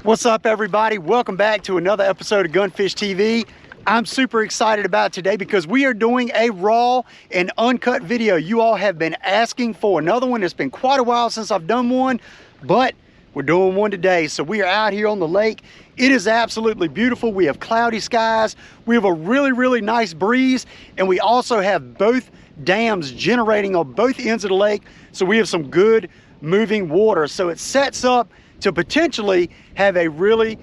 What's up, everybody? Welcome back to another episode of Gunfish TV. I'm super excited about today because we are doing a raw and uncut video. You all have been asking for another one. It's been quite a while since I've done one, but we're doing one today. So we are out here on the lake. It is absolutely beautiful. We have cloudy skies. We have a really nice breeze, and we also have both dams generating on both ends of the lake. So we have some good moving water. So it sets up to potentially have a really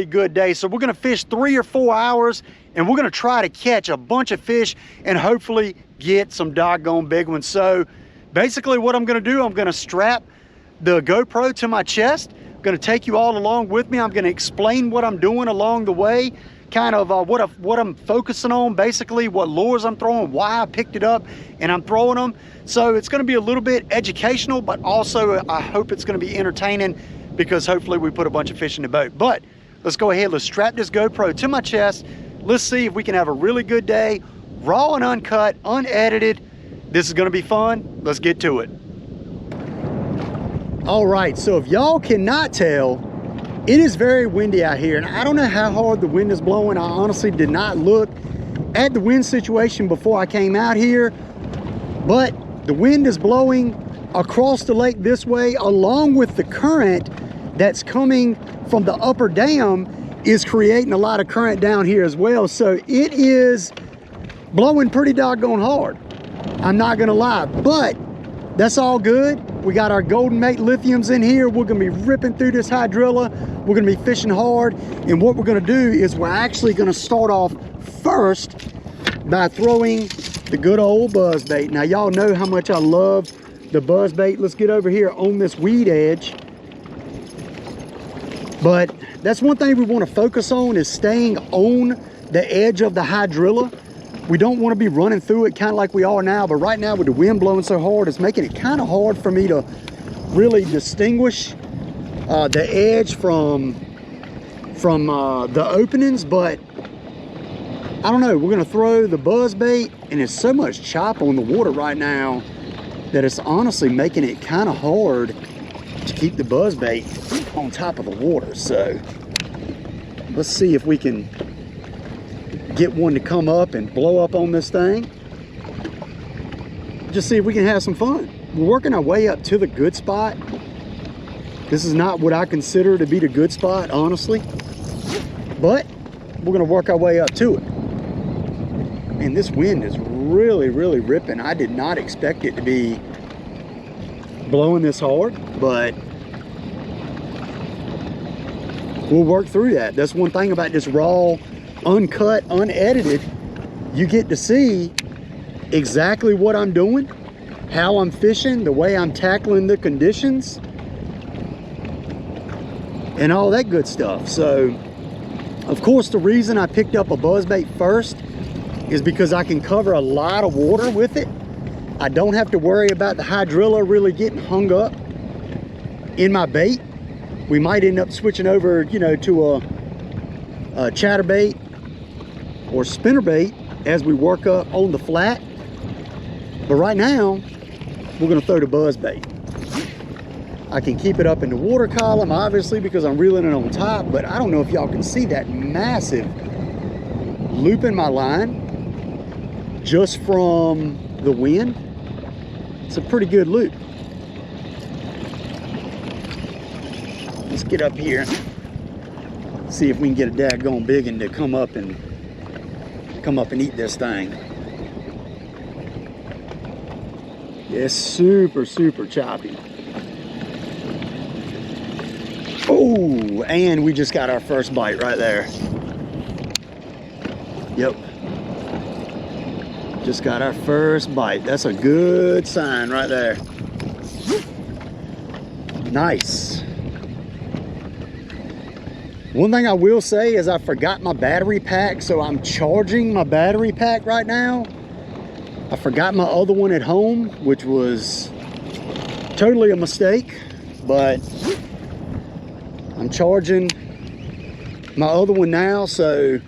good day. So we're gonna fish 3 or 4 hours, and we're gonna try to catch a bunch of fish and hopefully get some doggone big ones. So basically what I'm gonna do, I'm gonna strap the GoPro to my chest. I'm gonna take you all along with me. I'm gonna explain what I'm doing along the way, kind of what I'm focusing on, basically what lures I'm throwing, why I picked it up and I'm throwing them. So it's gonna be a little bit educational, but also I hope it's gonna be entertaining, because hopefully we put a bunch of fish in the boat. But let's go ahead, let's strap this GoPro to my chest. Let's see if we can have a really good day, raw and uncut, unedited. This is gonna be fun. Let's get to it. All right, so if y'all cannot tell, it is very windy out here, and I don't know how hard the wind is blowing. I honestly did not look at the wind situation before I came out here, but the wind is blowing across the lake this way, along with the current that's coming from the upper dam is creating a lot of current down here as well. So it is blowing pretty doggone hard, I'm not gonna lie, but that's all good. We got our Golden Mate lithiums in here. We're gonna be ripping through this hydrilla. We're gonna be fishing hard, and what we're gonna do is we're actually gonna start off first by throwing the good old buzz bait. Now y'all know how much I love the buzz bait. Let's get over here on this weed edge. But that's one thing we want to focus on, is staying on the edge of the hydrilla. We don't want to be running through it kind of like we are now, but right now with the wind blowing so hard, it's making it kind of hard for me to really distinguish the edge from the openings. But I don't know, we're going to throw the buzz bait, and there's so much chop on the water right now that it's honestly making it kind of hard to keep the buzz bait on top of the water. So let's see if we can get one to come up and blow up on this thing. Just see if we can have some fun. We're working our way up to the good spot. This is not what I consider to be the good spot, honestly, but we're gonna work our way up to it. And this wind is really ripping. I did not expect it to be blowing this hard, but we'll work through that. That's one thing about this raw, uncut, unedited. You get to see exactly what I'm doing, how I'm fishing, the way I'm tackling the conditions, and all that good stuff. So of course the reason I picked up a buzzbait first is because I can cover a lot of water with it. I don't have to worry about the hydrilla really getting hung up in my bait. We might end up switching over, you know, to a chatterbait or spinnerbait as we work up on the flat. But right now, we're gonna throw the buzzbait. I can keep it up in the water column, obviously, because I'm reeling it on top, but I don't know if y'all can see that massive loop in my line just from the wind. It's a pretty good loop. Let's get up here, see if we can get a daggone big one to come up and eat this thing. It's super choppy. Oh, and we just got our first bite right there. Yep. Just got our first bite. That's a good sign right there. Nice. One thing I will say is I forgot my battery pack, so I'm charging my battery pack right now. I forgot my other one at home, which was totally a mistake, but I'm charging my other one now. So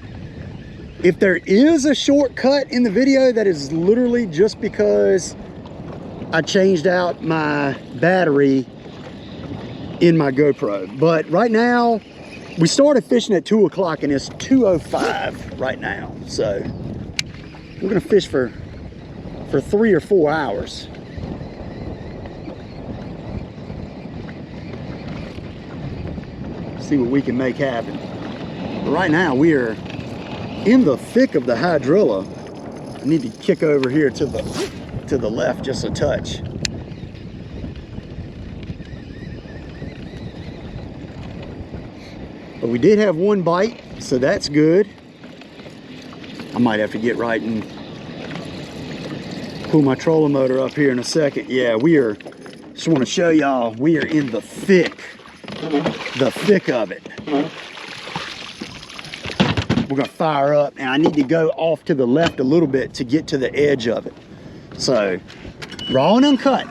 if there is a shortcut in the video, that is literally just because I changed out my battery in my GoPro. But right now, We started fishing at 2 o'clock and it's 2:05 right now. So we're gonna fish for 3 or 4 hours. See what we can make happen. But right now we are in the thick of the hydrilla. I need to kick over here to the left just a touch. But we did have one bite, so that's good. I might have to get right and pull my trolling motor up here in a second. Yeah, just want to show y'all, we are in the thick of it. We're gonna fire up, and I need to go off to the left a little bit to get to the edge of it. So, raw and uncut.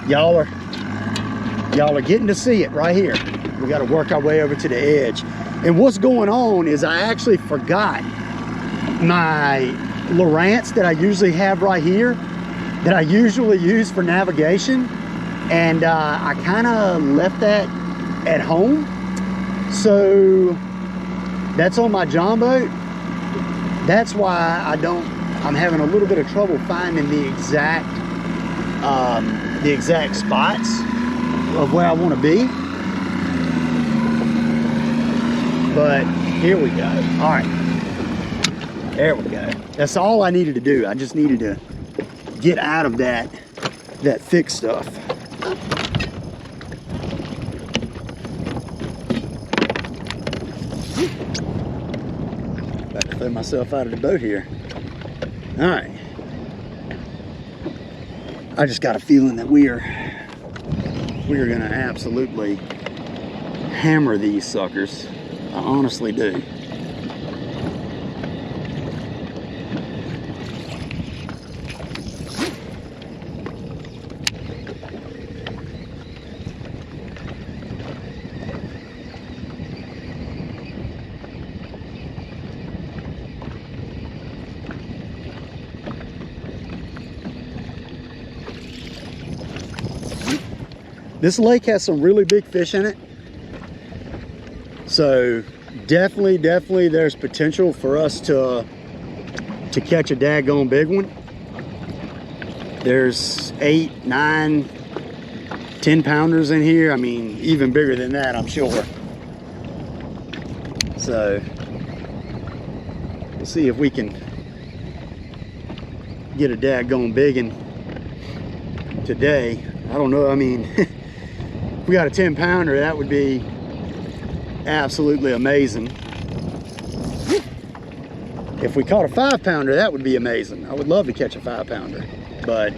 Y'all are getting to see it right here. We got to work our way over to the edge. And what's going on is I actually forgot my Lowrance that I usually have right here, that I usually use for navigation. And I kind of left that at home. So that's on my John boat. That's why I'm having a little bit of trouble finding the exact spots of where I want to be. But here we go. All right, there we go. That's all I needed to do. I just needed to get out of that thick stuff. About to throw myself out of the boat here. All right. I just got a feeling that we are gonna absolutely hammer these suckers. I honestly do. This lake has some really big fish in it. So definitely there's potential for us to catch a daggone big one. There's 8, 9, 10 pounders in here. I mean, even bigger than that, I'm sure. So we'll see if we can get a daggone big one today. I don't know, I mean, if we got a 10 pounder, that would be absolutely amazing. If we caught a 5 pounder, that would be amazing. I would love to catch a 5 pounder, but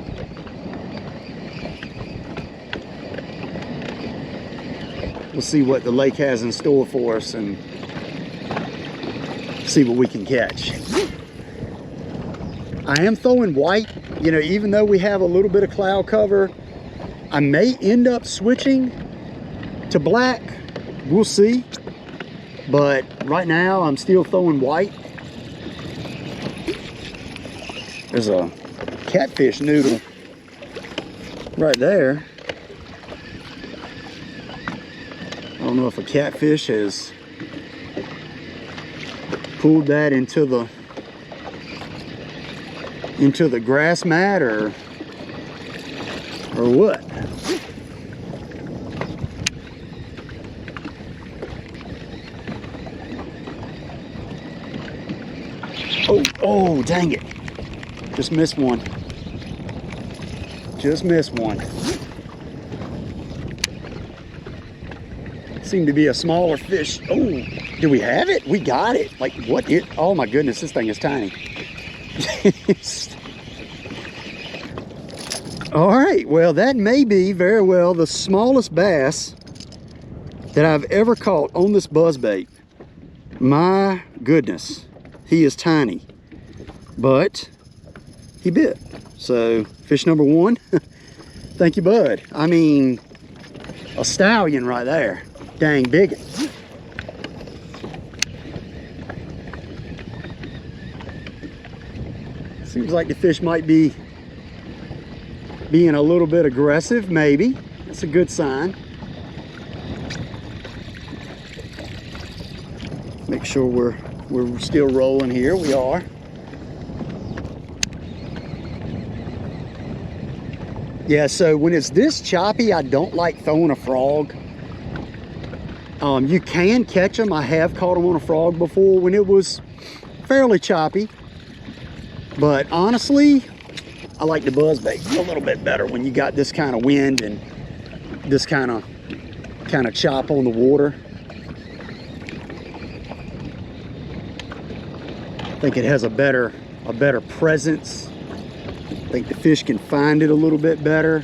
we'll see what the lake has in store for us and see what we can catch. I am throwing white, you know, even though we have a little bit of cloud cover. I may end up switching to black, we'll see. But right now I'm still throwing white. There's a catfish noodle right there. I don't know if a catfish has pulled that into the grass mat or what. Oh, dang it. Just missed one. Just missed one. Seemed to be a smaller fish. Oh, do we have it? We got it. Like, what? Oh my goodness, this thing is tiny. All right, well, that may be very well the smallest bass that I've ever caught on this buzzbait. My goodness, he is tiny, but he bit. So fish number one, thank you, bud. I mean, a stallion right there. Dang big. Seems like the fish might be being a little bit aggressive, maybe. That's a good sign. make sure we're still rolling here. We are. Yeah, so when it's this choppy, I don't like throwing a frog. You can catch them. I have caught them on a frog before when it was fairly choppy. But honestly, I like the buzzbait a little bit better when you got this kind of wind and this kind of chop on the water. I think it has a better presence. I think the fish can find it a little bit better.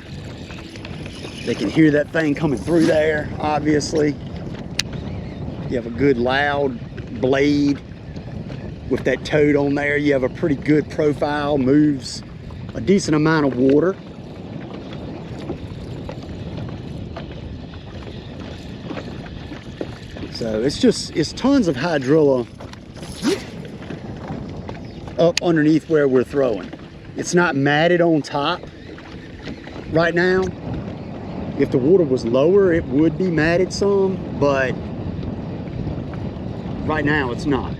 They can hear that thing coming through there, obviously. You have a good loud blade with that toad on there. You have a pretty good profile, moves a decent amount of water. So it's tons of hydrilla up underneath where we're throwing. It's not matted on top right now. If the water was lower, it would be matted some, but right now it's not.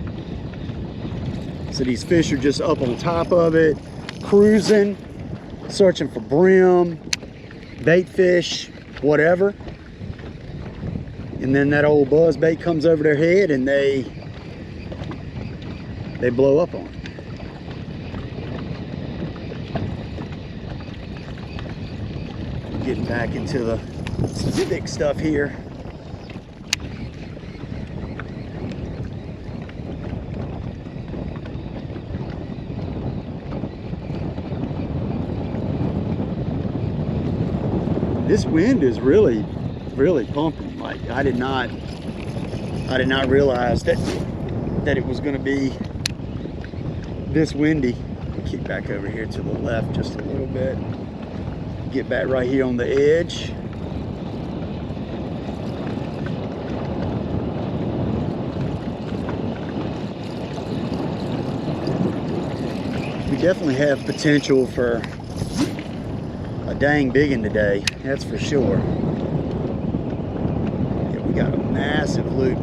So these fish are just up on top of it, cruising, searching for brim, bait fish, whatever. And then that old buzzbait comes over their head and they blow up on it. Getting back into the thick stuff here. This wind is really pumping. Like I did not realize that it was going to be this windy. Keep back over here to the left just a little bit. Get back right here on the edge. We definitely have potential for a dang big one today, that's for sure. Yeah, we got a massive loop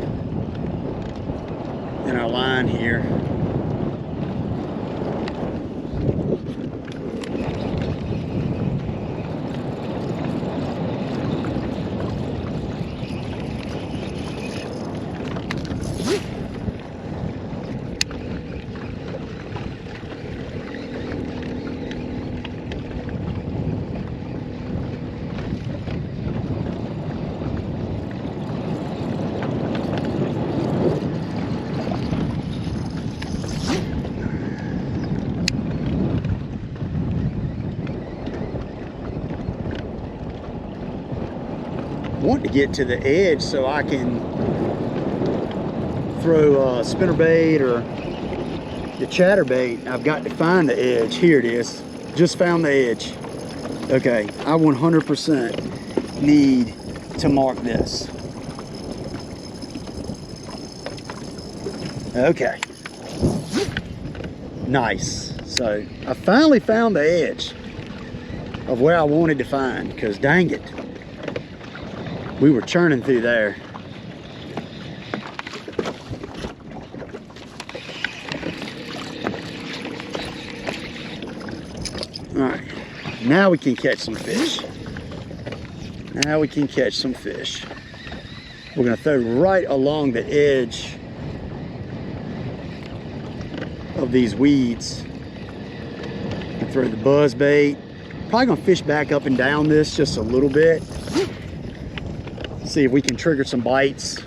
in our line here. Want to get to the edge so I can throw a spinnerbait or the chatterbait. I've got to find the edge. Here it is. Just found the edge. Okay, I 100% need to mark this. Okay. Nice. So I finally found the edge of where I wanted to find, because dang it, we were churning through there. All right, now we can catch some fish. Now we can catch some fish. We're gonna throw right along the edge of these weeds and throw the buzzbait. Probably gonna fish back up and down this just a little bit. See if we can trigger some bites.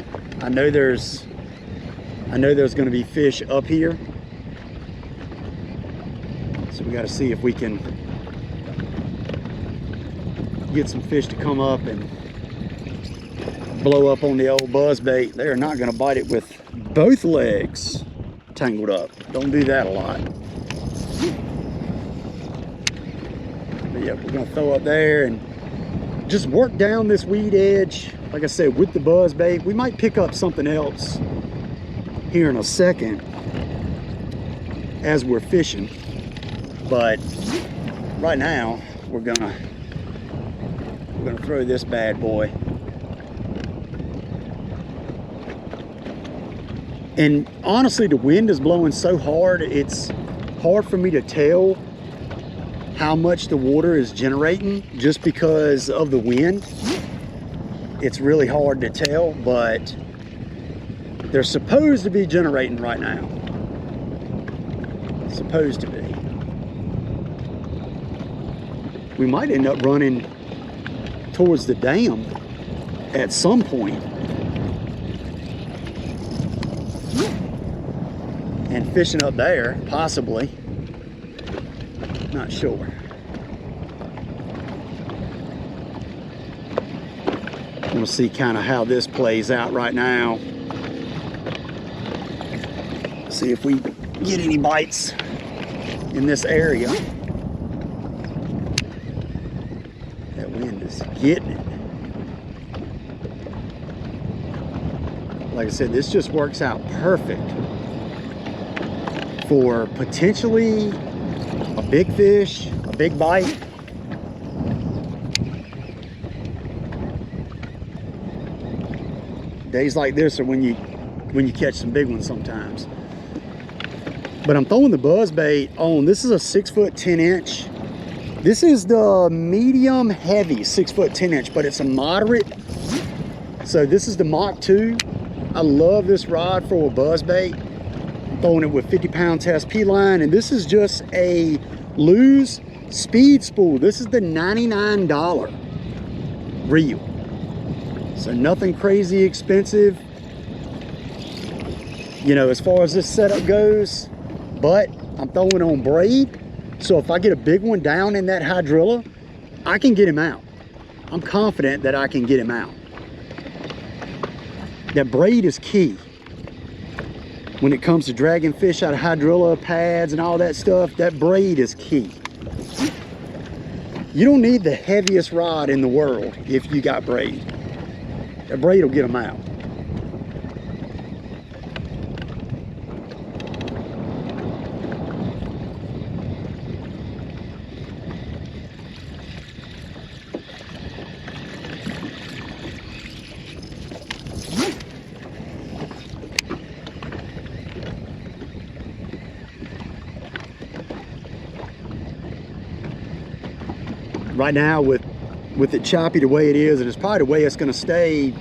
I know there's gonna be fish up here. So we gotta see if we can get some fish to come up and blow up on the old buzzbait. They're not gonna bite it with both legs tangled up. Don't do that a lot. But yeah, we're gonna throw up there and just work down this weed edge. Like I said, with the buzzbait, we might pick up something else here in a second as we're fishing. But right now, we're gonna throw this bad boy And honestly, the wind is blowing so hard, it's hard for me to tell how much the water is generating just because of the wind. It's really hard to tell, but they're supposed to be generating right now. Supposed to be. We might end up running towards the dam at some point and fishing up there, possibly. Not sure. We'll see kind of how this plays out right now. See if we get any bites in this area. That wind is getting it. Like I said, this just works out perfect for potentially a big fish, a big bite. Days like this are when you catch some big ones sometimes. But I'm throwing the buzzbait on. This is a 6 foot 10 inch. This is the medium heavy 6 foot 10 inch, but it's a moderate. So this is the Mach 2. I love this rod for a buzzbait. I'm throwing it with 50-pound test P line, and this is just a Lew's speed spool. This is the $99 reel. So nothing crazy expensive, you know, as far as this setup goes, but I'm throwing on braid. So if I get a big one down in that hydrilla, I can get him out. I'm confident that I can get him out. That braid is key when it comes to dragging fish out of hydrilla pads and all that stuff. That braid is key. You don't need the heaviest rod in the world if you got braid. That braid will get them out. Right now with it choppy the way it is, and it's probably the way it's going to stay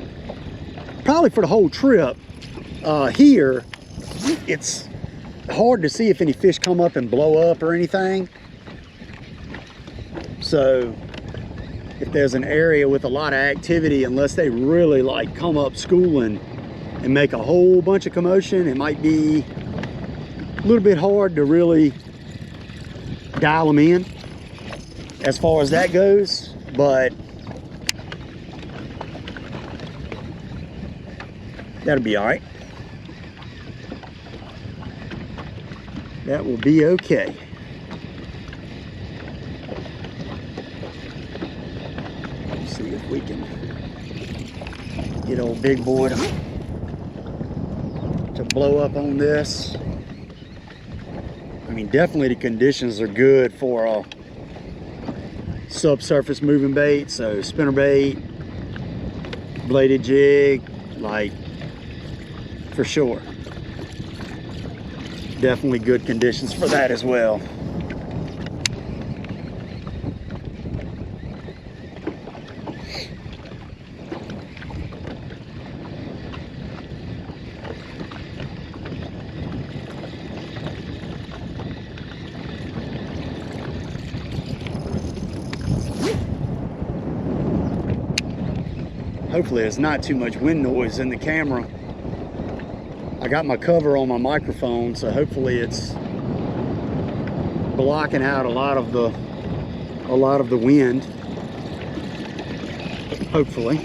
probably for the whole trip here, it's hard to see if any fish come up and blow up or anything. So if there's an area with a lot of activity, unless they really like come up schooling and make a whole bunch of commotion, it might be a little bit hard to really dial them in as far as that goes. But that'll be all right. That will be okay. Let's see if we can get old big boy to blow up on this. I mean, definitely the conditions are good for a subsurface moving bait. So spinnerbait, bladed jig, like, for sure. Definitely good conditions for that as well. Hopefully there's not too much wind noise in the camera. I got my cover on my microphone, so hopefully it's blocking out a lot of the wind. Hopefully.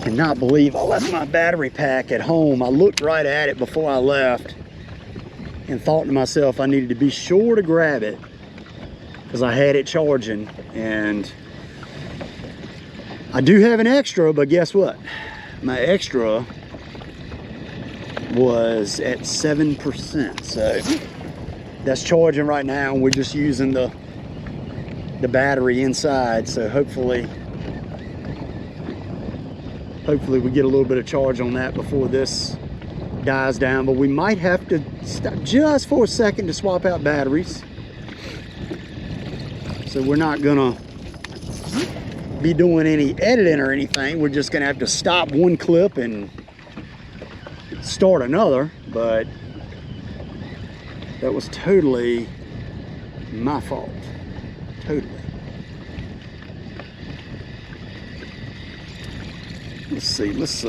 Cannot believe I left my battery pack at home. I looked right at it before I left and thought to myself I needed to be sure to grab it because I had it charging, and I do have an extra, but guess what? My extra was at 7%, so that's charging right now, and we're just using the battery inside. So hopefully we get a little bit of charge on that before this dies down. But we might have to stop just for a second to swap out batteries. So we're not gonna be doing any editing or anything. We're just gonna have to stop one clip and start another. But that was totally my fault. Totally. Let's see, let's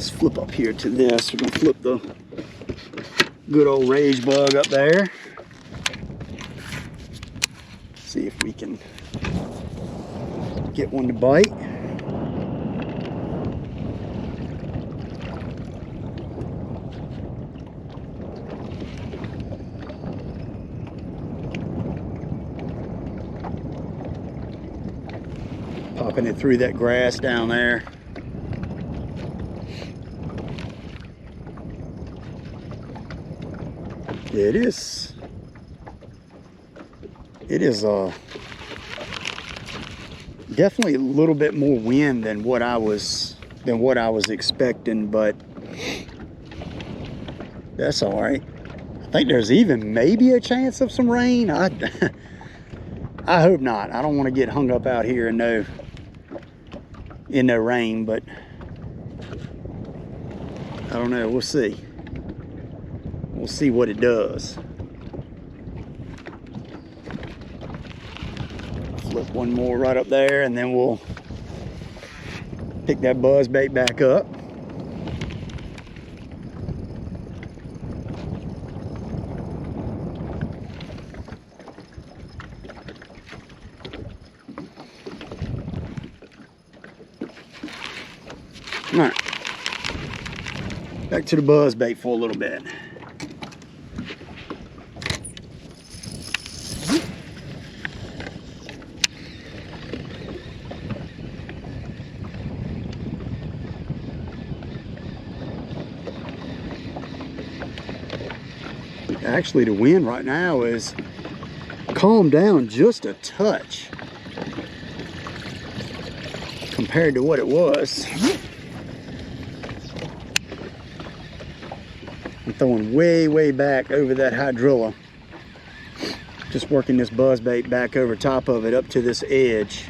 flip up here to this. We're gonna flip the good old rage bug up there. See if we can get one to bite. Popping it through that grass down there. It is definitely a little bit more wind than what I was expecting, but that's all right. I think there's even maybe a chance of some rain. I hope not. I don't want to get hung up out here in no rain, but I don't know. We'll see. We'll see what it does. Flip one more right up there, and then we'll pick that buzz bait back up. All right, back to the buzz bait for a little bit. Actually, the wind right now is calmed down just a touch compared to what it was. I'm throwing way back over that HYDRILLA. Just working this buzz bait back over top of it up to this edge.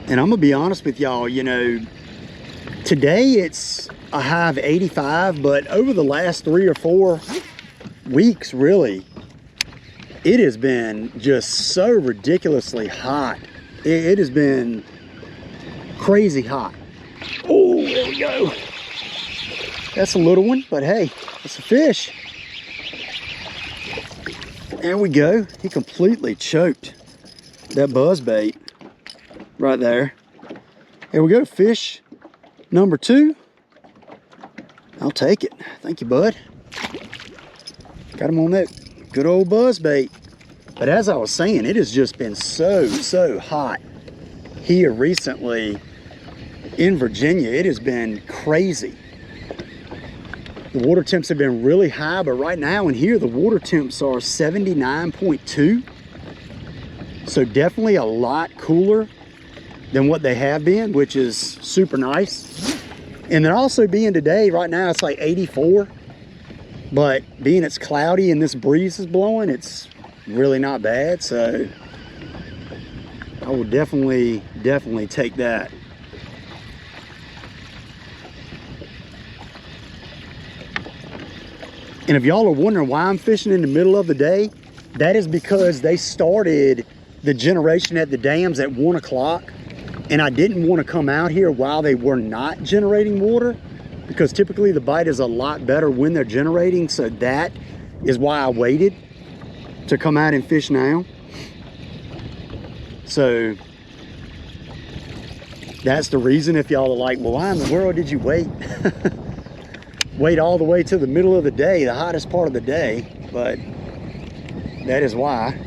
And I'm gonna be honest with y'all, you know, today it's a high of 85, but over the last 3 or 4 weeks, really, it has been just so ridiculously hot. It has been crazy hot. Oh, there we go. That's a little one, but hey, it's a fish. There we go. He completely choked that buzz bait. Right there. Here we go, fish number 2. I'll take it. Thank you, bud. Got him on that good old buzz bait. But as I was saying, it has just been so hot here recently in Virginia. It has been crazy. The water temps have been really high, but right now in here, the water temps are 79.2. So definitely a lot cooler than what they have been, which is super nice. And then also being today, right now it's like 84, but being it's cloudy and this breeze is blowing, it's really not bad. So I will definitely take that. And if y'all are wondering why I'm fishing in the middle of the day, that is because they started the generation at the dams at 1 o'clock. And I didn't want to come out here while they were not generating water. because typically the bite is a lot better when they're generating. So that is why I waited to come out and fish now. So that's the reason. If y'all are like, well, why in the world did you wait? Wait all the way to the middle of the day, the hottest part of the day. But that is why.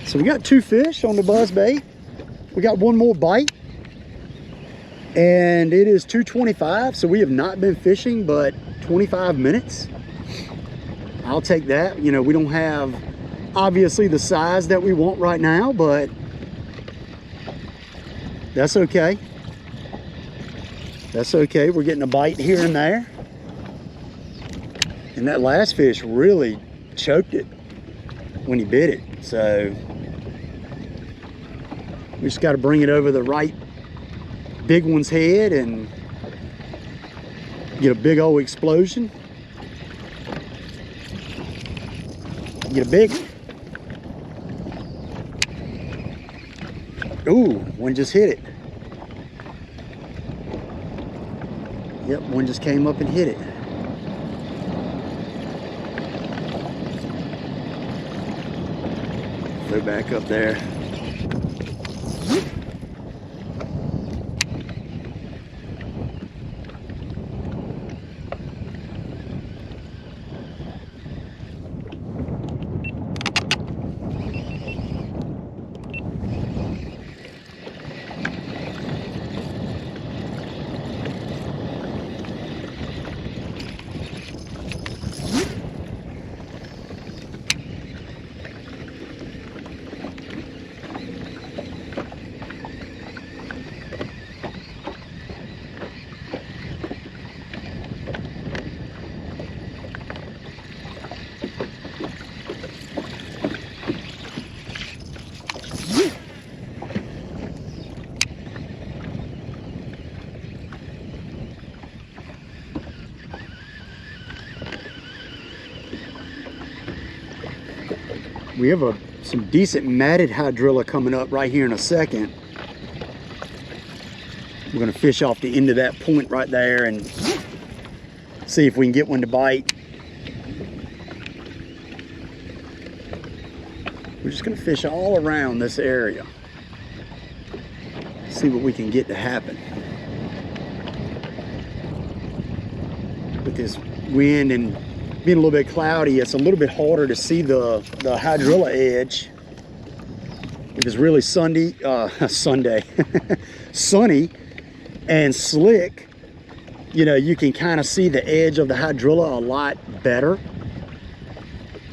So we got 2 fish on the buzz bait. We got 1 more bite. And it is 2:25, so we have not been fishing but 25 minutes. I'll take that. You know, we don't have obviously the size that we want right now, but that's okay. That's okay. We're getting a bite here and there. And that last fish really choked it when he bit it. So we just got to bring it over the right big one's head and get a big old explosion. Get a big one. Ooh, one just hit it. Yep, one just came up and hit it. Throw back up there. We have some decent matted hydrilla coming up right here in a second. We're gonna fish off the end of that point right there and see if we can get one to bite. We're just gonna fish all around this area. See what we can get to happen. With this wind and being a little bit cloudy, it's a little bit harder to see the hydrilla edge. If it's really sunny and slick, you know, you can kind of see the edge of the hydrilla a lot better.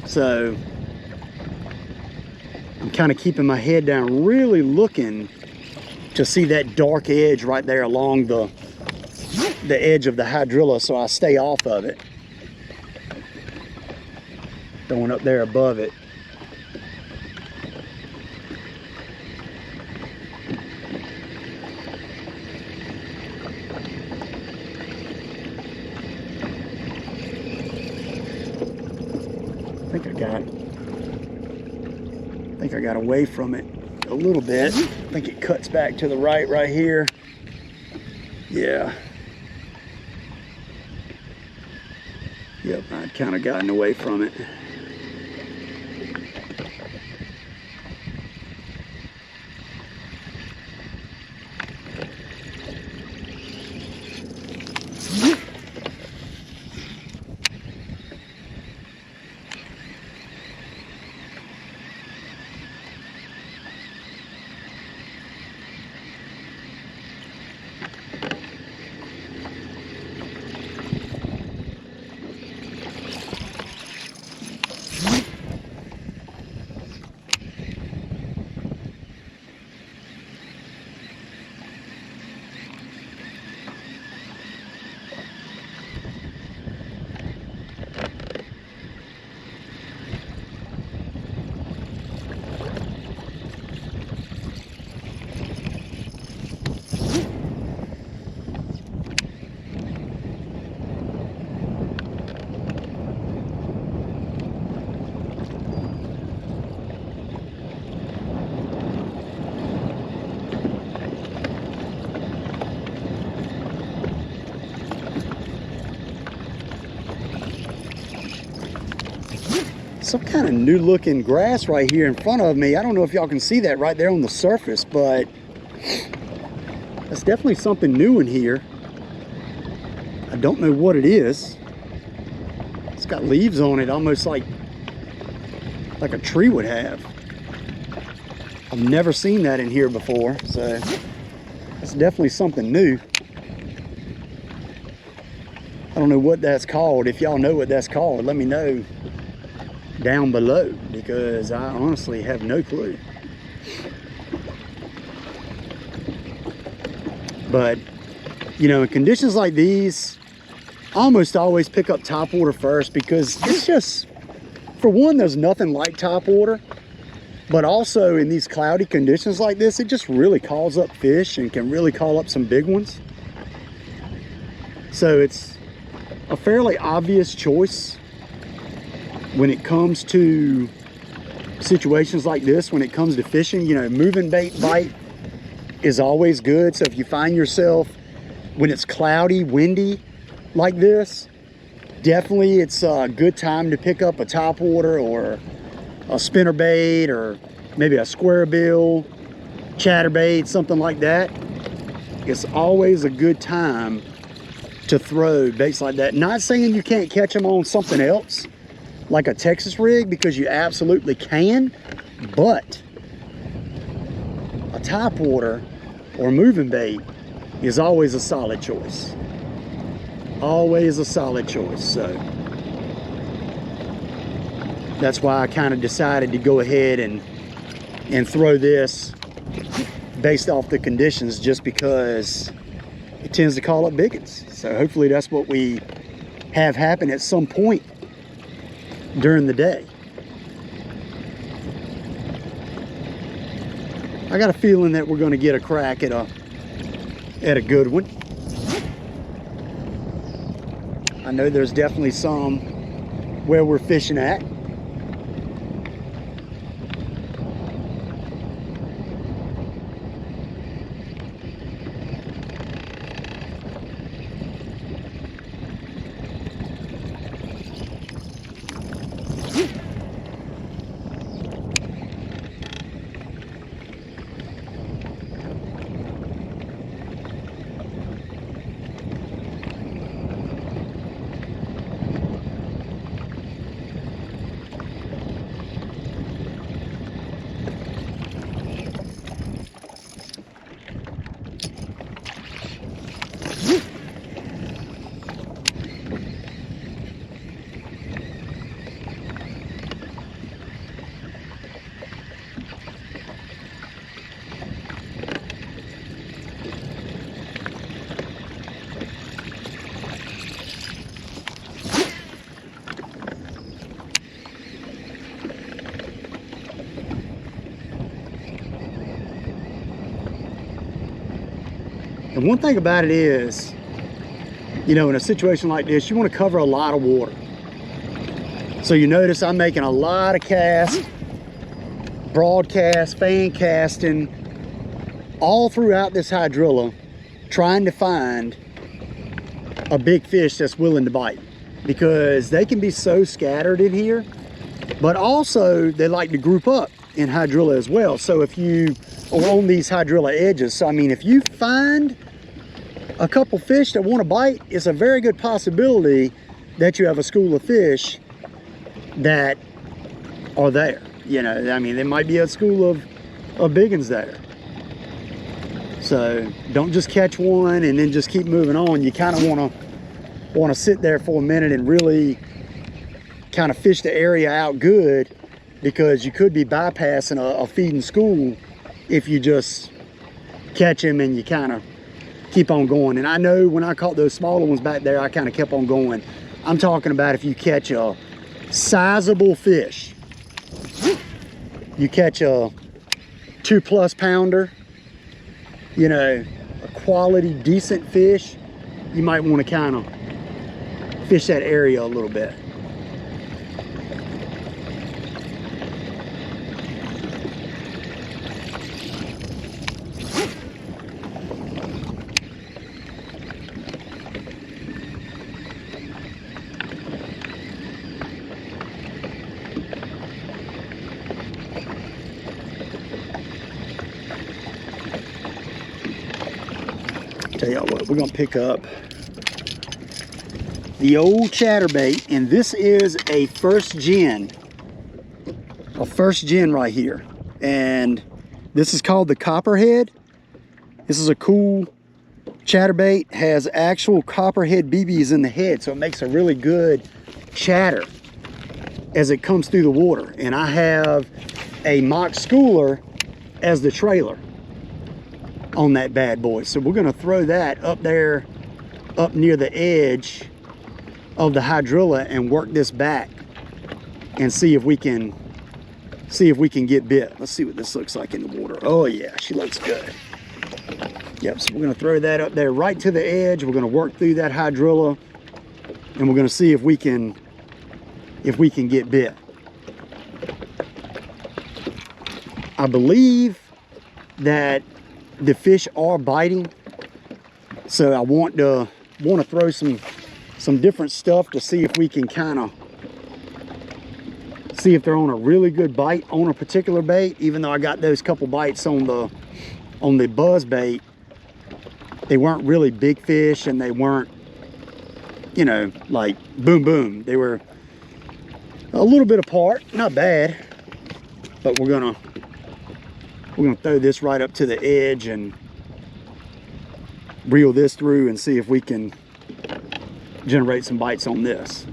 So I'm kind of keeping my head down, really looking to see that dark edge right there along the edge of the hydrilla, so I stay off of it. Throwing up there above it. I think I got away from it a little bit. I think it cuts back to the right here. Yeah. Yep, I'd kind of gotten away from it. some kind of new looking grass right here in front of me. I don't know if y'all can see that right there on the surface, but that's definitely something new in here. I don't know what it is. It's got leaves on it, almost like a tree would have. I've never seen that in here before, so that's definitely something new. I don't know what that's called. If y'all know what that's called, let me know down below, because I honestly have no clue. But you know, in conditions like these, I almost always pick up topwater first, because it's just, for one, there's nothing like topwater, but also in these cloudy conditions like this, it just really calls up fish and can really call up some big ones. So it's a fairly obvious choice when it comes to situations like this. When it comes to fishing, you know, moving bait bite is always good. So if you find yourself when it's cloudy, windy like this, definitely it's a good time to pick up a topwater or a spinnerbait, or maybe a square bill, chatterbait, something like that. It's always a good time to throw baits like that. Not saying you can't catch them on something else like a Texas rig, because you absolutely can, but a topwater or moving bait is always a solid choice. Always a solid choice. So that's why I kind of decided to go ahead and throw this based off the conditions, just because it tends to call up biggins. So hopefully that's what we have happen at some point during the day. I got a feeling that we're going to get a crack at a good one. I know there's definitely some where we're fishing at. And one thing about it is, you know, in a situation like this, you want to cover a lot of water. So you notice I'm making a lot of casts, broadcast, fan casting, all throughout this hydrilla, trying to find a big fish that's willing to bite, because they can be so scattered in here, but also they like to group up in hydrilla as well. So if you are on these hydrilla edges, so I mean, if you find a couple fish that want to bite, it's a very good possibility that you have a school of fish that are there. You know, I mean, there might be a school of biggins there. So don't just catch one and then just keep moving on. You kind of want to sit there for a minute and really kind of fish the area out good, because you could be bypassing a feeding school if you just catch him and you kind of keep on going. And I know when I caught those smaller ones back there, I kind of kept on going. I'm talking about if you catch a sizable fish, you catch a 2+ pounder, you know, a quality decent fish, you might want to kind of fish that area a little bit. But we're gonna pick up the old chatterbait, and this is a first gen right here. And this is called the Copperhead. This is a cool chatterbait, has actual copperhead BBs in the head, so it makes a really good chatter as it comes through the water. And I have a mock schooler as the trailer on that bad boy. So we're gonna throw that up there, up near the edge of the hydrilla, and work this back and see if we can get bit. Let's see what this looks like in the water. Oh yeah, she looks good. Yep, so we're gonna throw that up there right to the edge. We're gonna work through that hydrilla, and we're gonna see if we can get bit. I believe that the fish are biting, so I want to throw some different stuff to see if we can kind of see if they're on a really good bite on a particular bait. Even though I got those couple bites on the buzz bait, they weren't really big fish, and they weren't, you know, like boom boom. They were a little bit apart, not bad. But we're gonna throw this right up to the edge and reel this through and see if we can generate some bites on this.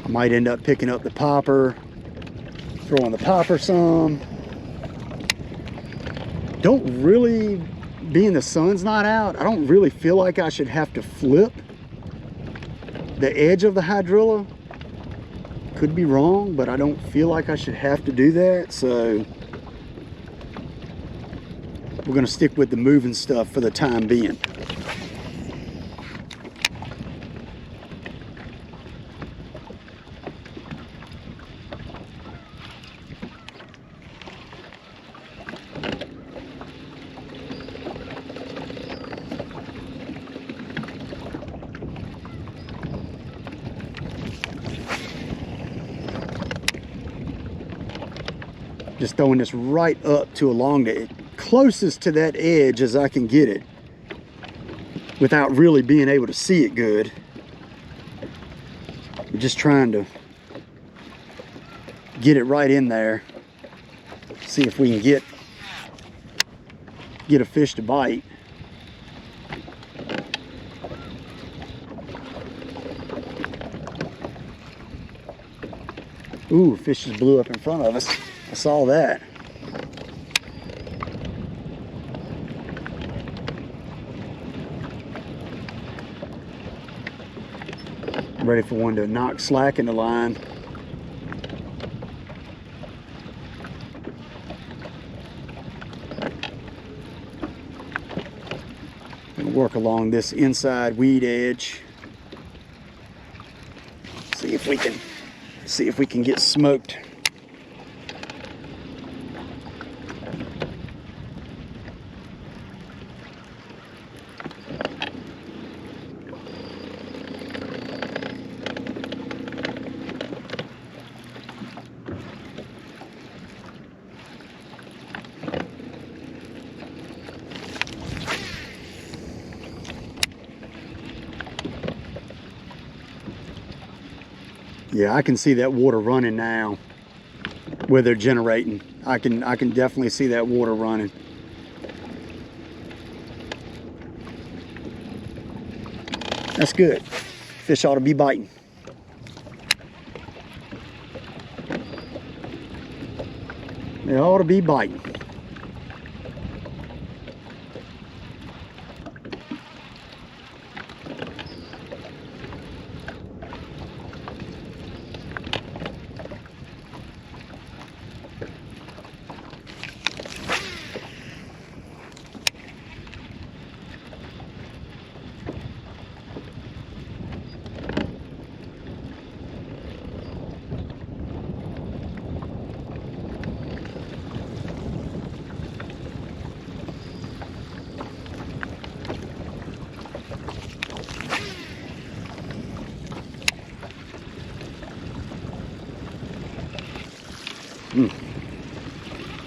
I might end up picking up the popper, throwing the popper some. Don't really, being the sun's not out, I don't really feel like I should have to flip the edge of the hydrilla. Could be wrong, but I don't feel like I should have to do that. So we're gonna stick with the moving stuff for the time being. Just throwing this right up to along the closest to that edge as I can get it without really being able to see it good. I'm just trying to get it right in there, see if we can get a fish to bite. Ooh, fish just blew up in front of us. I saw that. I'm ready for one to knock slack in the line. I'm gonna work along this inside weed edge. See if we can get smoked. Yeah, I can see that water running now where they're generating. I can definitely see that water running. That's good. Fish ought to be biting. They ought to be biting.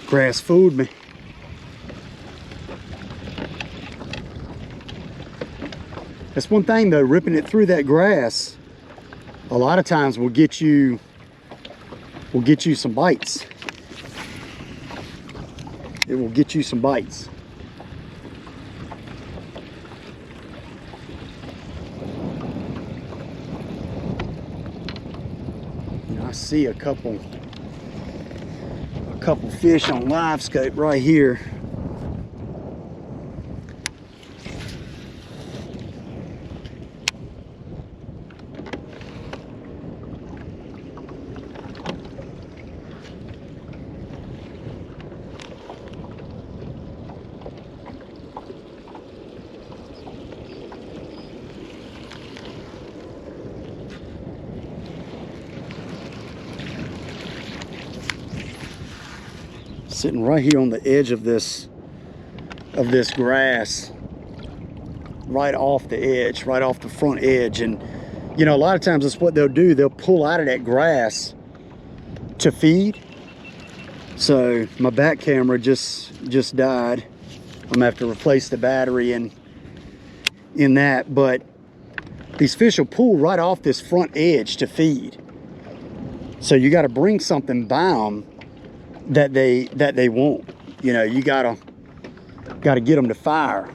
Grass fooled me. That's one thing though, ripping it through that grass a lot of times will get you some bites. It will get you some bites. You know, I see a couple fish on live scope right here. Sitting right here on the edge of this grass, right off the edge, right off the front edge. And you know, a lot of times that's what they'll do. They'll pull out of that grass to feed. So my back camera just died. I'm gonna have to replace the battery in that. But these fish will pull right off this front edge to feed. So you got to bring something by them that they won't. You know, you gotta get them to fire.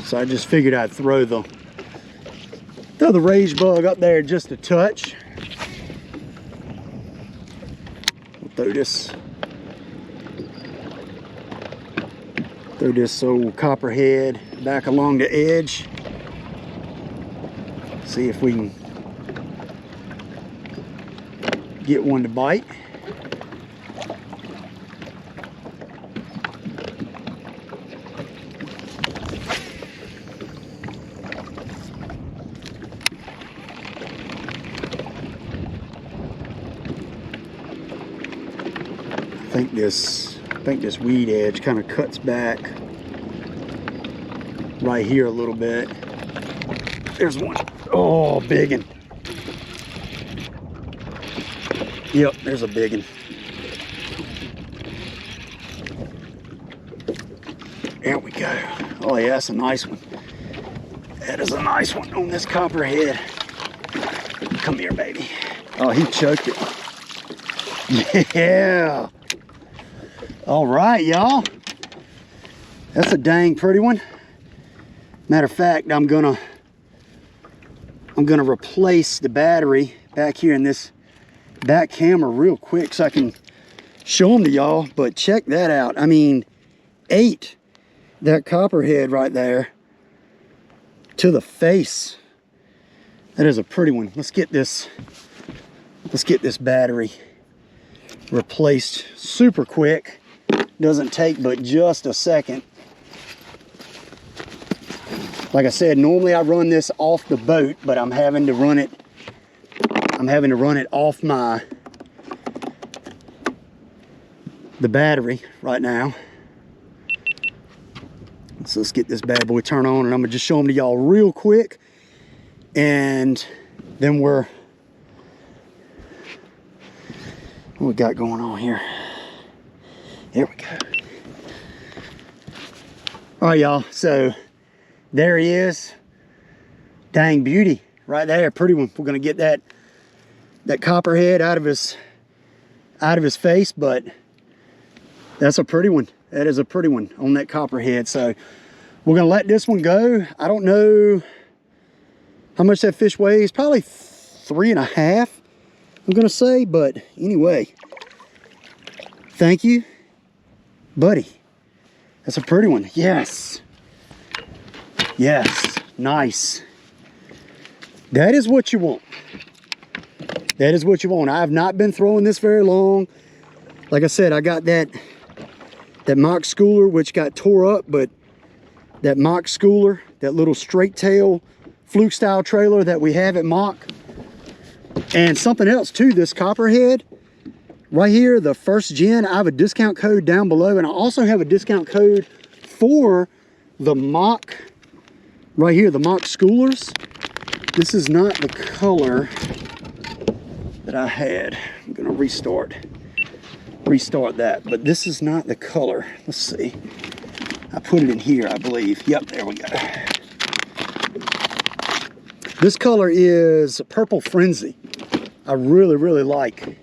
So I just figured I'd throw the rage bug up there just a touch. We'll throw this old copperhead back along the edge. See if we can get one to bite. I think this weed edge kind of cuts back right here a little bit. There's one. Oh, big one. Yep, there's a big one. There we go. Oh yeah, that's a nice one. That is a nice one on this copperhead. Come here, baby. Oh, he choked it. Yeah. All right, y'all. That's a dang pretty one. Matter of fact, I'm gonna replace the battery back here in this back camera real quick so I can show them to y'all. But check that out. I mean, ate that copperhead right there to the face. That is a pretty one. Let's get this battery replaced super quick. Doesn't take but just a second. Like I said, normally I run this off the boat, but I'm having to run it off the battery right now. So let's get this bad boy turned on, and I'm gonna just show them to y'all real quick, and then what we got going on here. There we go. All right, y'all, so there he is. Dang beauty right there, pretty one. We're gonna get that copperhead out of his face, but that's a pretty one. That is a pretty one on that copperhead. So we're gonna let this one go. I don't know how much that fish weighs, probably 3.5, I'm gonna say, but anyway, thank you, buddy. That's a pretty one. Yes. Yes, nice. That is what you want. That is what you want. I have not been throwing this very long. Like I said, I got that mock schooler, which got tore up, but that mock schooler, that little straight tail fluke style trailer that we have at mock. And something else too, this copperhead right here, the first gen, I have a discount code down below, and I also have a discount code for the mock right here, the mock schoolers. This is not the color that I had. I'm gonna restart that, but this is not the color. Let's see. I put it in here, I believe. Yep, there we go. This color is Purple Frenzy. I really, really like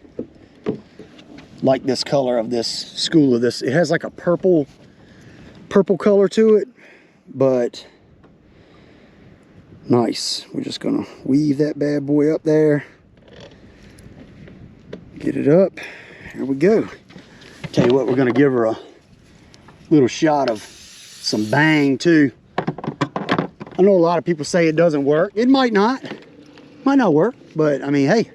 this color of this school of this. It has like a purple color to it, but nice. We're just gonna weave that bad boy up there. Get it up. Here we go. Tell you what, we're gonna give her a little shot of some bang too. I know a lot of people say it doesn't work. It might not work, but I mean, hey,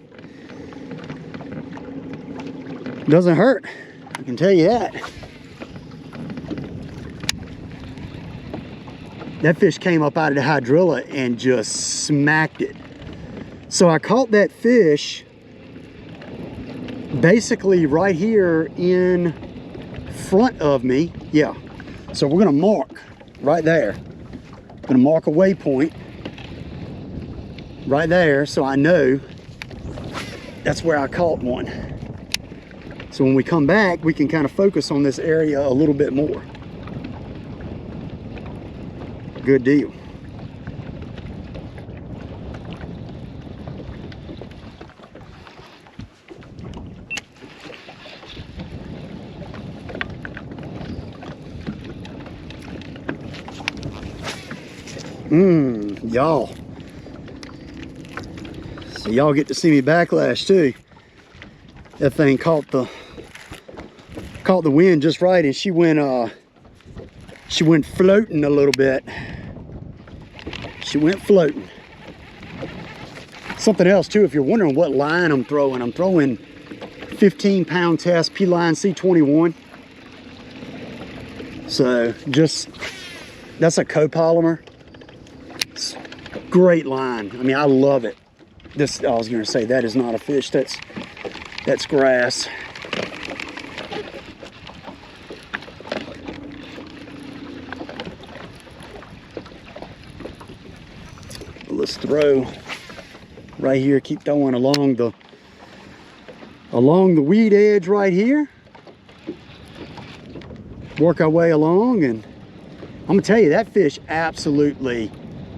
it doesn't hurt. I can tell you that. That fish came up out of the hydrilla and just smacked it. So I caught that fish basically right here in front of me. Yeah. So we're gonna mark right there. Gonna mark a waypoint right there so I know that's where I caught one. So when we come back, we can kind of focus on this area a little bit more. Good deal. Y'all. So y'all get to see me backlash too. That thing caught the wind just right, and she went floating a little bit. She went floating. Something else too, if you're wondering what line I'm throwing 15-pound test P-line C21. So just, that's a copolymer. It's great line. I mean, I love it. This, I was gonna say, that is not a fish, that's grass. Let's throw right here, keep throwing along the weed edge right here. Work our way along, and I'm gonna tell you, that fish absolutely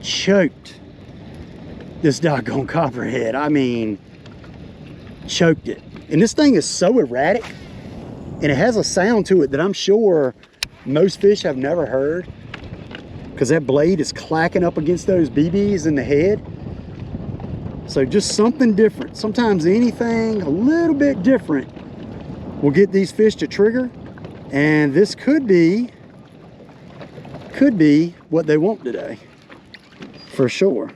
choked this doggone copperhead. I mean, choked it. And this thing is so erratic, and it has a sound to it that I'm sure most fish have never heard, because that blade is clacking up against those BBs in the head. So just something different. Sometimes anything a little bit different will get these fish to trigger, and this could be what they want today, for sure.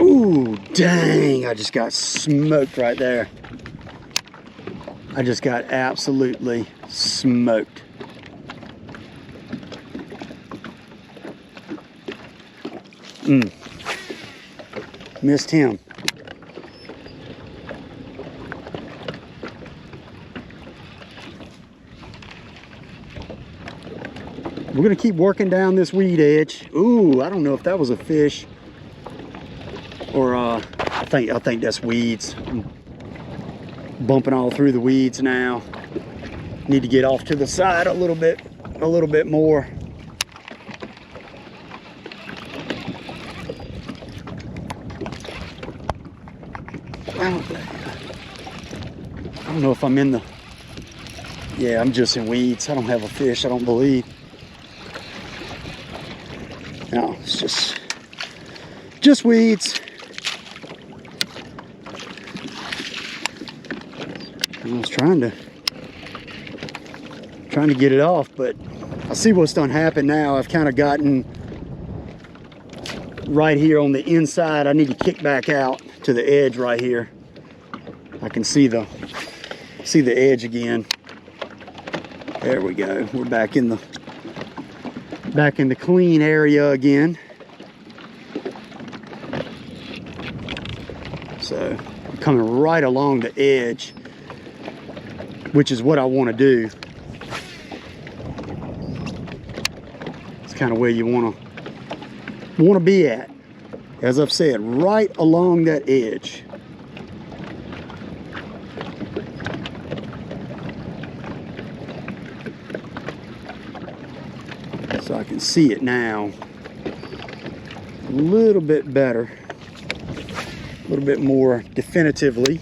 Ooh, dang, I just got smoked right there. I just got absolutely smoked. Missed him. We're gonna keep working down this weed edge. Ooh, I don't know if that was a fish or I think that's weeds. I'm bumping all through the weeds now. Need to get off to the side a little bit more. I don't know if I'm in the, yeah, I'm just in weeds. I don't have a fish, I don't believe. No, it's just weeds. I was trying to get it off, but I see what's done happened now. I've kind of gotten right here on the inside. I need to kick back out to the edge right here. I can see the edge again. There we go. We're back in the back in the clean area again. So I'm coming right along the edge, which is what I want to do. It's kind of where you want to be at. As I've said, right along that edge. So I can see it now a little bit better, a little bit more definitively.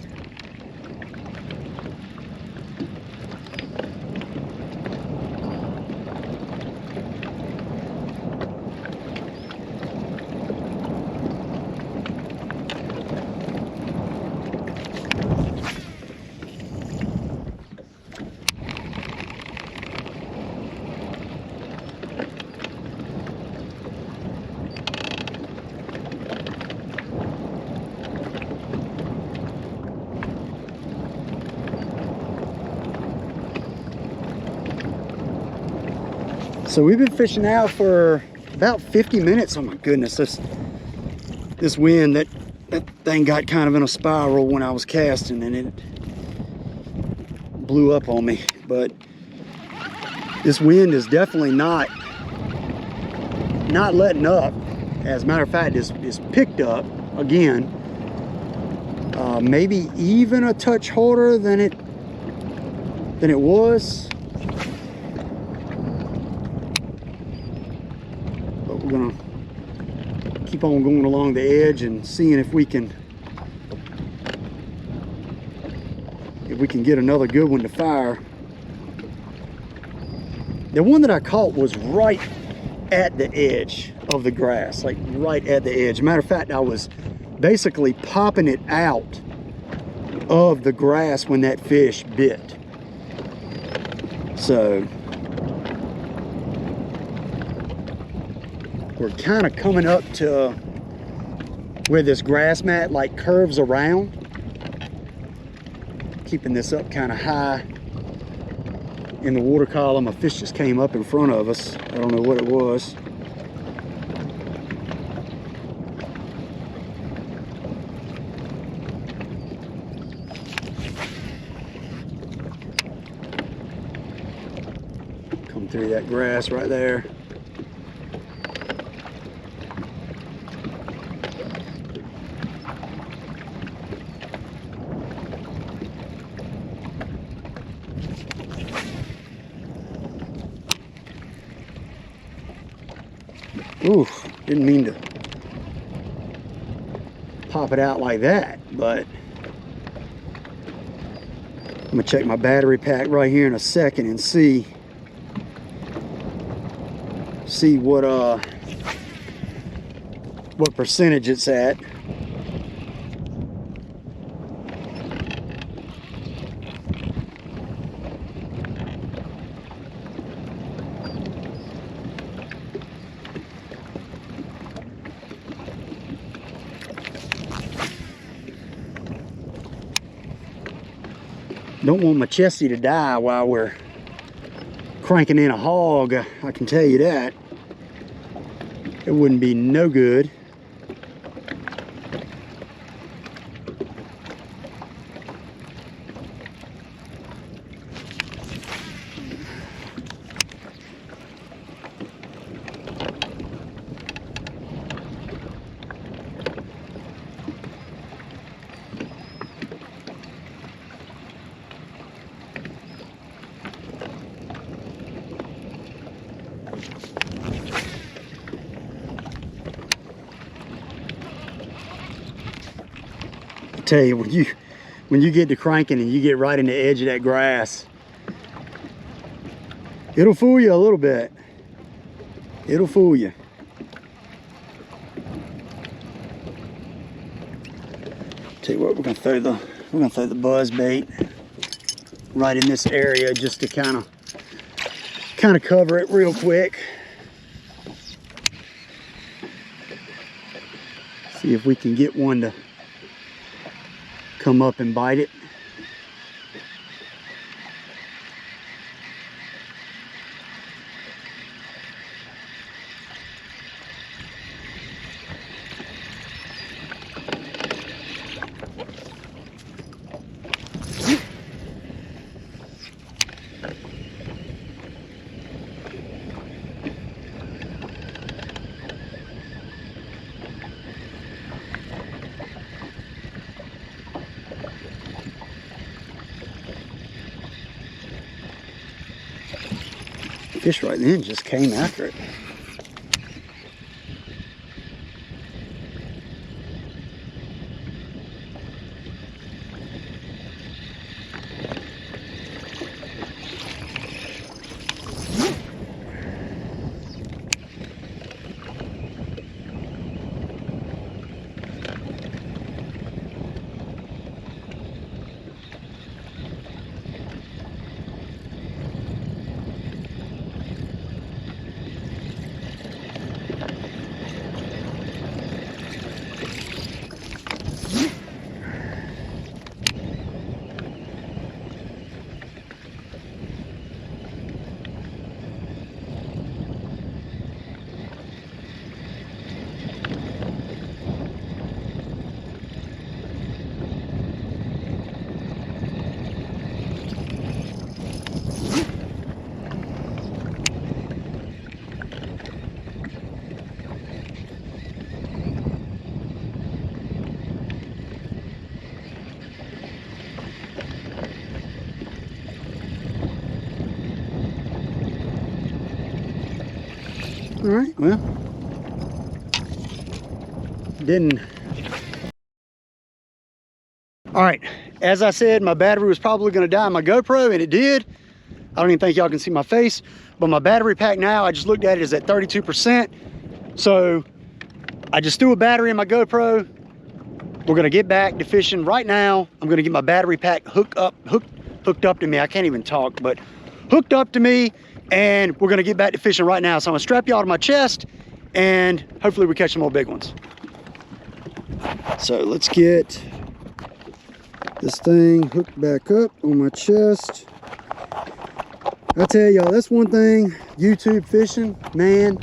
So we've been fishing now for about 50 minutes. Oh my goodness, this wind, that thing got kind of in a spiral when I was casting and it blew up on me. But this wind is definitely not letting up. As a matter of fact, it's picked up again. Maybe even a touch harder than it was. We're gonna keep on going along the edge and seeing if we can get another good one to fire. The one that I caught was right at the edge of the grass, like right at the edge. Matter of fact, I was basically popping it out of the grass when that fish bit. So we're kind of coming up to where this grass mat like curves around, keeping this up kind of high in the water column. A fish just came up in front of us. I don't know what it was. Come through that grass right there. Oof, didn't mean to pop it out like that, but I'm gonna check my battery pack right here in a second and see what percentage it's at. Don't want my chesty to die while we're cranking in a hog, I can tell you that. It wouldn't be no good. Tell you, when you get to cranking and you get right in the edge of that grass, it'll fool you a little bit. It'll fool you. Tell you what, we're gonna throw the buzz bait right in this area just to kind of cover it real quick. See if we can get one to come up and bite it. Fish right then just came after it. All right, well, didn't. All right, as I said, my battery was probably gonna die on my GoPro, and it did. I don't even think y'all can see my face, but my battery pack now, I just looked at it, is at 32%. So I just threw a battery in my GoPro. We're gonna get back to fishing right now. I'm gonna get my battery pack hooked up to me. I can't even talk, but hooked up to me. And we're gonna get back to fishing right now. So I'm gonna strap y'all to my chest and hopefully we catch some more big ones. So let's get this thing hooked back up on my chest. I tell y'all, that's one thing, YouTube fishing, man,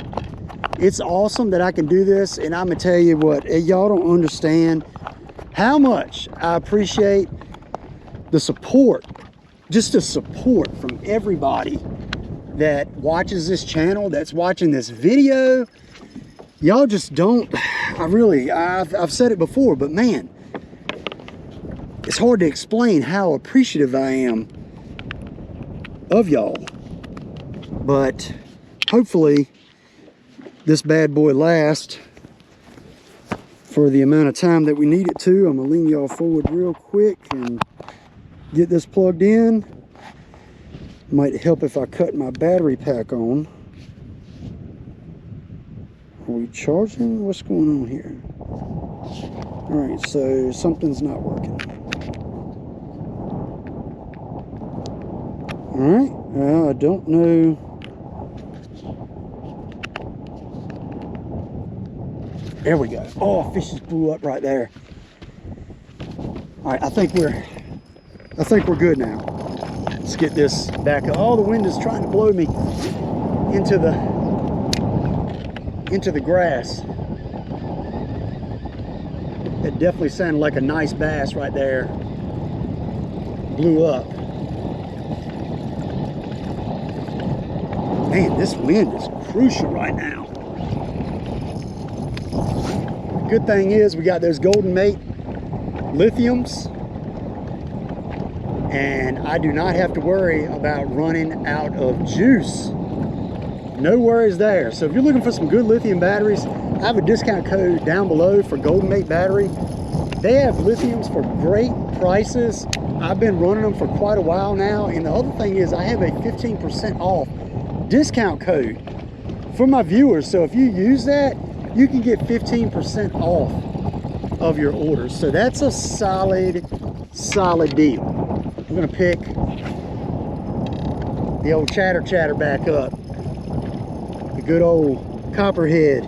it's awesome that I can do this. And I'm gonna tell you what, y'all don't understand how much I appreciate the support, just the support from everybody that watches this channel, that's watching this video. Y'all just don't, I've said it before, but man, it's hard to explain how appreciative I am of y'all. But hopefully this bad boy lasts for the amount of time that we need it to. I'm gonna lean y'all forward real quick and get this plugged in. Might help if I cut my battery pack on. Are we charging? What's going on here? All right, so something's not working. All right, well, I don't know. There we go. Oh, fish just blew up right there. All right, I think we're good now. Let's get this back up. Oh, the wind is trying to blow me into the grass. It definitely sounded like a nice bass right there. Blew up. Man, this wind is crucial right now. The good thing is we got those Golden Mate lithiums, and I do not have to worry about running out of juice. No worries there. So if you're looking for some good lithium batteries, I have a discount code down below for Golden Mate battery. They have lithiums for great prices. I've been running them for quite a while now. And the other thing is I have a 15% off discount code for my viewers. So if you use that, you can get 15% off of your orders. So that's a solid deal. I'm gonna pick the old chatter back up, the good old copperhead,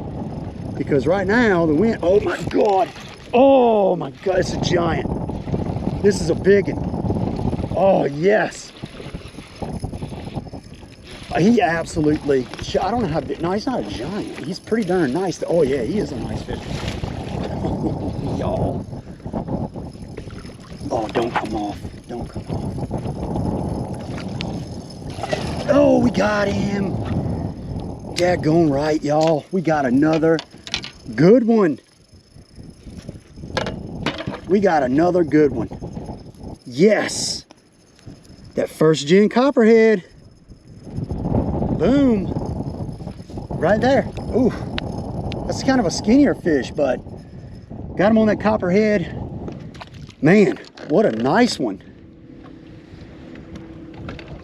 because right now the wind, oh my god, it's a giant. This is a big one. Oh yes, he absolutely, I don't know how big, no, he's not a giant, he's pretty darn nice. Oh yeah, he is a nice fish. Oh, y'all. Oh, don't come off. Don't come off. Oh, we got him. Yeah, going right, y'all. We got another good one. We got another good one. Yes. That first gen copperhead. Boom. Right there. Ooh, that's kind of a skinnier fish, but got him on that copperhead. Man, what a nice one.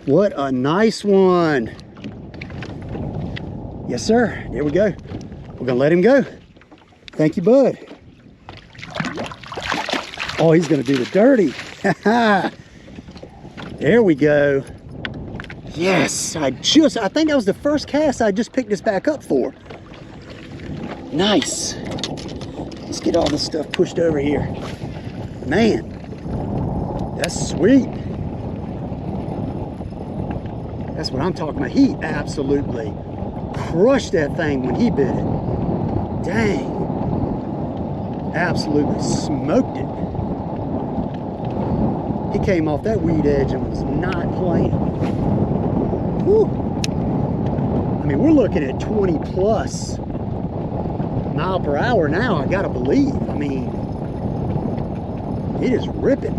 What a nice one. Yes, sir. There we go. We're gonna let him go. Thank you, bud. Oh, he's gonna do the dirty. There we go. Yes, I think that was the first cast I just picked this back up for. Nice. Let's get all this stuff pushed over here. Man, that's sweet. That's what I'm talking about. He absolutely crushed that thing when he bit it. Dang. Absolutely smoked it. He came off that weed edge and was not playing. Whew. I mean, we're looking at 20 plus mile per hour now, I gotta believe. I mean, it is ripping.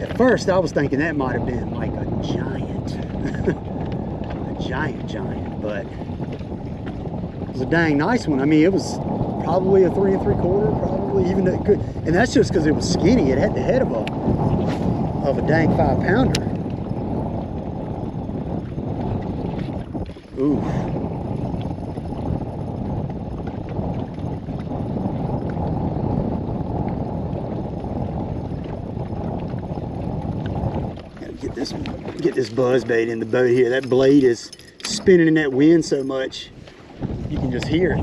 At first, I was thinking that might have been like a giant, a giant, but it was a dang nice one. I mean, it was probably a 3 3/4, probably even that good, and that's just because it was skinny. It had the head of a dang 5-pounder. Ooh. Get this buzz bait in the boat here. That blade is spinning in that wind so much you can just hear it.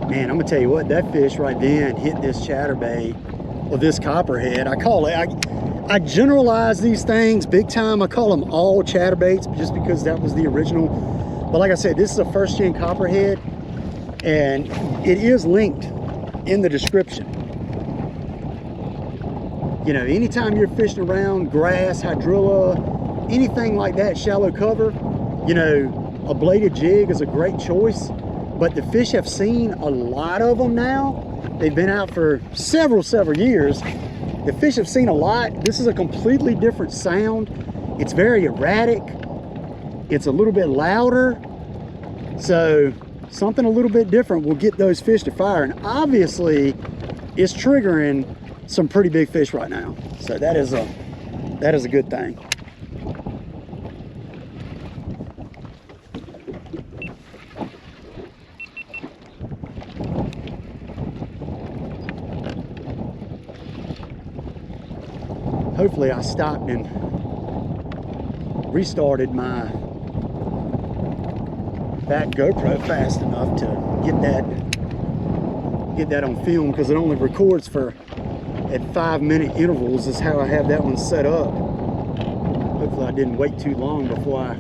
Man, I'm gonna tell you what, that fish right then hit this chatterbait, or this copperhead. I call it, I generalize these things big time. I call them all chatterbaits just because that was the original. But like I said, this is a first gen copperhead, and it is linked in the description. You know, anytime you're fishing around grass, hydrilla, anything like that, shallow cover, you know, a bladed jig is a great choice. But the fish have seen a lot of them now. They've been out for several years. The fish have seen a lot. This is a completely different sound. It's very erratic. It's a little bit louder. So something a little bit different will get those fish to fire. And obviously it's triggering some pretty big fish right now. So that is a good thing. Hopefully I stopped and restarted my back GoPro fast enough to get that on film, because it only records for at 5-minute intervals is how I have that one set up. Hopefully I didn't wait too long before I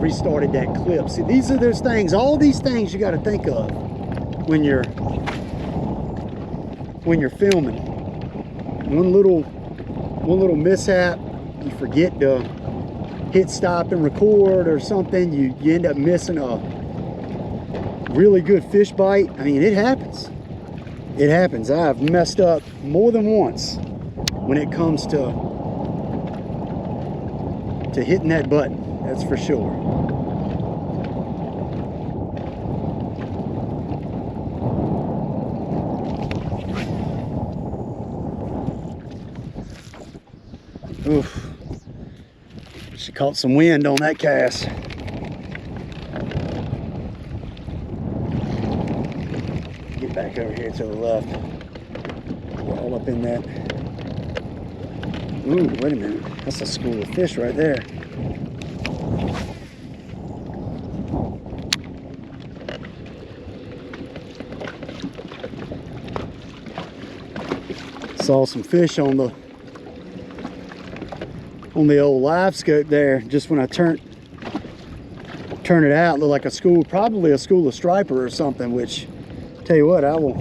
restarted that clip. See, these are those things, all these things you got to think of when you're filming. One little mishap, you forget to hit stop and record or something, you end up missing a really good fish bite. I mean, it happens. It happens. I've messed up more than once when it comes to hitting that button, that's for sure. Oof. She caught some wind on that cast. Get back over here to the left. We're all up in that. Ooh, wait a minute. That's a school of fish right there. Saw some fish on the old live scope there just when I turned turn it out, look like a school, probably a school of striper or something, which, tell you what, I will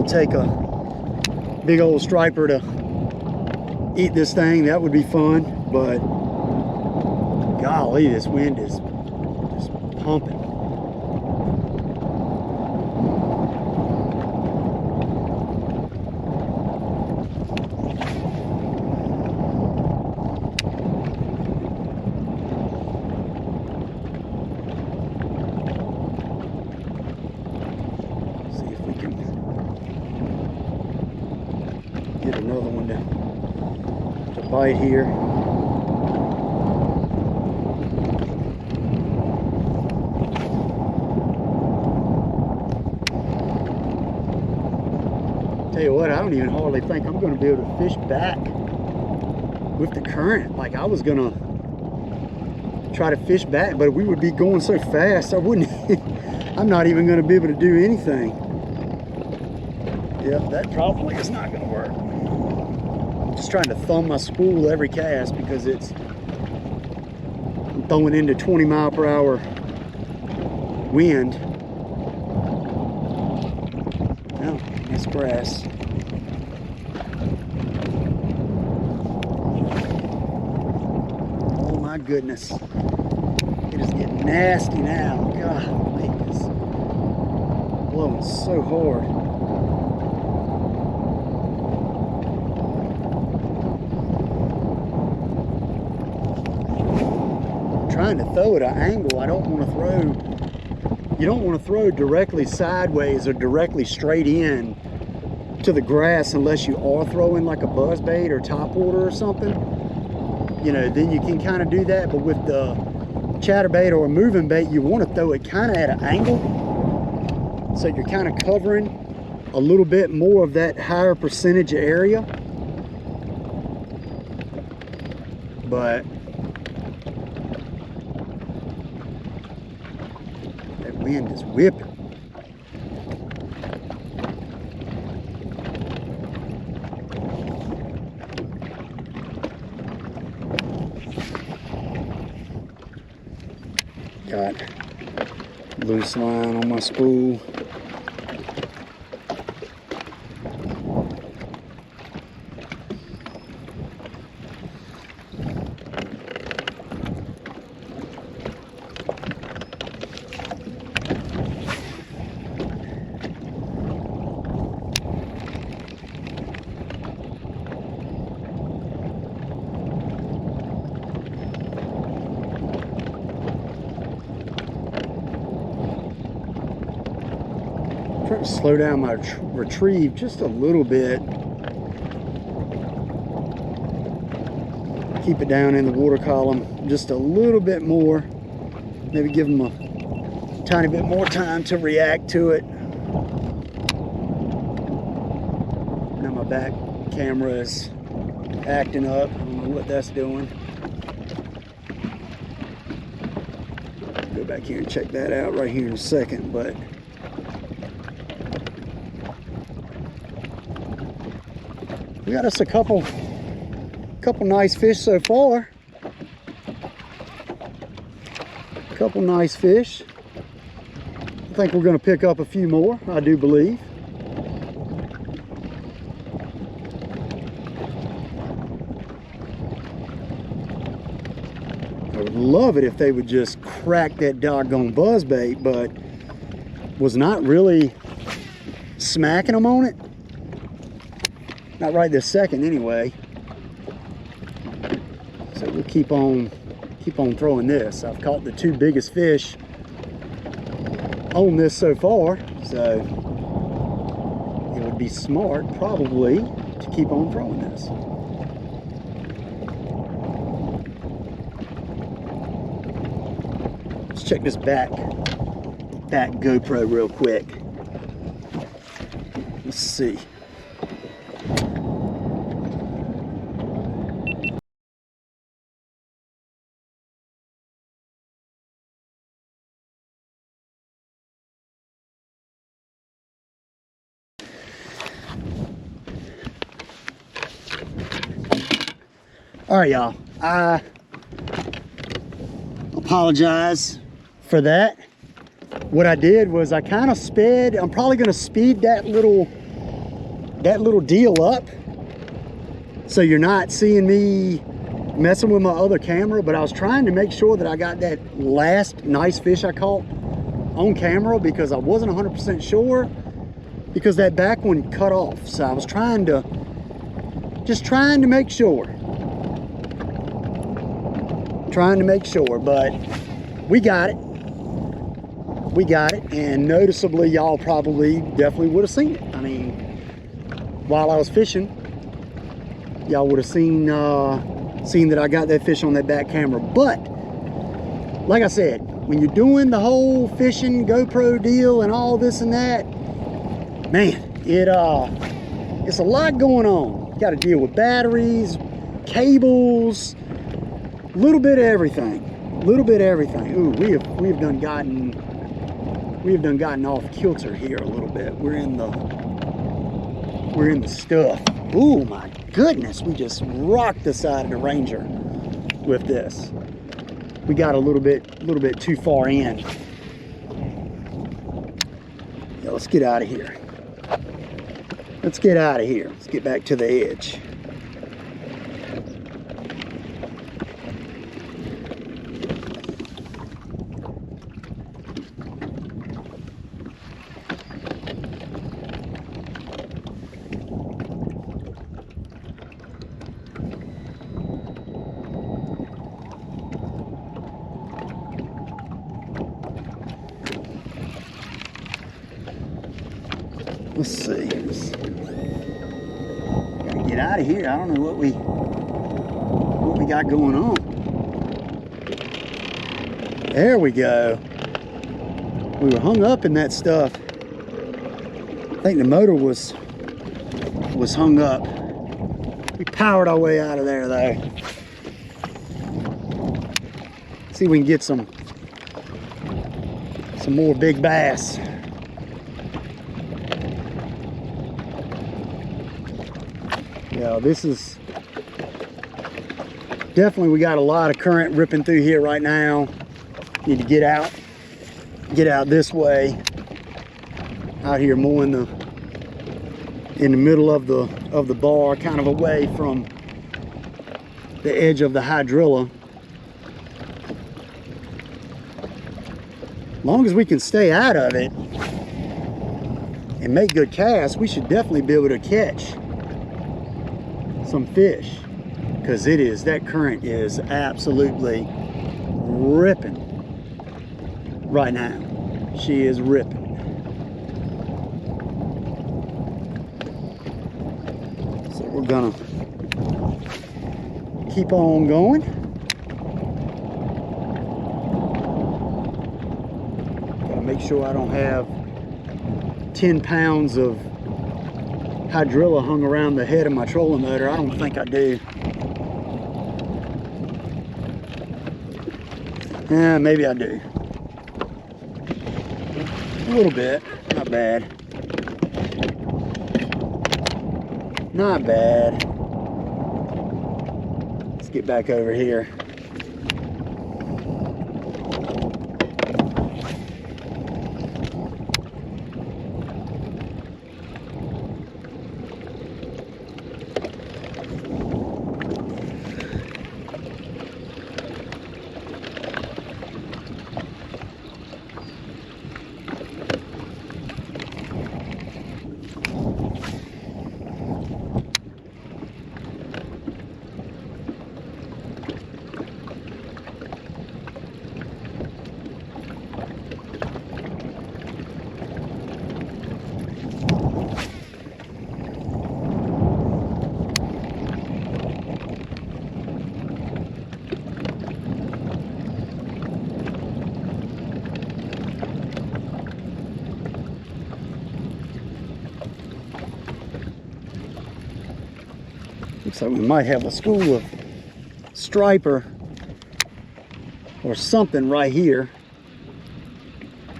take a big old striper to eat this thing. That would be fun, but golly, this wind is just pumping. Get another one to bite here. Tell you what, I don't even hardly think I'm going to be able to fish back with the current. Like, I was going to try to fish back, but we would be going so fast I wouldn't I'm not even going to be able to do anything. Yep, that probably is not going to work. I'm just trying to thumb my spool every cast because I'm throwing into 20-mile-per-hour wind. Oh, it's grass. Oh my goodness. It is getting nasty now. God, it's blowing so hard. Trying to throw at an angle. I don't want to throw, you don't want to throw directly sideways or directly straight in to the grass unless you are throwing like a buzzbait or topwater or something. You know, then you can kind of do that, but with the chatterbait or a moving bait, you want to throw it kind of at an angle, so you're kind of covering a little bit more of that higher percentage area. But that wind is whipping. Got loose line on my spool. Trying to slow down my retrieve just a little bit. Keep it down in the water column just a little bit more. Maybe give them a tiny bit more time to react to it. Now my back camera is acting up. I don't know what that's doing. Go back here and check that out right here in a second, but we got us a couple nice fish so far. Couple nice fish. I think we're going to pick up a few more, I do believe. I would love it if they would just crack that doggone buzzbait, but was not really smacking them on it. Not right this second anyway. So we'll keep on throwing this. I've caught the two biggest fish on this so far, so it would be smart probably to keep on throwing this. Let's check this back GoPro real quick. Let's see. All right, y'all. I'll apologize for that. What I did was I kind of sped. I'm probably going to speed that little deal up, so you're not seeing me messing with my other camera. But I was trying to make sure that I got that last nice fish I caught on camera, because I wasn't 100% sure, because that back one cut off. So I was just trying to make sure. But we got it. And noticeably, y'all probably definitely would have seen it. I mean, while I was fishing, y'all would have seen that I got that fish on that back camera. But like I said, when you're doing the whole fishing GoPro deal and all this and that, man, it's a lot going on. Got to deal with batteries, cables, a little bit of everything. Ooh, we have done gotten off kilter here a little bit. We're in the stuff. Ooh, my goodness, we just rocked the side of the Ranger with this. We got a little bit too far in. Yeah, let's get out of here. Let's get back to the edge. Let's see. Gotta get out of here. I don't know what we got going on. There we go. We were hung up in that stuff. I think the motor was hung up. We powered our way out of there though. See if we can get some more big bass. Yeah, this is definitely, we got a lot of current ripping through here right now. Need to get out this way. Out here more in the middle of the bar, kind of away from the edge of the HYDRILLA. As long as we can stay out of it and make good casts, we should definitely be able to catch some fish, because that current is absolutely ripping right now. She is ripping. So we're gonna keep on going. Gotta make sure I don't have 10 pounds of HYDRILLA hung around the head of my trolling motor. I don't think I do. Yeah, maybe I do. A little bit. Not bad. Not bad. Let's get back over here. Looks like we might have a school of striper or something right here.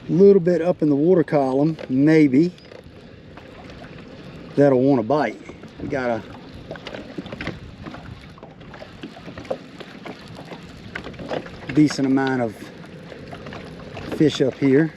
A little bit up in the water column, maybe. That'll want to bite. We gotta decent amount of fish up here.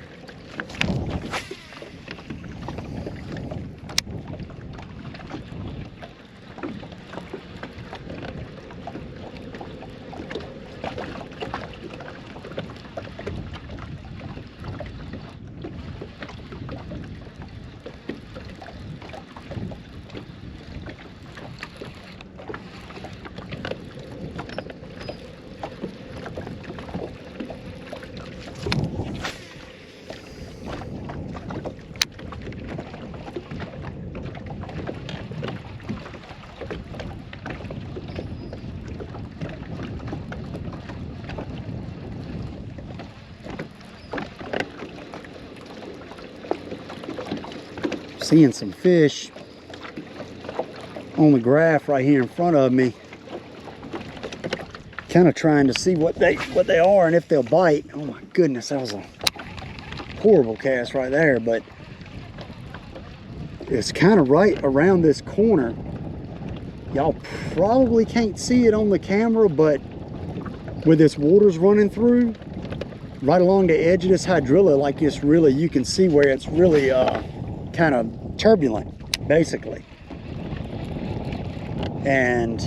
Seeing some fish on the graph right here in front of me, kind of trying to see what they are and if they'll bite. Oh my goodness, that was a horrible cast right there, but it's kind of right around this corner. Y'all probably can't see it on the camera, but with this water's running through right along the edge of this hydrilla, like it's really, you can see where it's really kind of turbulent, basically. And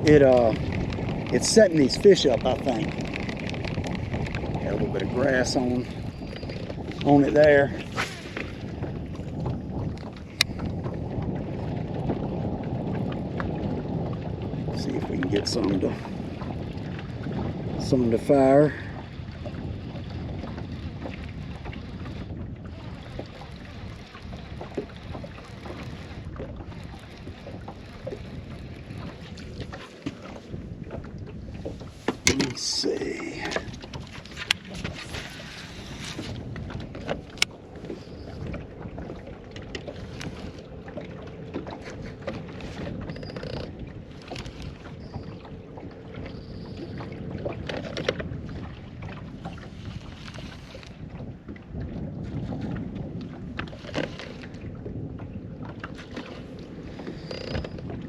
it's setting these fish up, I think. Got a little bit of grass on it there. See if we can get some to fire. Let's see.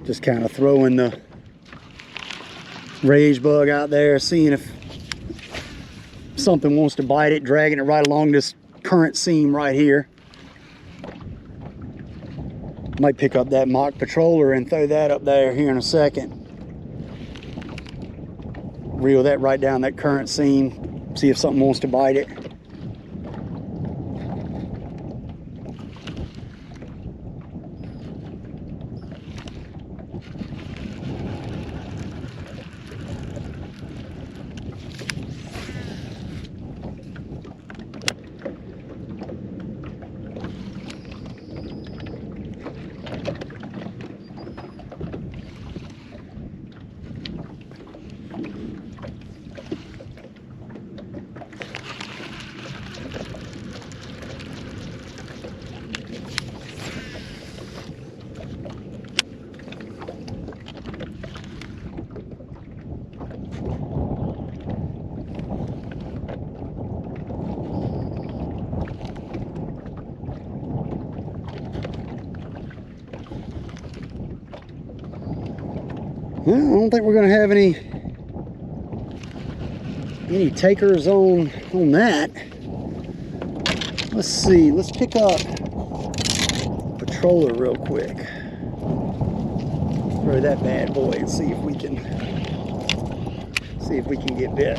Just kind of throwing the rage bug out there, seeing if something wants to bite it, dragging it right along this current seam right here. Might pick up that mock patroller and throw that up there here in a second. Reel that right down that current seam, see if something wants to bite it. Well, I don't think we're going to have any takers on that. Let's see. Let's pick up patroller real quick. Throw that bad boy and see if we can get bit.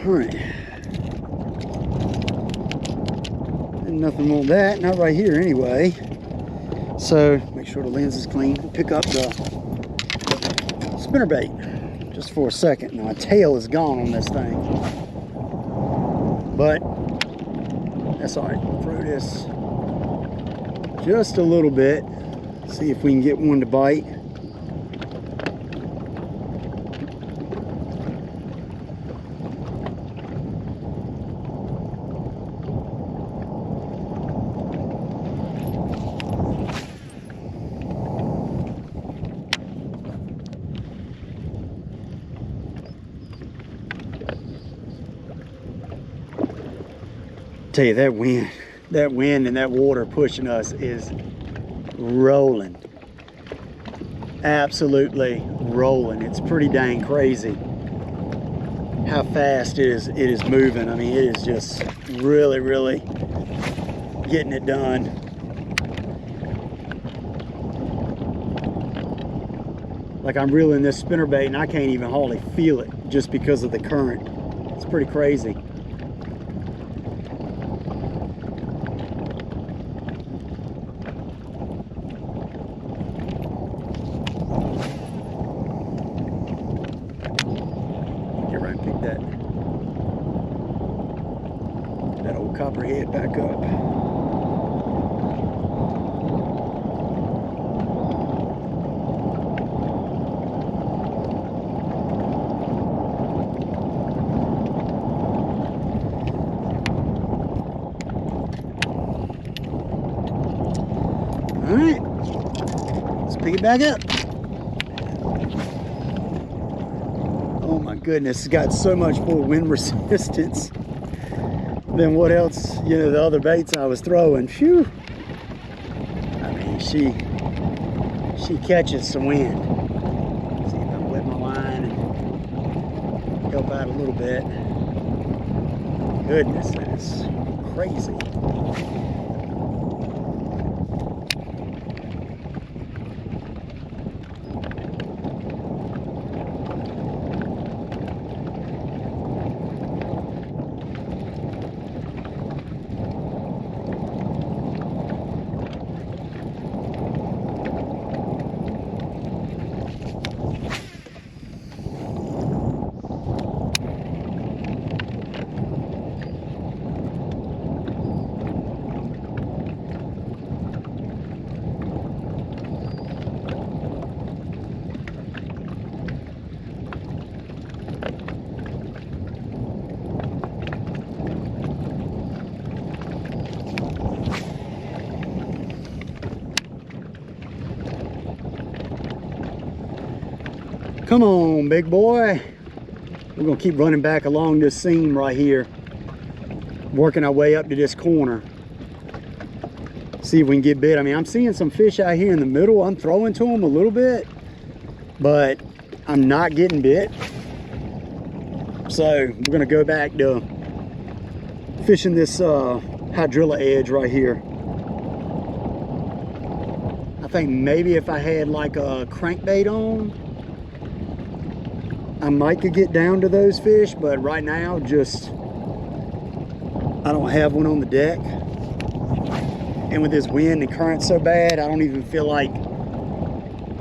All right. And nothing on that, not right here anyway. So make sure the lens is clean. Pick up the spinnerbait just for a second. Now my tail is gone on this thing, but that's all right. Throw this just a little bit. See if we can get one to bite. Tell you, that wind and that water pushing us is rolling. Absolutely rolling. It's pretty dang crazy how fast it is moving. I mean, it is just really, really getting it done. Like, I'm reeling this spinnerbait and I can't even hardly feel it just because of the current. It's pretty crazy. That old copperhead back up. All right, let's pick it back up. Oh my goodness, it's got so much more wind resistance than what else, you know, the other baits I was throwing. Phew. I mean, she catches some wind. See if I can wet my line and help out a little bit. Goodness, that is crazy. Come on, big boy. We're gonna keep running back along this seam right here, working our way up to this corner. See if we can get bit. I mean, I'm seeing some fish out here in the middle. I'm throwing to them a little bit, but I'm not getting bit. So we're gonna go back to fishing this HYDRILLA edge right here. I think maybe if I had like a crankbait on, I might could get down to those fish, but right now, just, I don't have one on the deck. And with this wind and current so bad, I don't even feel like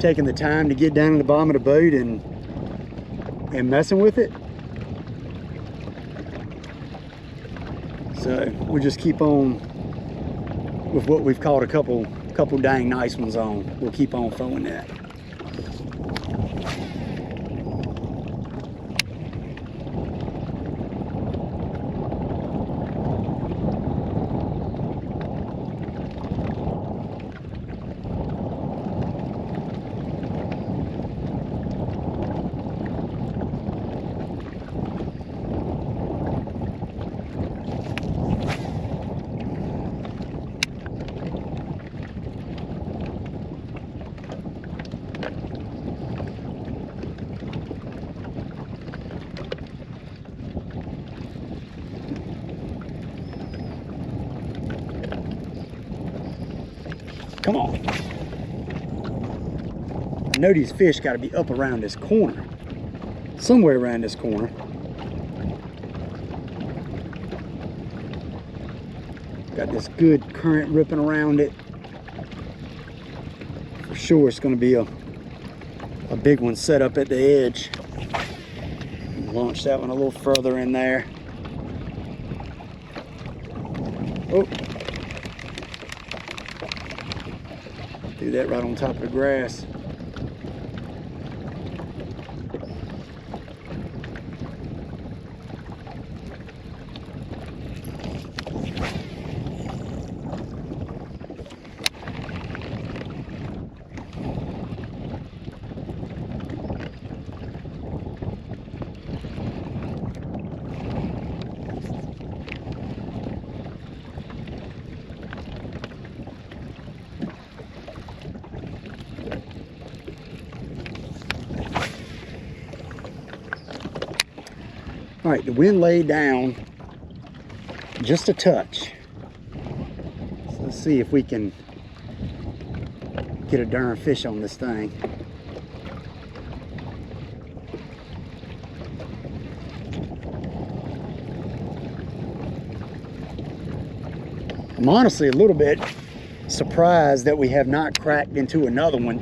taking the time to get down to the bottom of the boat and messing with it. So we'll just keep on with what we've caught a couple dang nice ones on. We'll keep on throwing that. Come on. I know these fish got to be up around this corner. Somewhere around this corner. Got this good current ripping around it. For sure it's going to be a big one set up at the edge. Launch that one a little further in there. Oh. Do that right on top of the grass. All right, the wind laid down just a touch. So let's see if we can get a darn fish on this thing. I'm honestly a little bit surprised that we have not cracked into another one,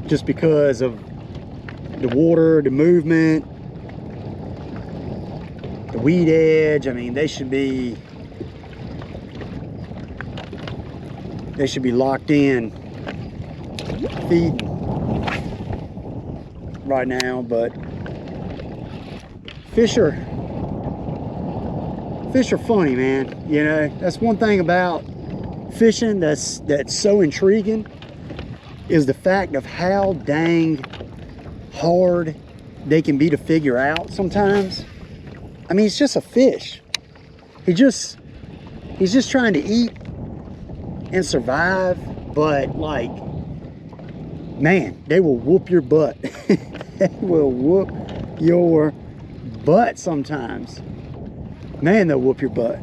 just because of the water, the movement, the weed edge. I mean, they should be locked in feeding right now. But fish are funny, man. You know, that's one thing about fishing that's so intriguing, is the fact of how dang hard they can be to figure out sometimes. I mean, it's just a fish. He's just trying to eat and survive, but like, man, they will whoop your butt. They will whoop your butt sometimes. Man, they'll whoop your butt.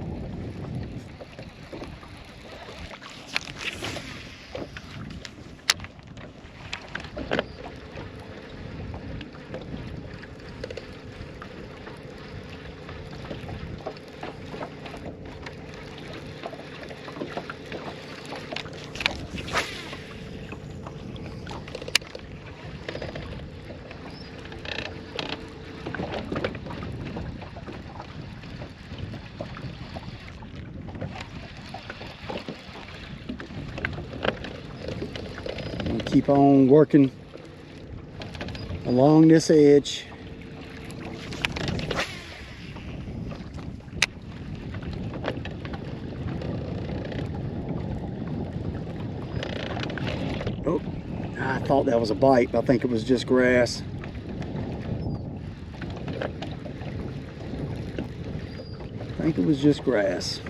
Keep on working along this edge. Oh, I thought that was a bite, but I think it was just grass. I think it was just grass.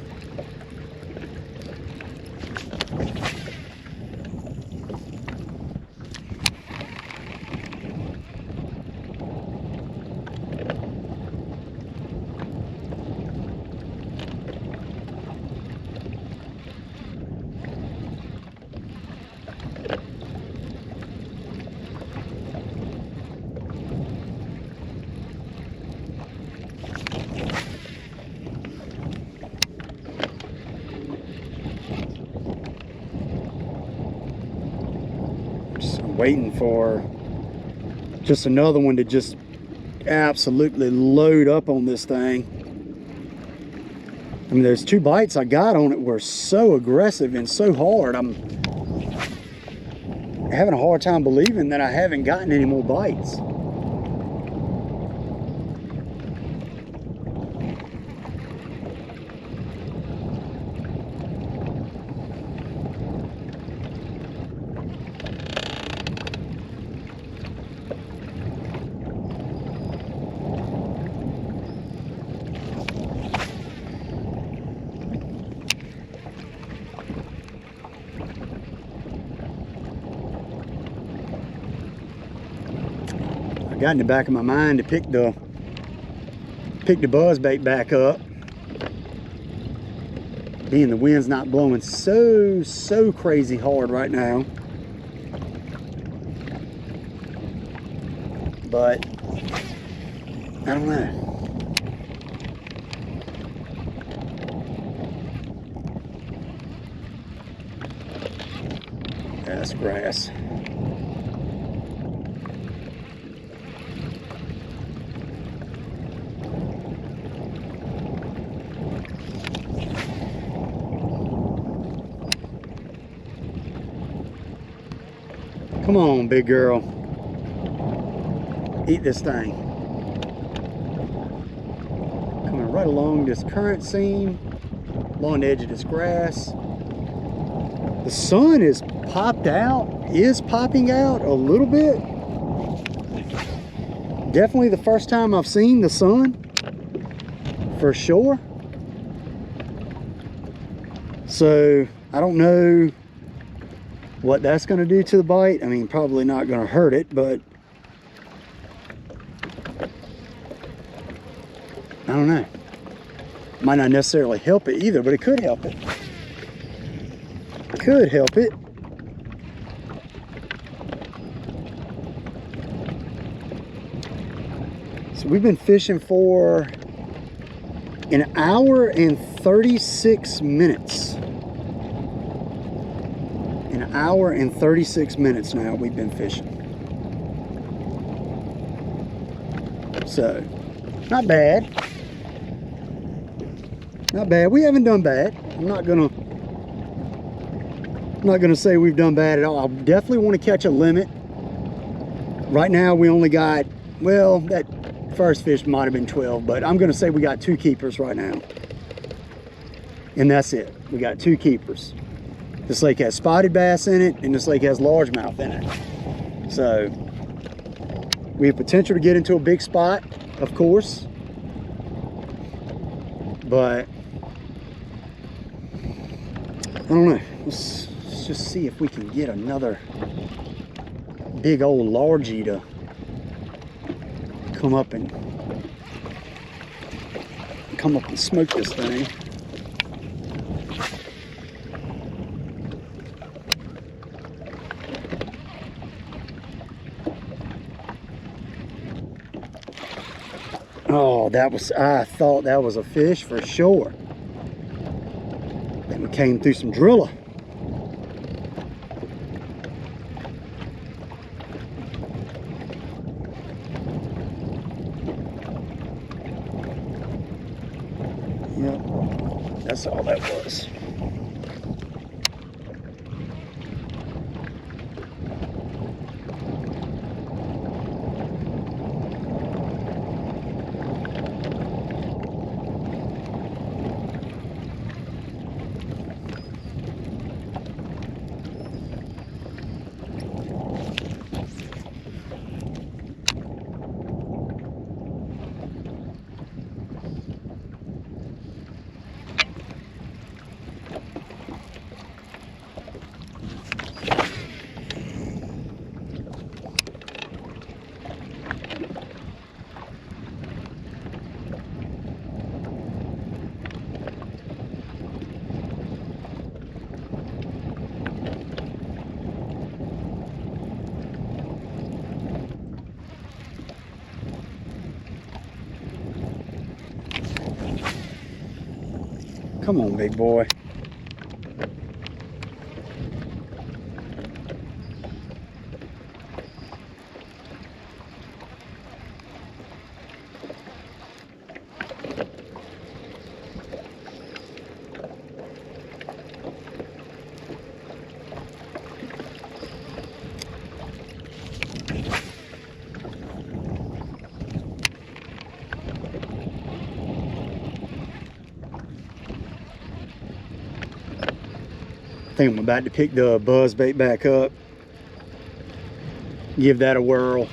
Waiting for just another one to just absolutely load up on this thing. I mean, there's 2 bites I got on it were so aggressive and so hard. I'm having a hard time believing that I haven't gotten any more bites. I got in the back of my mind to pick the buzz bait back up, being the wind's not blowing so crazy hard right now. But I don't know. That's grass. Come on, big girl. Eat this thing. Coming right along this current seam, along the edge of this grass. The sun is popping out a little bit. Definitely the first time I've seen the sun, for sure. So I don't know what that's going to do to the bite. I mean, probably not going to hurt it, but I don't know. Might not necessarily help it either, but it could help it. Could help it. So we've been fishing for an hour and 36 minutes. An hour and 36 minutes now we've been fishing. So, not bad. Not bad. We haven't done bad. I'm not gonna say we've done bad at all. I definitely want to catch a limit. Right now we only got, well, that first fish might have been 12, but I'm gonna say we got 2 keepers right now. And that's it. We got 2 keepers. This lake has spotted bass in it, and this lake has largemouth in it. So we have potential to get into a big spot, of course, but I don't know. Let's just see if we can get another big old largie to come up and smoke this thing. Oh, I thought that was a fish for sure. Then we came through some drilla. Yep, that's all that was. Come on, big boy. I think I'm about to pick the buzz bait back up, give that a whirl.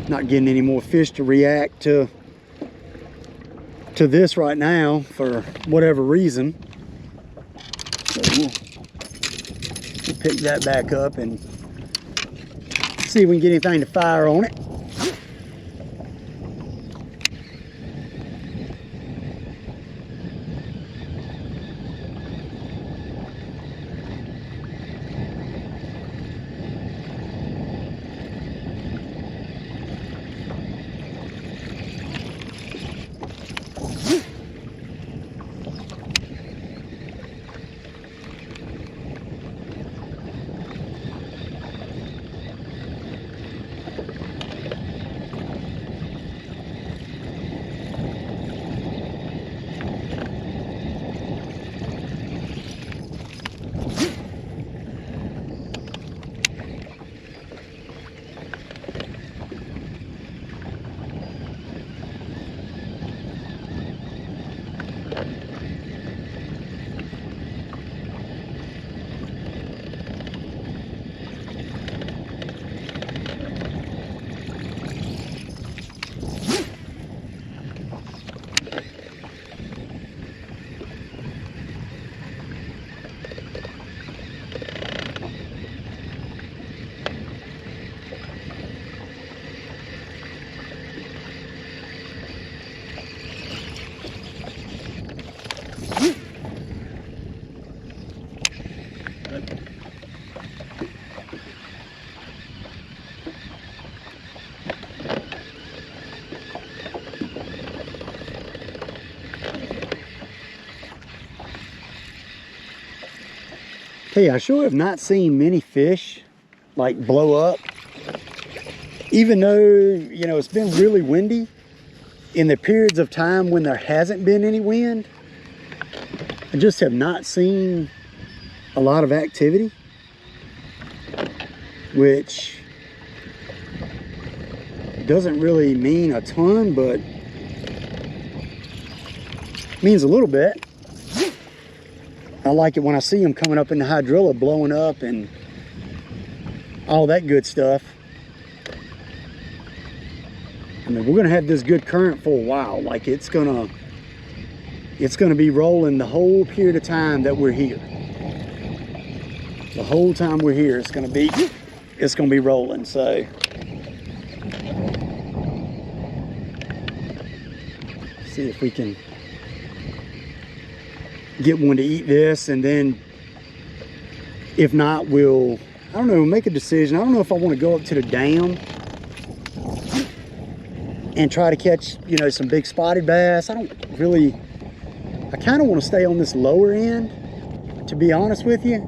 Not getting any more fish to react to this right now for whatever reason. So we'll pick that back up and see if we can get anything to fire on it. Hey, I sure have not seen many fish like blow up, even though, you know, it's been really windy. In the periods of time when there hasn't been any wind, I just have not seen a lot of activity, which doesn't really mean a ton, but means a little bit. I like it when I see them coming up in the hydrilla, blowing up and all that good stuff. I mean, we're gonna have this good current for a while. Like it's gonna be rolling the whole period of time that we're here. The whole time we're here, it's gonna be rolling. So see if we can get one to eat this, and then if not, we'll, I don't know, make a decision. I don't know if I want to go up to the dam and try to catch, you know, some big spotted bass. I kind of want to stay on this lower end, to be honest with you.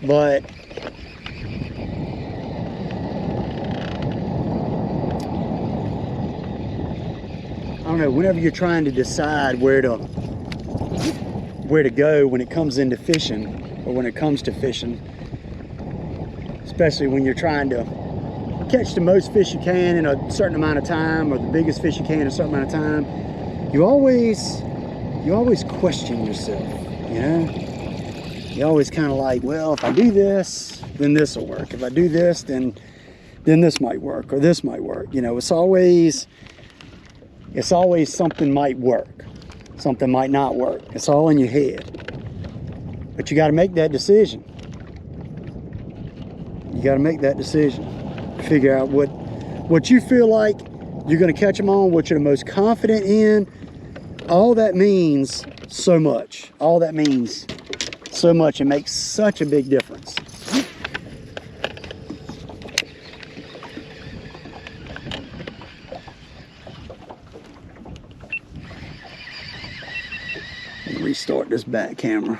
But I don't know, whenever you're trying to decide where to go when it comes into fishing, or when it comes to fishing, especially when you're trying to catch the most fish you can in a certain amount of time, or the biggest fish you can in a certain amount of time, you always question yourself, you know? You always kind of like, well, if I do this, then this will work. If I do this, then this might work, or this might work. You know, it's always something might work, something might not work. It's all in your head. But you got to make that decision. You got to make that decision. Figure out what you feel like you're going to catch them on, what you're the most confident in. All that means so much. All that means so much. It makes such a big difference. Restart this back camera.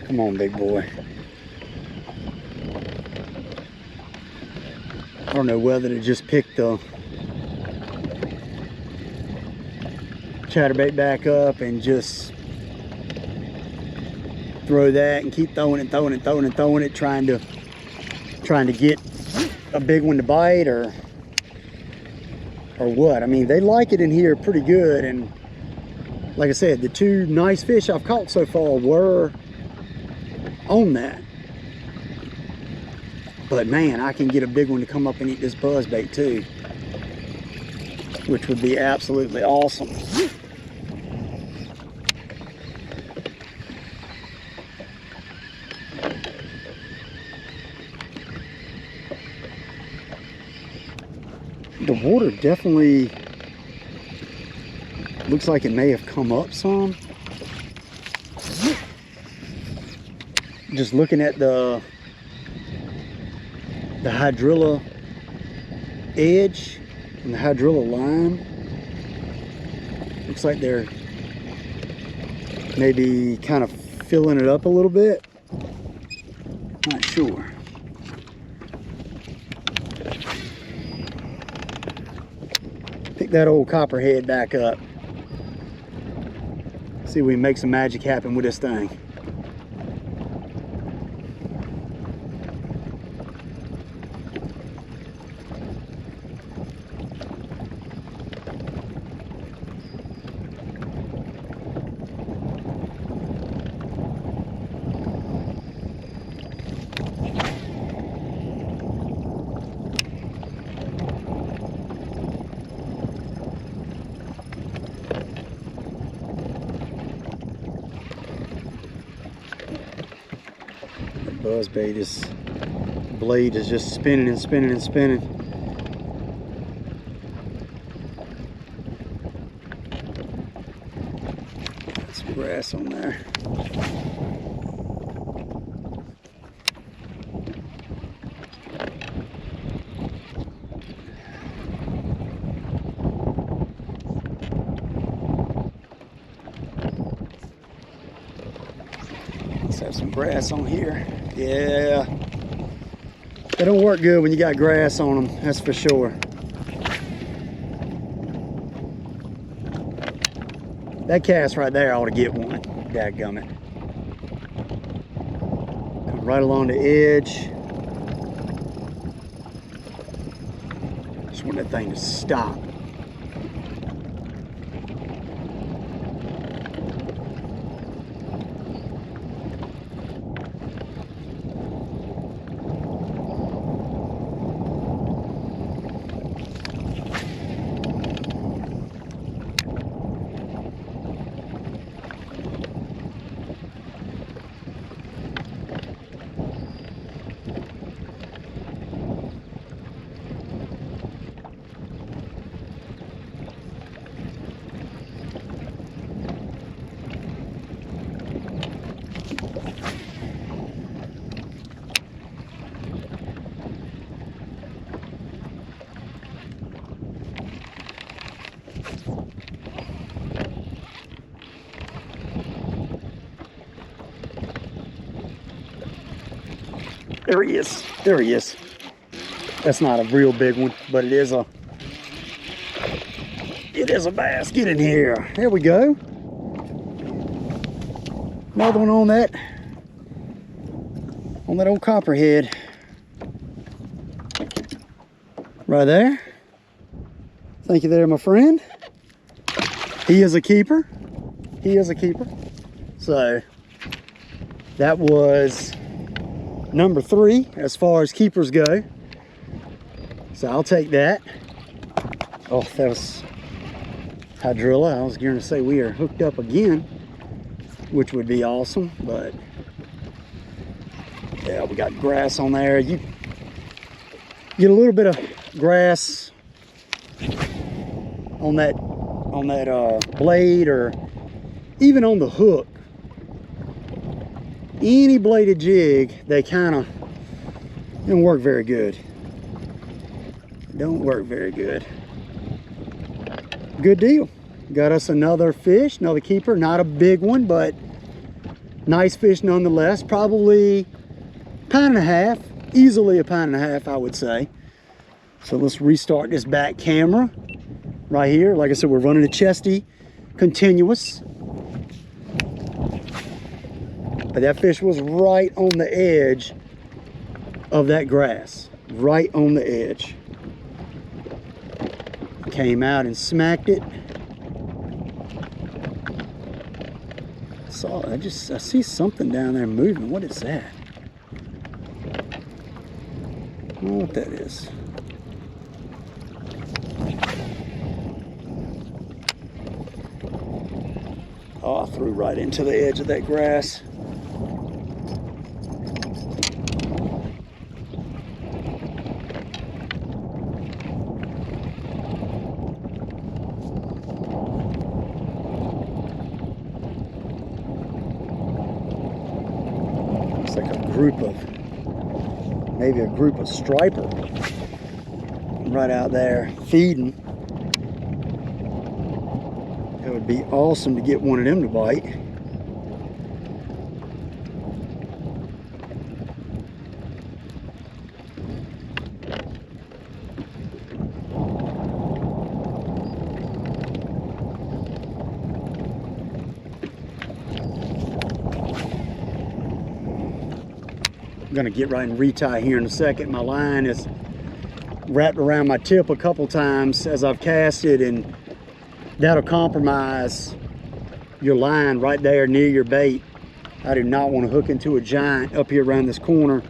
Come on, big boy. I don't know whether to just pick the chatterbait back up and just throw that and keep throwing it, trying to get a big one to bite, or what. I mean, they like it in here pretty good, and like I said, the two nice fish I've caught so far were on that. But man, I can get a big one to come up and eat this buzzbait too, which would be absolutely awesome. The water definitely looks like it may have come up some. Just looking at the HYDRILLA edge and the HYDRILLA line, looks like they're maybe kind of filling it up a little bit. Not sure. Pick that old copperhead back up. See if we can make some magic happen with this thing. buzz bait is, blade is just spinning and spinning and spinning. Some grass on there. Let's have some grass on here. Yeah. They don't work good when you got grass on them, that's for sure. That cast right there ought to get one. Dadgummit. Come right along the edge. Just want that thing to stop. There he is. There he is. That's not a real big one, but it is a bass. Get in here. There we go. Another one on that old copperhead. Right there. Thank you there, my friend. He is a keeper. He is a keeper. So that was number 3 as far as keepers go. So I'll take that. Oh, that was HYDRILLA. I was going to say we are hooked up again, which would be awesome, but yeah, we got grass on there. You get a little bit of grass on that blade, or even on the hook. Any bladed jig, they kind of don't work very good. Don't work very good. Good deal. Got us another fish, another keeper. Not a big one, but nice fish nonetheless. Probably £1.5 pounds, easily £1.5 pounds, I would say. So let's restart this back camera right here. Like I said, we're running a chesty continuous. But that fish was right on the edge of that grass. Right on the edge. Came out and smacked it. I see something down there moving. What is that? I don't know what that is. Oh, I threw right into the edge of that grass. Maybe a group of striper right out there feeding. It would be awesome to get one of them to bite. I'm gonna get right and retie here in a second. My line is wrapped around my tip a couple times as I've casted, and that'll compromise your line right there near your bait. I do not want to hook into a giant up here around this corner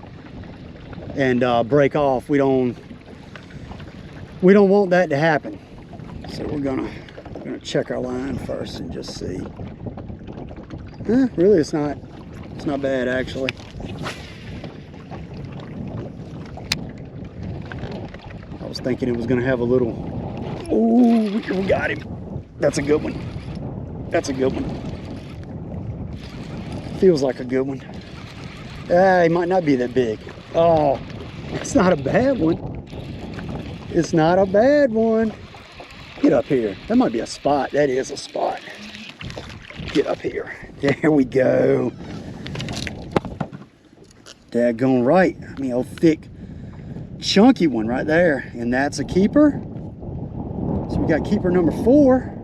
and break off. We don't want that to happen. So we're gonna check our line first and just see. Really, it's not bad actually. was thinking it was going to have a little. Oh, we got him. That's a good one. That's a good one. Feels like a good one. He might not be that big. Oh, it's not a bad one. It's not a bad one. Get up here. That might be a spot. That is a spot. Get up here. There we go. Daggone right. I mean, old thick, chunky one right there. And that's a keeper. So we got keeper number 4.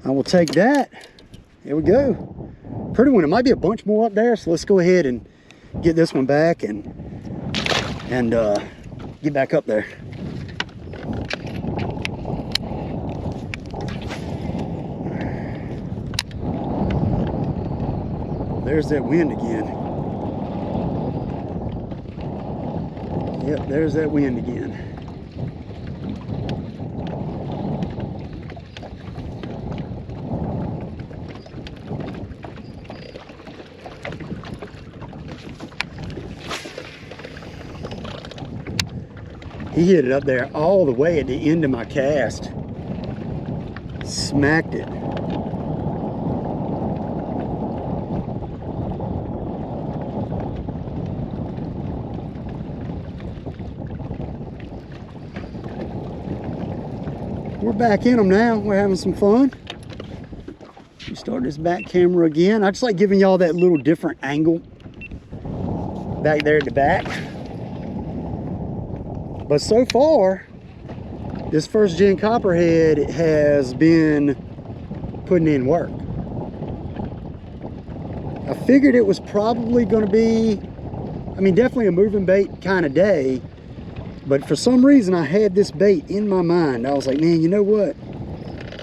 I will take that. There we go. Pretty one. It might be a bunch more up there, so let's go ahead and get this one back and get back up there. There's that wind again. Yep, there's that wind again. He hit it up there all the way at the end of my cast. Smacked it. We're back in them now. We're having some fun. We start this back camera again. I just like giving y'all that little different angle back there at the back. But so far, this first gen Copperhead has been putting in work. I figured it was probably going to be, I mean, definitely a moving bait kind of day. But for some reason, I had this bait in my mind. I was like, man, you know what?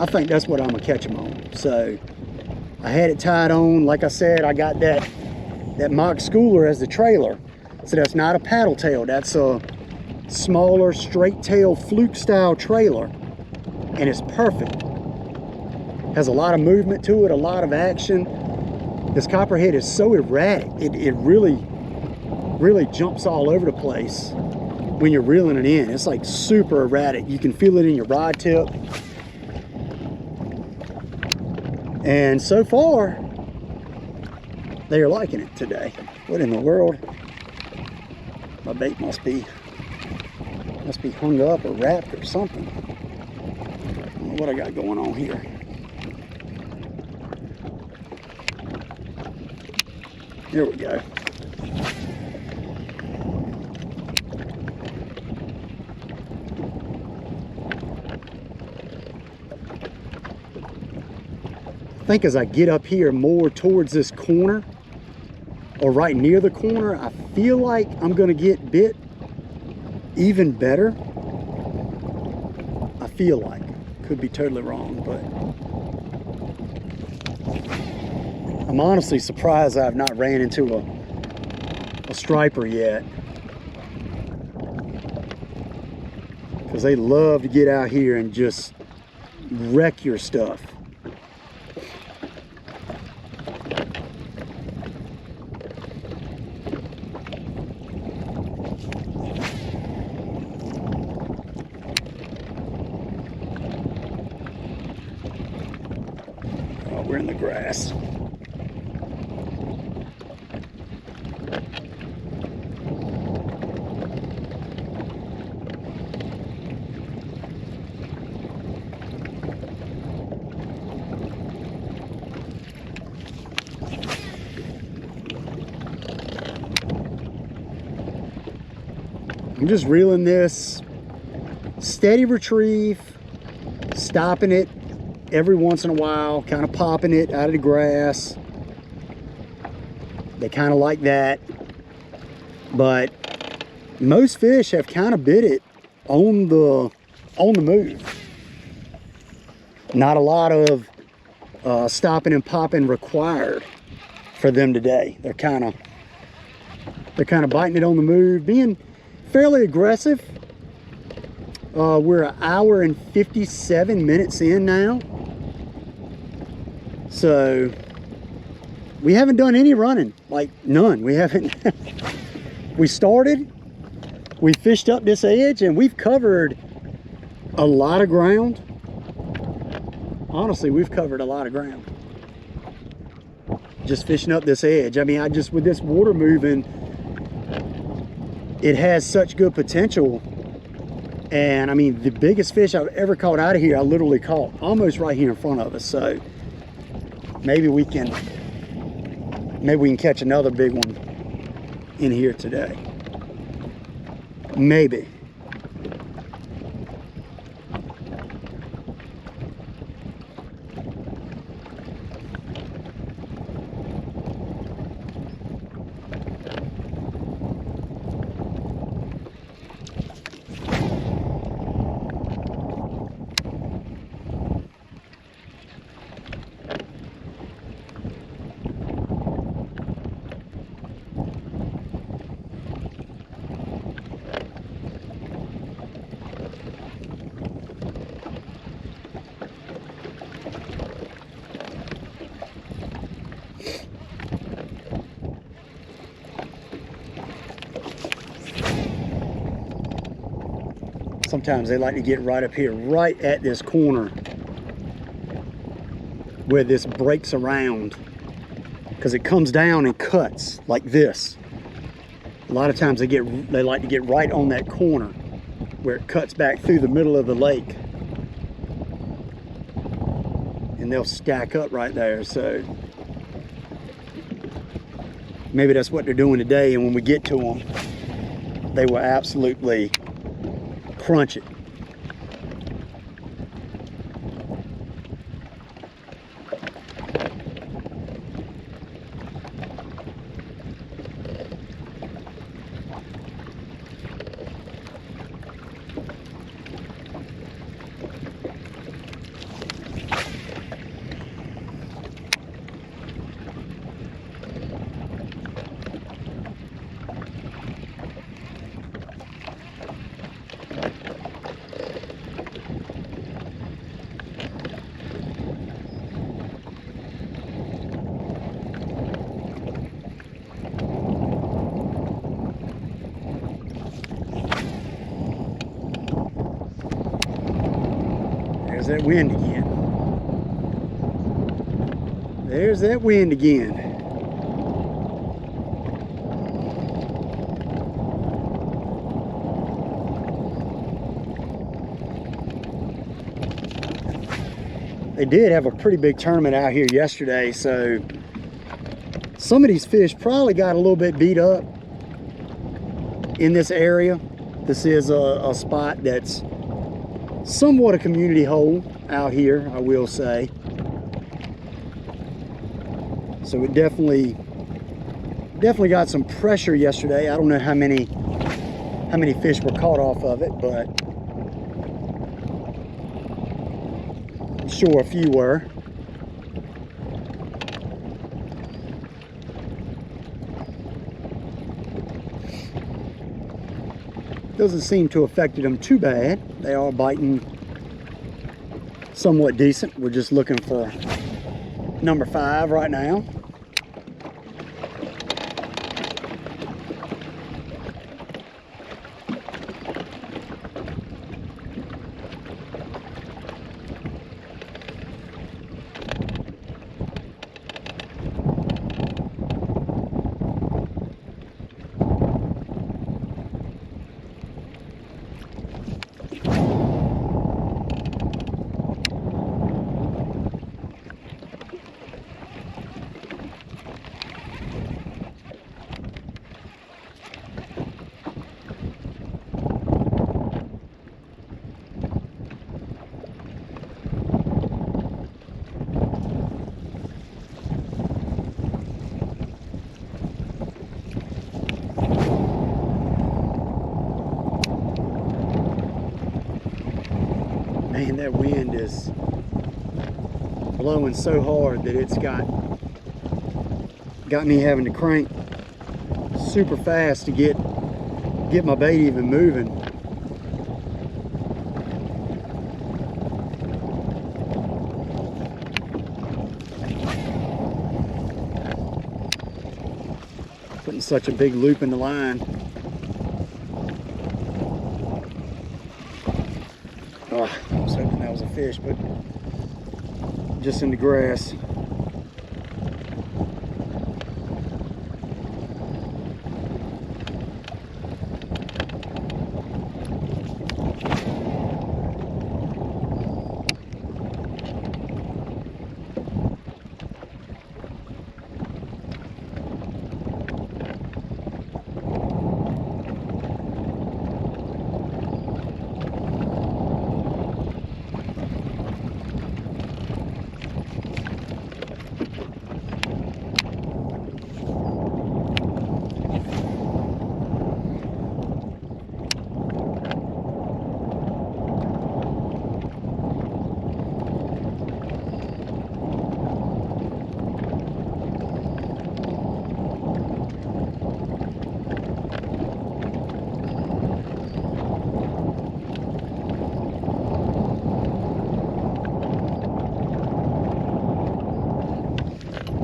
I think that's what I'm going to catch them on. So I had it tied on. Like I said, I got that mock schooler as the trailer. So that's not a paddle tail. That's a smaller straight tail fluke style trailer, and it's perfect. Has a lot of movement to it, a lot of action. This Copperhead is so erratic. It really jumps all over the place when you're reeling it in. It's like super erratic. You can feel it in your rod tip. And so far, they are liking it today. What in the world? My bait must be hung up or wrapped or something. I don't know what I got going on here. Here we go. I think as I get up here more towards this corner or right near the corner, I feel like I'm going to get bit even better. I feel like. Could be totally wrong, but I'm honestly surprised I've not ran into a striper yet, because they love to get out here and just wreck your stuff. We're in the grass. I'm just reeling this, steady retrieve, stopping it every once in a while, kind of popping it out of the grass. They kind of like that. But most fish have kind of bit it on the move. Not a lot of stopping and popping required for them today. They're kind of biting it on the move, being fairly aggressive. We're 1 hour and 57 minutes in now. So we haven't done any running, like none. We haven't. We started We fished up this edge and we've covered a lot of ground. Honestly, we've covered a lot of ground just fishing up this edge. I mean, with this water moving, it has such good potential. And I mean, the biggest fish I've ever caught out of here, I literally caught almost right here in front of us. So maybe we can catch another big one in here today. Maybe. Sometimes they like to get right up here, right at this corner where this breaks around, because it comes down and cuts like this. A lot of times they like to get right on that corner where it cuts back through the middle of the lake, and they'll stack up right there. So maybe that's what they're doing today, and when we get to them, they will absolutely crunch it. There's that wind again. There's that wind again. They did have a pretty big tournament out here yesterday, so some of these fish probably got a little bit beat up in this area. This is a spot that's somewhat a community hole out here, I will say. So it definitely got some pressure yesterday. I don't know how many fish were caught off of it, but I'm sure a few were. Doesn't seem to have affected them too bad. They are biting somewhat decent. We're just looking for number 5 right now. Man, that wind is blowing so hard that it's got me having to crank super fast to get my bait even moving. Putting such a big loop in the line. I was hoping that was a fish, but just in the grass.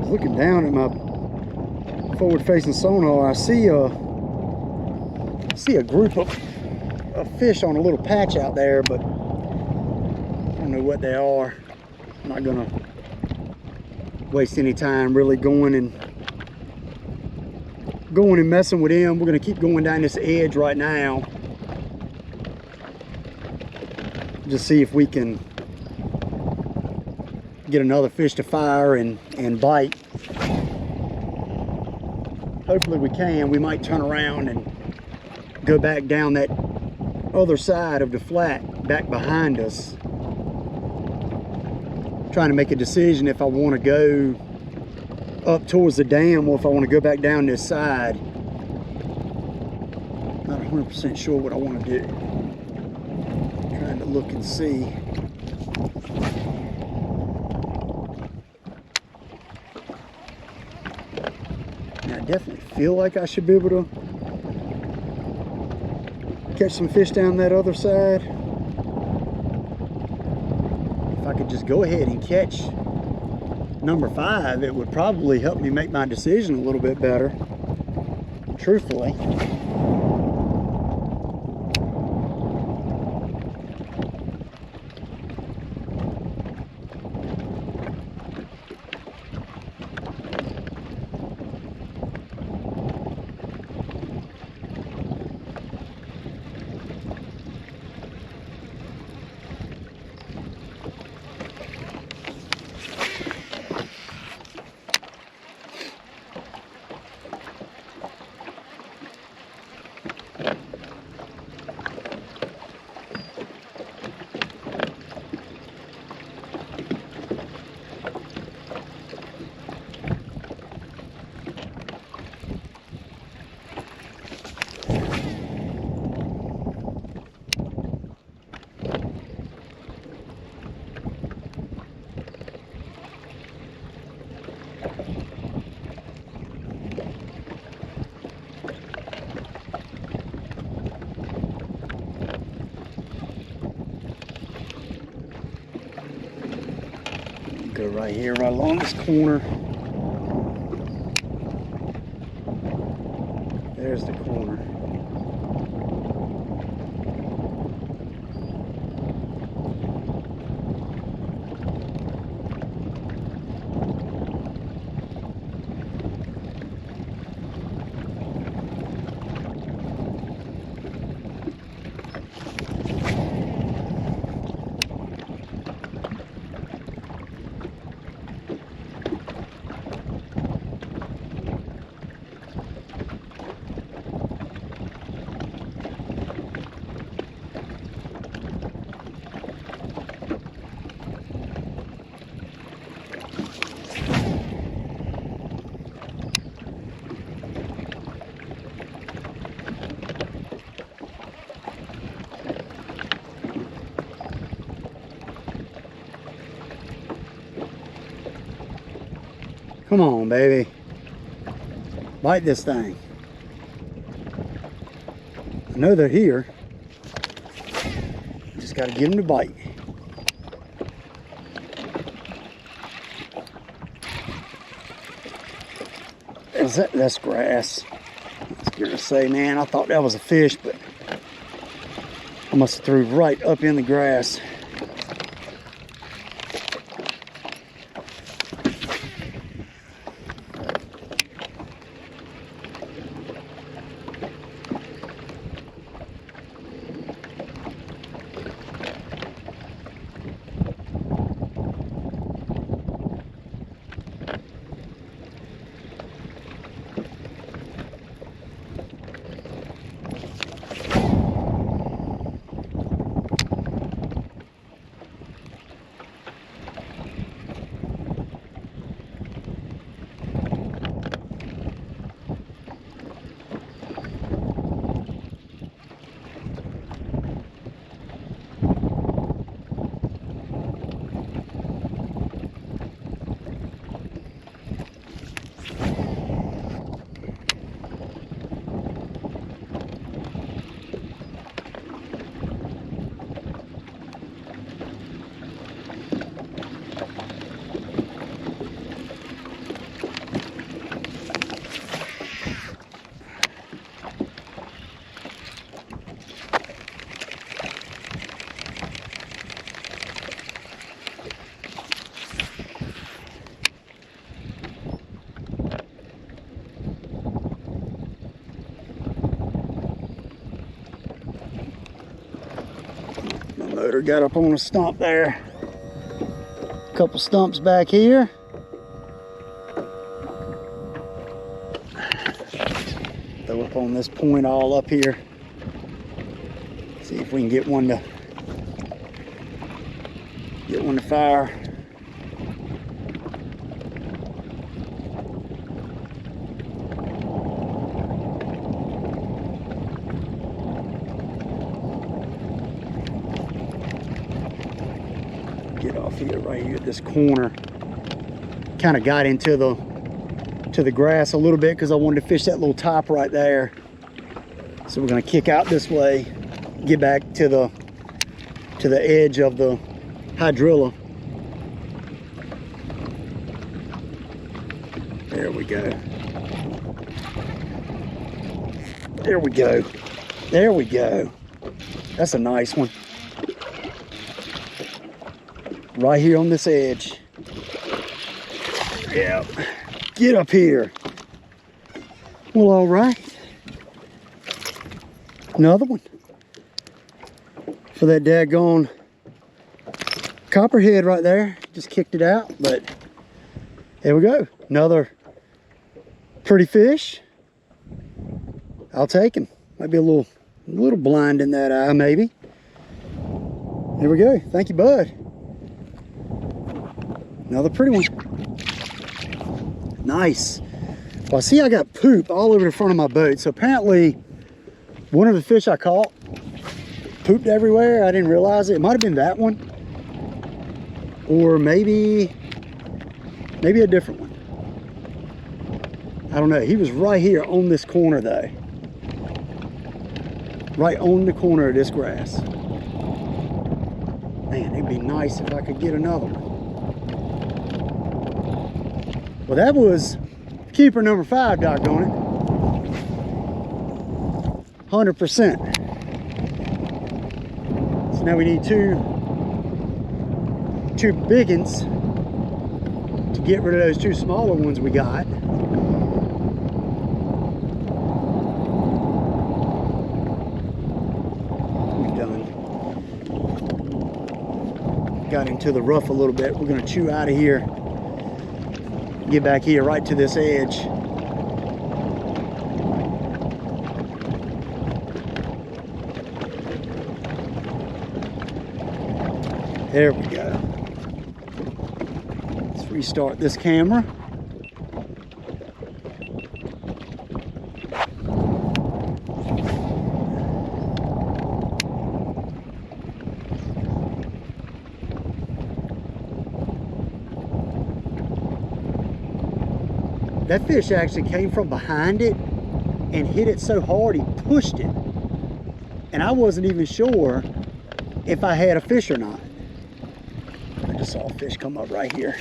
Looking down at my forward-facing sonar, I see a group of fish on a little patch out there, but I don't know what they are. I'm not gonna waste any time really going and messing with them. We're gonna keep going down this edge right now. Just see if we can get another fish to fire and bite. Hopefully we can. We might turn around and go back down that other side of the flat back behind us. Trying to make a decision if I want to go up towards the dam or if I want to go back down this side. Not 100% sure what I want to do. Trying to look and see. I definitely feel like I should be able to catch some fish down that other side. If I could just go ahead and catch number 5, it would probably help me make my decision a little bit better, truthfully. Go right here, right along this corner. There's the corner. Come on, baby. Bite this thing. I know they're here. Just got to get them to bite. That's grass. I was going to say, man, I thought that was a fish, but must have threw right up in the grass. Motor got up on a stump there. A couple stumps back here. Throw up on this point all up here. See if we can get one to fire. Get off here, right here at this corner. Kind of got into the grass a little bit because I wanted to fish that little top right there. So we're gonna kick out this way, get back to the edge of the HYDRILLA. There we go. There we go. There we go. That's a nice one. Right here on this edge. Yeah. Get up here. Well, all right. Another one. For that daggone copperhead right there. Just kicked it out, but there we go. Another pretty fish. I'll take him. Might be a little blind in that eye, maybe. There we go. Thank you, bud. Another pretty one. Nice. Well, I see I got poop all over the front of my boat. So apparently one of the fish I caught pooped everywhere. I didn't realize it. It might have been that one. Or maybe a different one. I don't know. He was right here on this corner though. Right on the corner of this grass. Man, it'd be nice if I could get another one. Well, that was keeper number 5, doggone it. 100%. So now we need two big ones to get rid of those 2 smaller ones we got. We're done. Got into the rough a little bit. We're gonna chew out of here. Get back here right to this edge. There we go. Let's restart this camera. That fish actually came from behind it and hit it so hard he pushed it. And I wasn't even sure if I had a fish or not. I just saw a fish come up right here.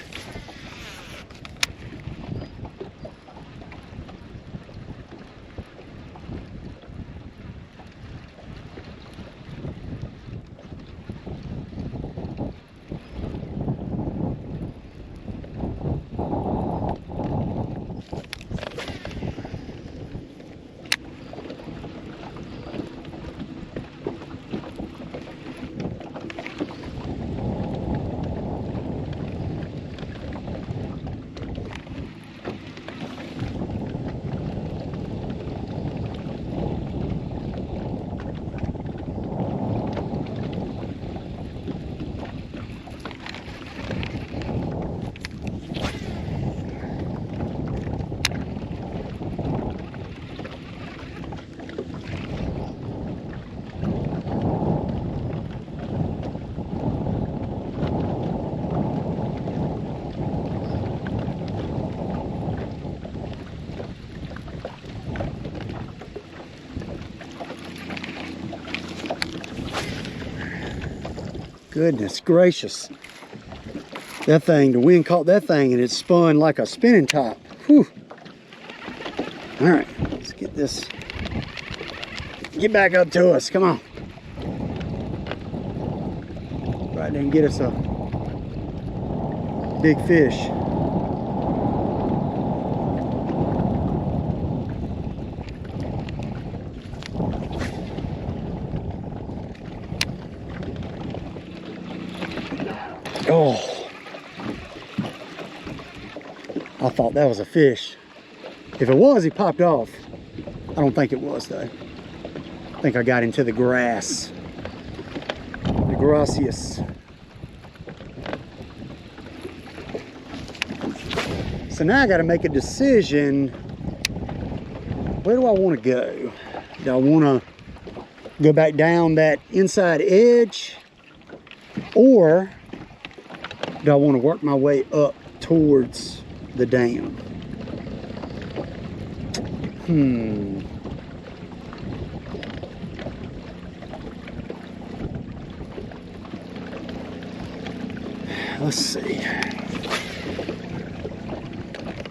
Goodness gracious. That thing, the wind caught that thing and it spun like a spinning top. Whew. All right, let's get this, get back up to us, come on. Right there and get us a big fish. Oh, I thought that was a fish. If it was, he popped off. I don't think it was though. I think I got into the grass. The gracias. So now I got to make a decision. Where do I want to go? Do I want to go back down that inside edge? Or do I want to work my way up towards the dam? Let's see. I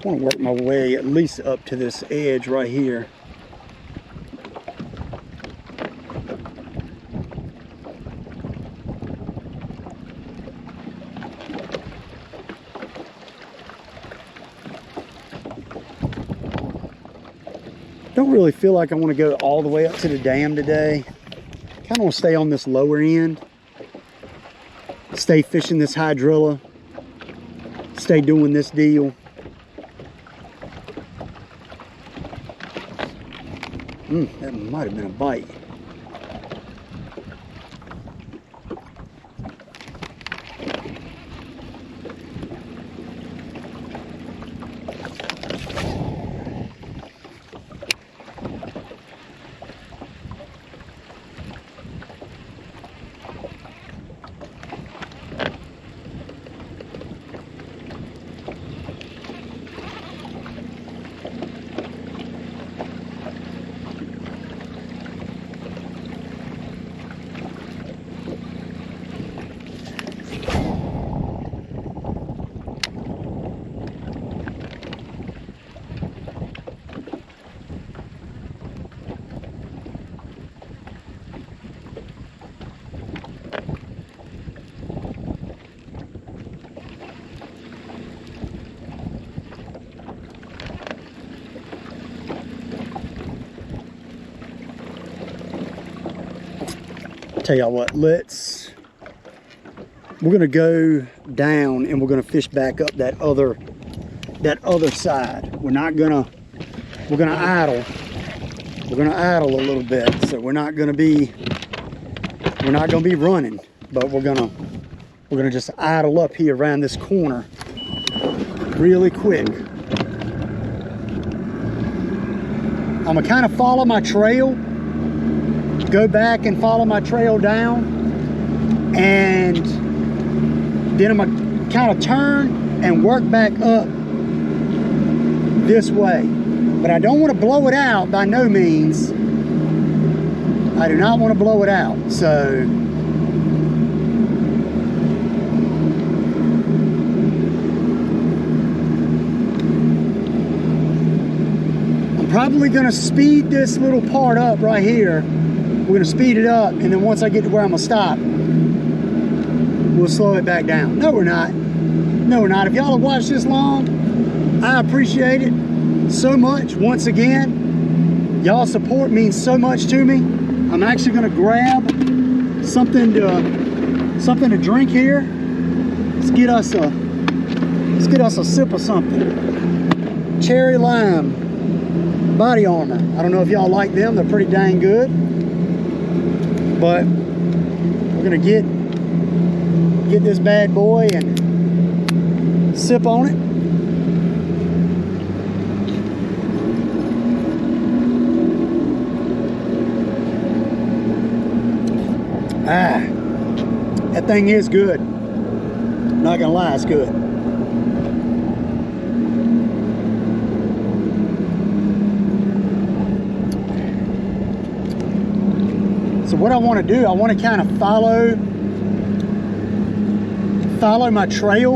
want to work my way at least up to this edge right here. Don't really feel like I want to go all the way up to the dam today. Kind of want to stay on this lower end. Stay fishing this hydrilla. Stay doing this deal. That might have been a bite. Tell y'all what, we're gonna go down and we're gonna fish back up that other side. We're gonna idle. We're gonna idle a little bit. So we're not gonna be running, but we're gonna just idle up here around this corner really quick. I'm gonna kind of follow my trail. Go back and follow my trail down, and then I'm gonna kind of turn and work back up this way. But I don't want to blow it out by no means. I do not want to blow it out. So I'm probably gonna speed this little part up right here. We're gonna speed it up, and then once I get to where I'm gonna stop, we'll slow it back down. No, we're not. No, we're not. If y'all have watched this long, I appreciate it so much. Once again, y'all's support means so much to me. I'm actually gonna grab something to drink here. Let's get us a sip of something. Cherry lime body armor. I don't know if y'all like them. They're pretty dang good. But we're gonna get this bad boy and sip on it. That thing is good. Not gonna lie, it's good. So what I want to do, I want to kind of follow follow my trail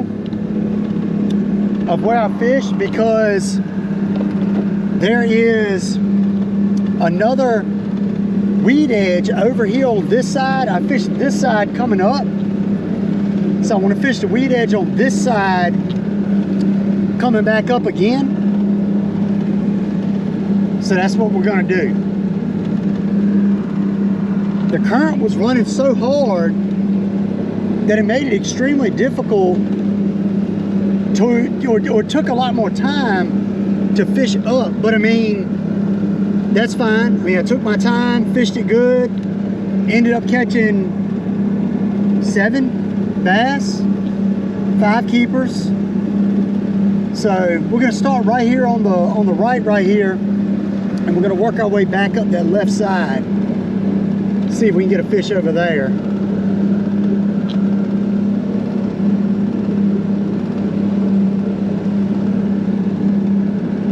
of where I fished, because there is another weed edge over here on this side. I fished this side coming up, so I want to fish the weed edge on this side coming back up again. So that's what we're going to do. The current was running so hard that it made it extremely difficult to, or took a lot more time to fish up. But I mean, that's fine. I mean, I took my time, fished it good, ended up catching 7 bass, 5 keepers. So we're going to start right here on the right here, and we're going to work our way back up that left side. See if we can get a fish over there.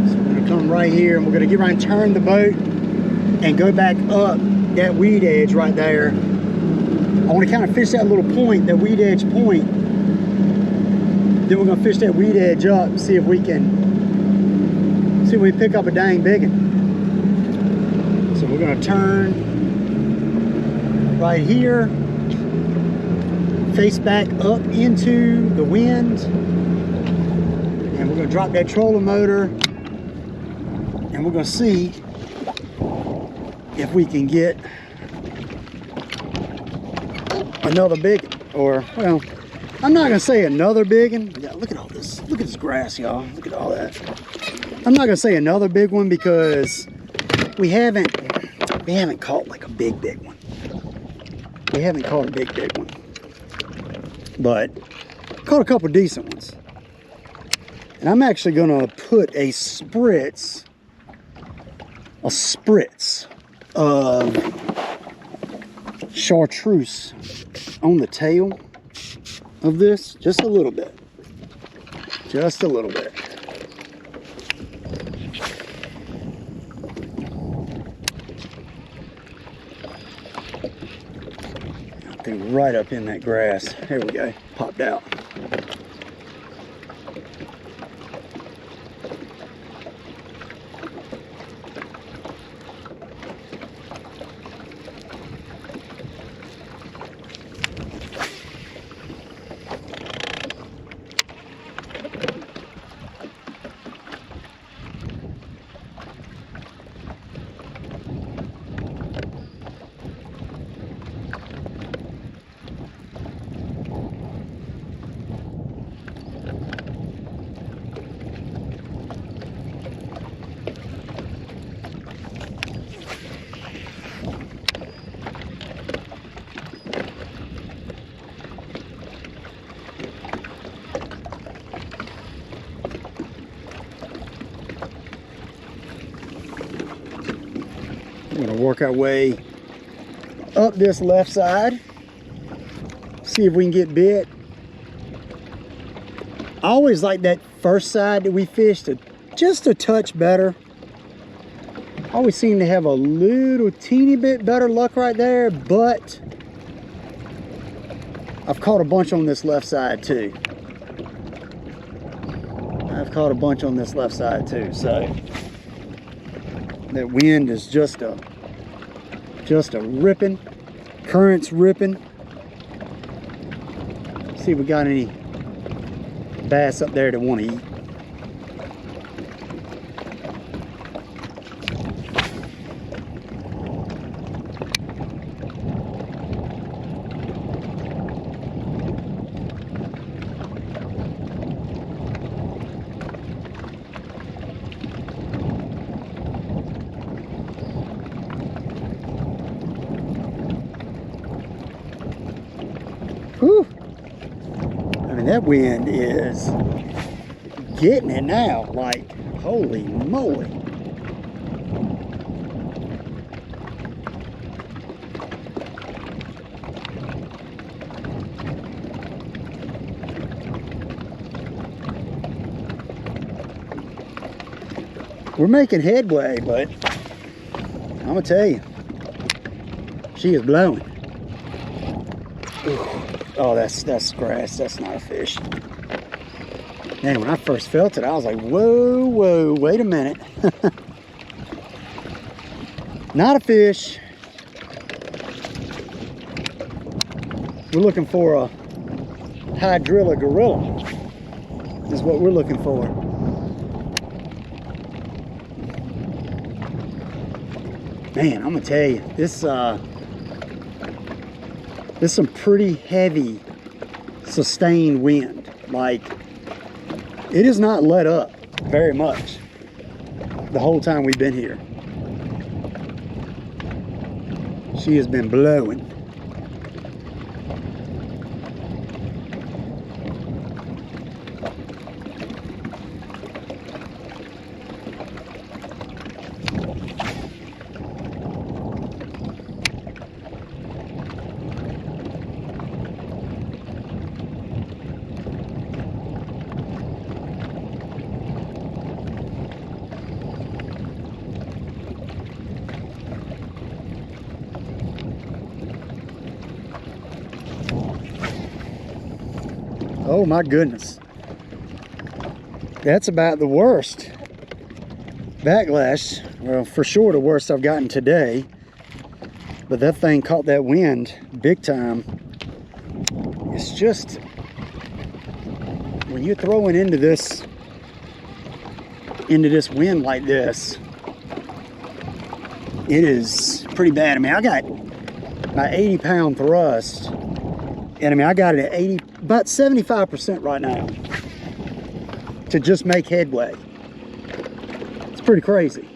So we're going to come right here, and we're going to get right and turn the boat and go back up that weed edge right there. I want to kind of fish that little point, that weed edge point. Then we're going to fish that weed edge up, see if we can pick up a dang big one. So we're going to turn right here, face back up into the wind, and we're going to drop that trolling motor, and we're going to see if we can get another big one. Or, well, I'm not going to say another big one. Yeah, look at all this. Look at this grass, y'all. Look at all that. I'm not going to say another big one, because we haven't caught like a big one. We haven't caught a big one, but caught a couple decent ones. And I'm actually gonna put a spritz of chartreuse on the tail of this, just a little bit. Just a little bit. Right up in that grass. Here we go. Popped out. We're going to work our way up this left side, see if we can get bit. I always like that first side that we fished just a touch better. I always seem to have a little teeny bit better luck right there, but I've caught a bunch on this left side too. So that wind is just a ripping, current's ripping. See if we got any bass up there that want to eat. Whew. I mean, that wind is getting it now, like, holy moly. We're making headway, but I'm gonna tell you, she is blowing. Ooh. Oh, that's grass. That's not a fish. Man, when I first felt it, I was like, whoa, whoa, wait a minute. Not a fish. We're looking for a HYDRILLA gorilla is what we're looking for. Man, I'm gonna tell you, this is some pretty heavy sustained wind. Like, it has not let up very much the whole time we've been here. She has been blowing. Oh my goodness. That's about the worst backlash, well, for sure the worst I've gotten today. But that thing caught that wind big time. It's just, when you're throwing into this wind like this, it is pretty bad. I mean, I got my 80-pound thrust, and I mean, I got it at about 75% right now to just make headway. It's pretty crazy.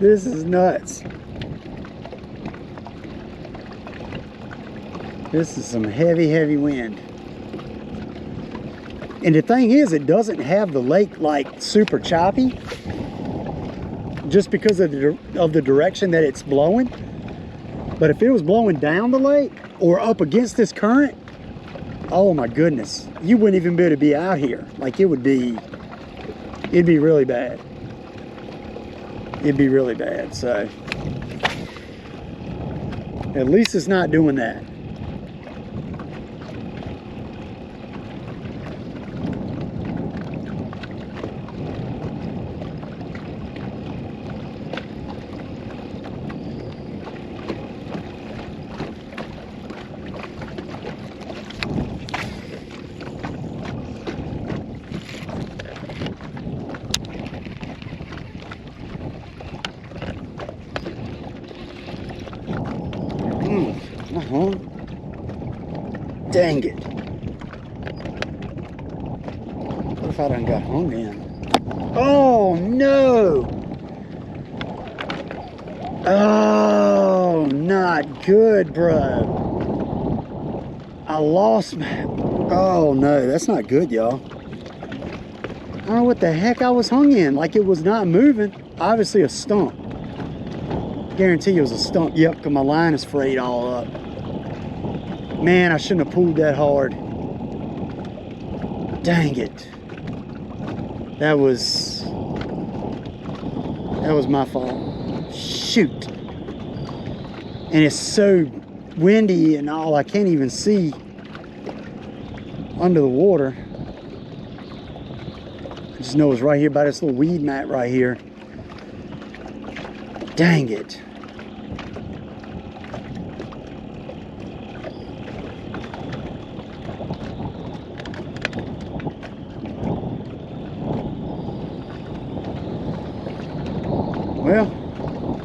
This is nuts. This is some heavy, heavy wind. And the thing is, it doesn't have the lake like super choppy just because of the direction that it's blowing. But if it was blowing down the lake or up against this current, oh my goodness, you wouldn't even be able to be out here. Like, it'd be really bad. It'd be really bad. So at least it's not doing that. Dang it. What if I done got hung in? Oh no! Oh, not good, bro. I lost my... Oh, no, that's not good, y'all. I don't know what the heck I was hung in. Like, it was not moving. Obviously a stump. Guarantee it was a stump. Yep, because my line is frayed all up. Man, I shouldn't have pulled that hard. Dang it. That was my fault. Shoot. And it's so windy and all, I can't even see under the water. I just know it's right here by this little weed mat right here. Dang it. Well,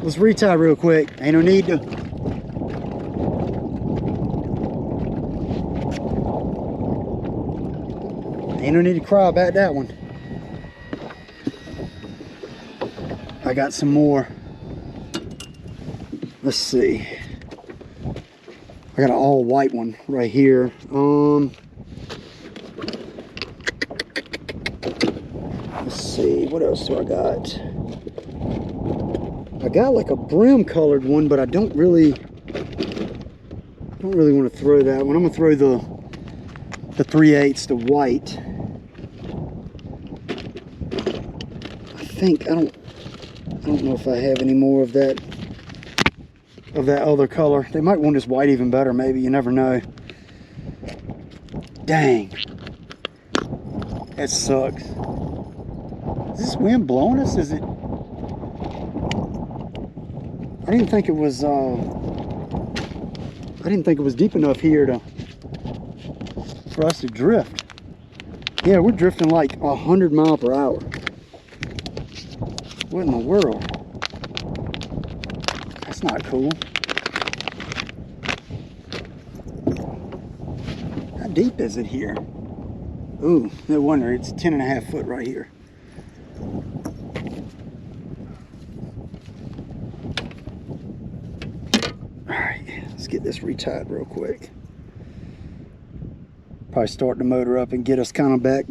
let's retie real quick. Ain't no need to. Ain't no need to cry about that one. I got some more. Let's see. I got an all white one right here. Let's see, what else do I got? I got like a brim colored one, but I don't really want to throw that one. I'm gonna throw the 3/8, the white. I don't know if I have any more of that other color. They might want this white even better, maybe, you never know. Dang, that sucks. Is this wind blowing us? Is it? I didn't think it was deep enough here for us to drift. Yeah, we're drifting like 100 miles per hour. What in the world? That's not cool. How deep is it here? Ooh, no wonder it's 10.5 foot right here. Let's get this retied real quick. Probably start the motor up and get us kind of back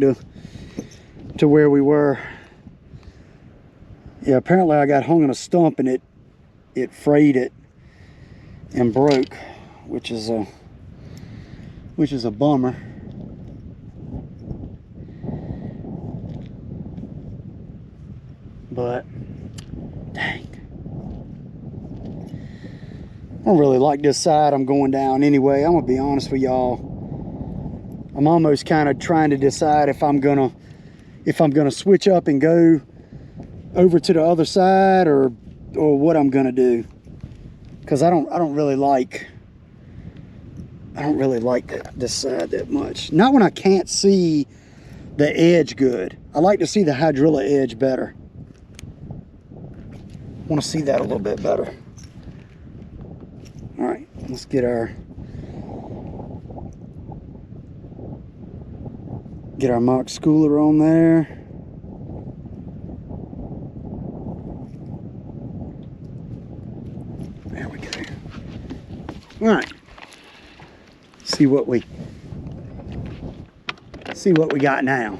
to where we were. Yeah, apparently I got hung on a stump and it frayed it and broke, which is a bummer. But dang. I don't really like this side I'm going down anyway. I'm gonna be honest with y'all. I'm almost kind of trying to decide if I'm gonna switch up and go over to the other side or what I'm gonna do, because I don't really like this side that much. Not when I can't see the edge good. I like to see the HYDRILLA edge better. I want to see that a little bit better. All right, let's get our mock schooler on there. There we go. All right. See what we got now.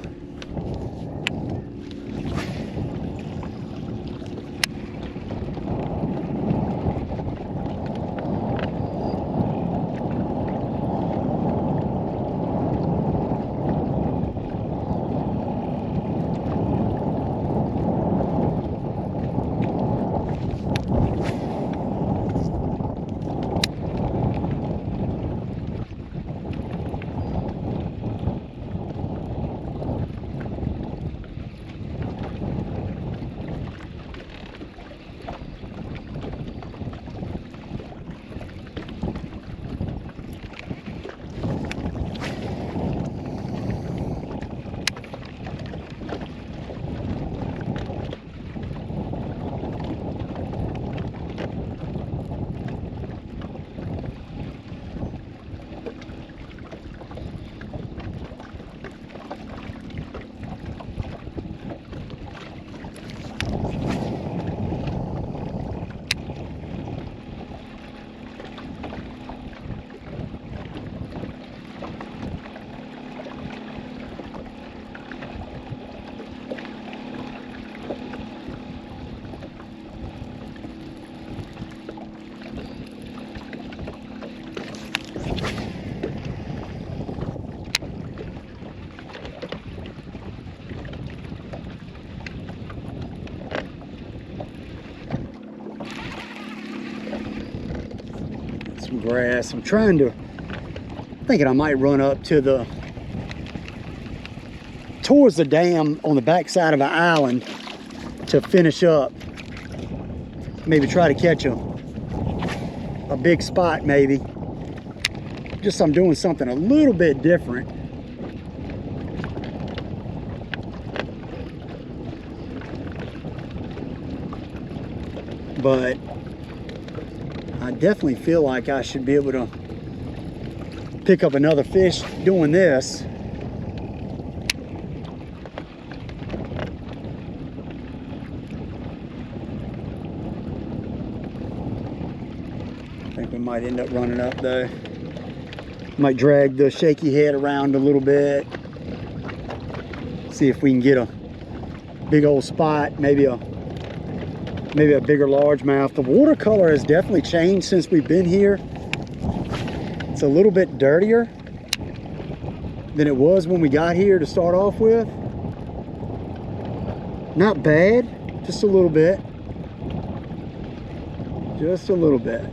some grass. I'm thinking I might run up to towards the dam on the back side of an island to finish up. Maybe try to catch a big spot, maybe. Just I'm doing something a little bit different. But I definitely feel like I should be able to pick up another fish doing this. I think we might end up running up though. Might drag the shaky head around a little bit. See if we can get a big old spot, maybe a bigger largemouth. The water color has definitely changed since we've been here. It's a little bit dirtier than it was when we got here to start off with. Not bad, just a little bit. Just a little bit.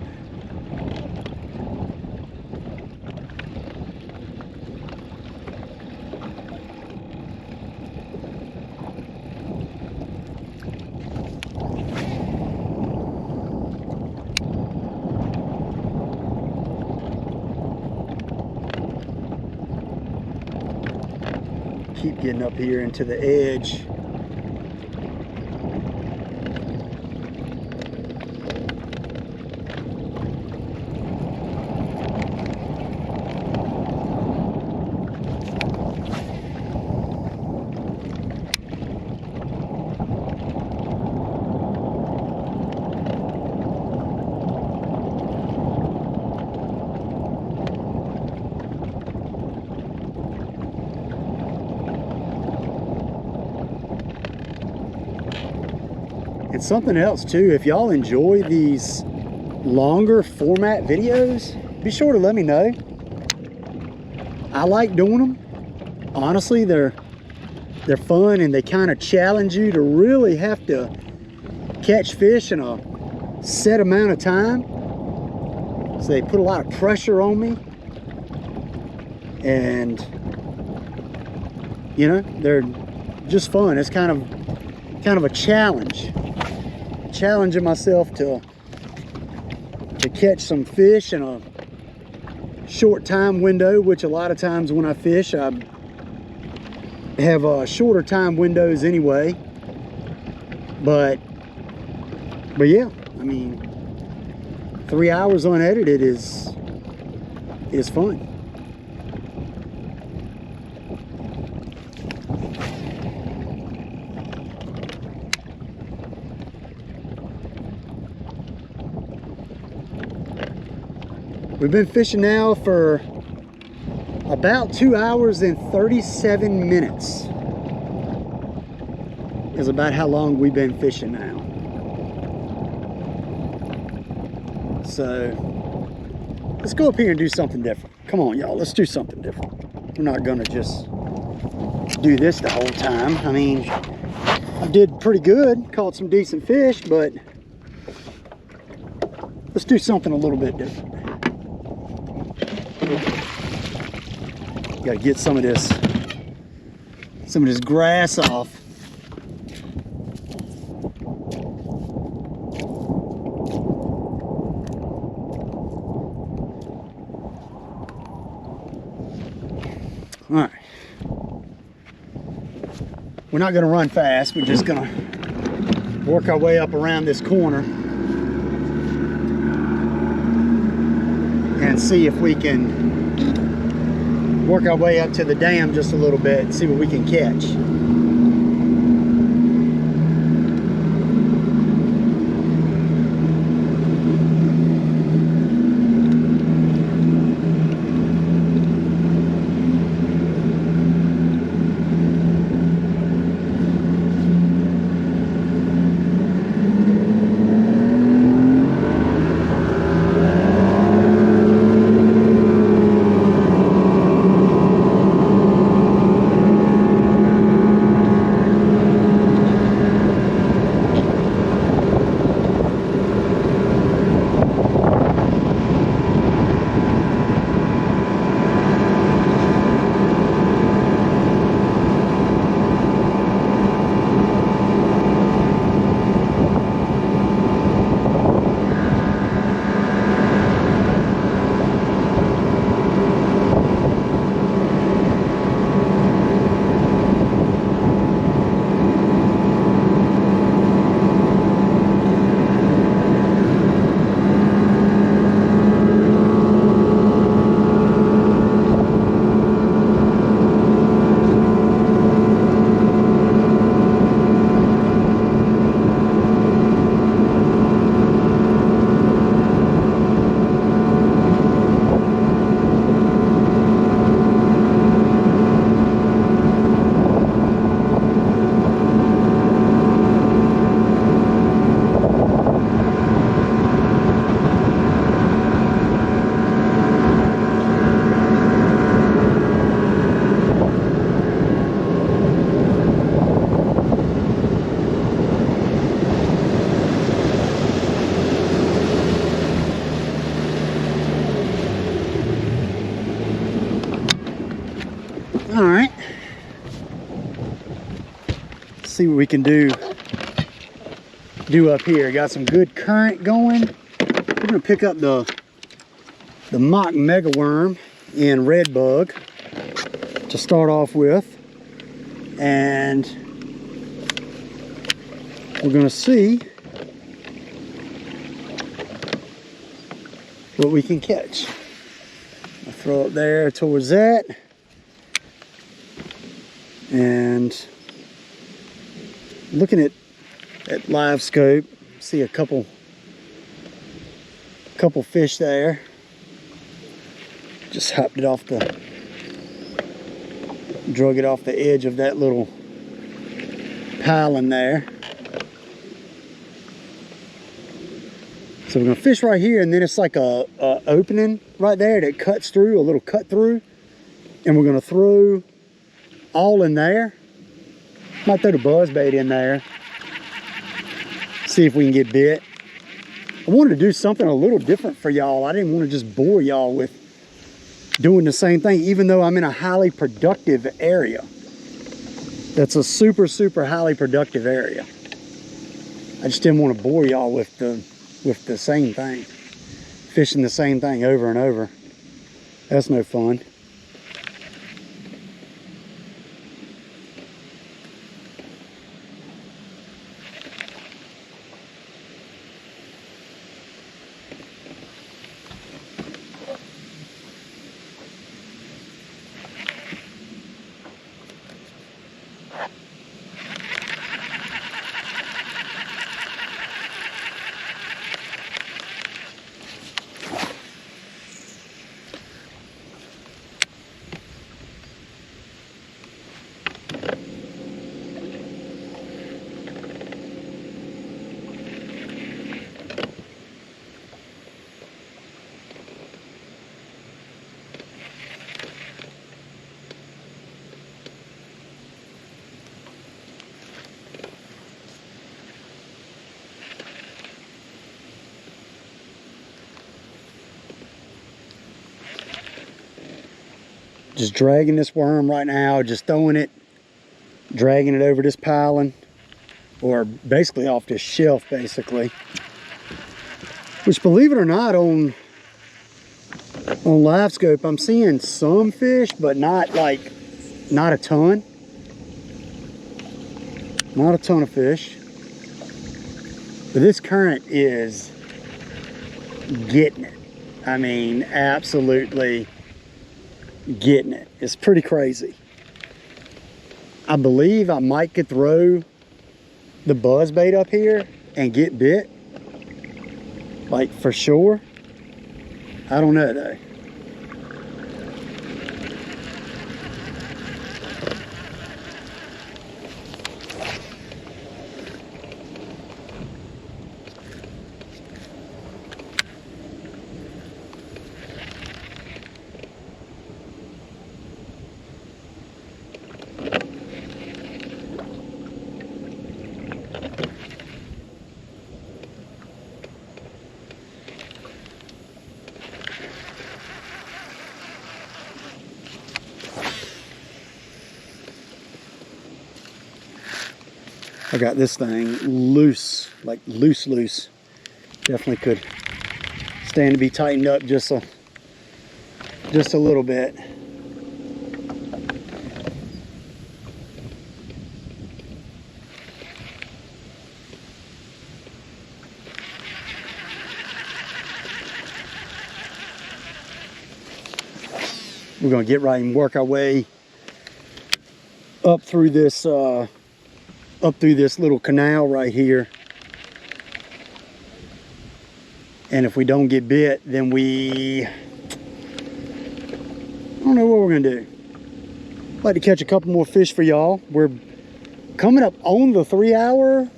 Keep getting up here into the edge. And something else too, if y'all enjoy these longer format videos, be sure to let me know. I like doing them. Honestly, they're fun and they kind of challenge you to really have to catch fish in a set amount of time. So they put a lot of pressure on me. And you know, they're just fun. It's kind of a challenge. Challenging myself to catch some fish in a short time window, which a lot of times when I fish I have shorter time windows anyway, but yeah, I mean 3 hours unedited is fun. We've been fishing now for about 2 hours and 37 minutes. Is about how long we've been fishing now. So let's go up here and do something different. Come on, y'all, let's do something different. We're not gonna just do this the whole time. I mean, I did pretty good, caught some decent fish, but let's do something a little bit different. Gotta get some of this grass off. All right. We're not gonna run fast. We're just gonna work our way up around this corner and see if we can work our way up to the dam just a little bit and see what we can catch. see what we can do up here. Got some good current going. We're gonna pick up the mock megaworm in red bug to start off with, and we're gonna see what we can catch. I'll throw it there towards that, and looking at live scope, see a couple fish there. Just hopped it off drug it off the edge of that little piling there. So we're gonna fish right here, and then it's like a opening right there that cuts through, a little cut through, and we're gonna throw all in there. Might throw the buzz bait in there, see if we can get bit. I wanted to do something a little different for y'all. I didn't want to just bore y'all with doing the same thing, even though I'm in a highly productive area. That's a super, super highly productive area. I just didn't want to bore y'all with the same thing. Fishing the same thing over and over. That's no fun. Just dragging this worm right now, just throwing it, dragging it over this piling, or basically off this shelf, basically. Which, believe it or not, on live scope, I'm seeing some fish, but not a ton. Not a ton of fish. But this current is getting it. I mean, absolutely getting it. It's pretty crazy. I believe I might could throw the buzz bait up here and get bit, like for sure. I don't know though. I got this thing loose, like loose. Definitely could stand to be tightened up just a little bit. We're gonna get right and work our way up through this little canal right here. And if we don't get bit, then I don't know what we're gonna do. I'd like to catch a couple more fish for y'all. We're coming up on the 3 hour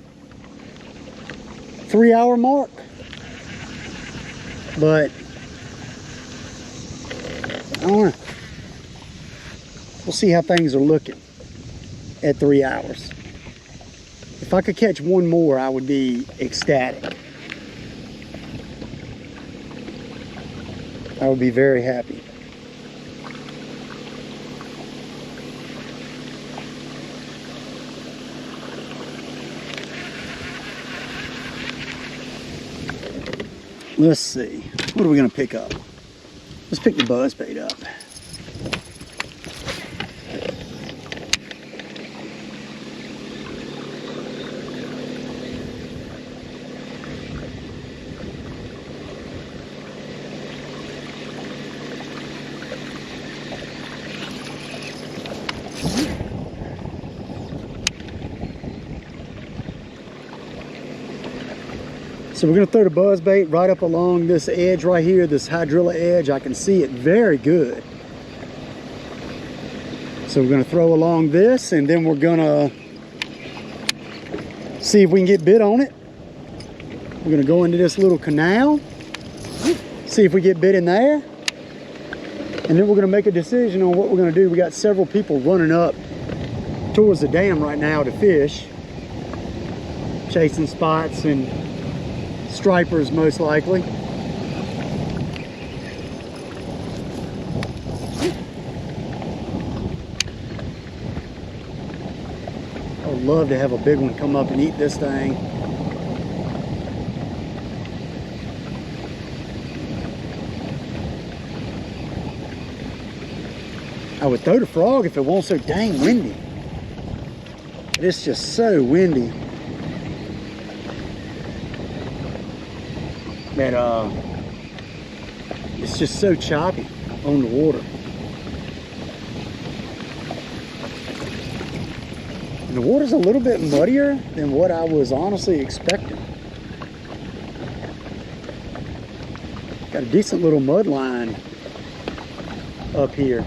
mark. But I don't know. We'll see how things are looking at 3 hours. If I could catch one more, I would be ecstatic. I would be very happy. Let's see, what are we gonna pick up? Let's pick the buzzbait up. So we're gonna throw the buzzbait right up along this edge right here, this hydrilla edge. I can see it very good. So we're gonna throw along this, and then we're gonna see if we can get bit on it. We're gonna go into this little canal, see if we get bit in there, and then we're gonna make a decision on what we're gonna do. We got several people running up towards the dam right now to fish, chasing spots and stripers most likely. I would love to have a big one come up and eat this thing. I would throw the frog if it wasn't so dang windy. It's just so windy that it's just so choppy on the water. And the water's a little bit muddier than what I was honestly expecting. Got a decent little mud line up here.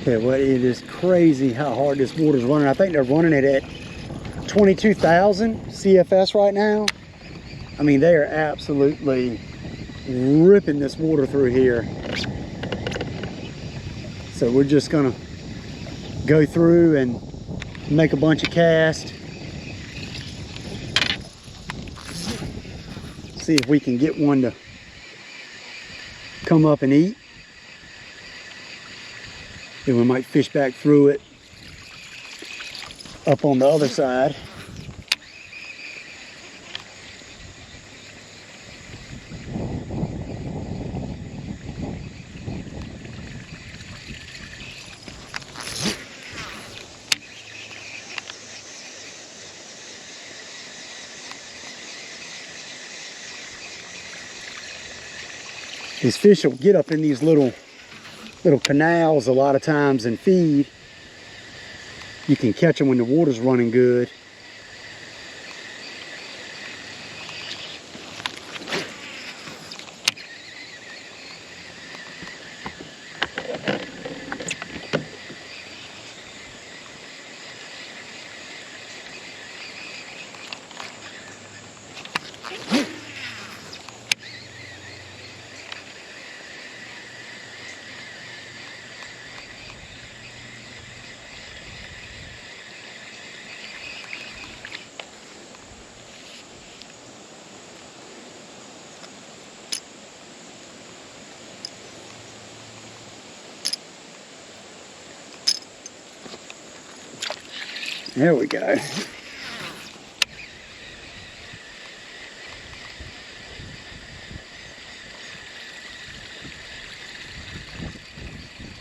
Okay, well, it is crazy how hard this water's running. I think they're running it at 22,000 CFS right now. I mean, they are absolutely ripping this water through here. So we're just gonna go through and make a bunch of casts. See if we can get one to come up and eat. Then we might fish back through it up on the other side. These fish will get up in these little canals a lot of times and feed. You can catch them when the water's running good. There we go.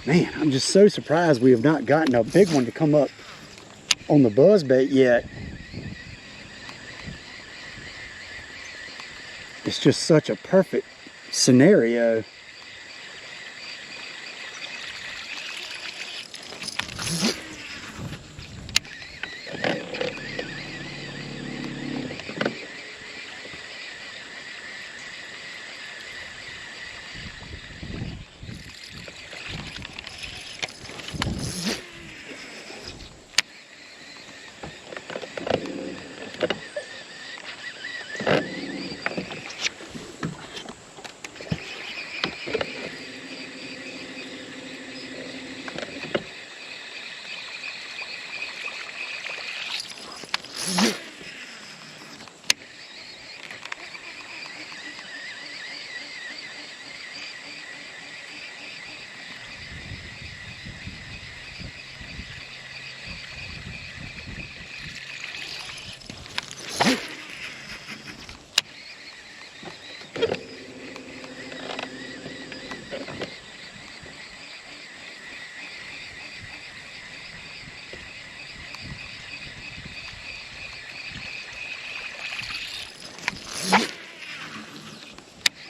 Man, I'm just so surprised we have not gotten a big one to come up on the buzzbait yet. It's just such a perfect scenario.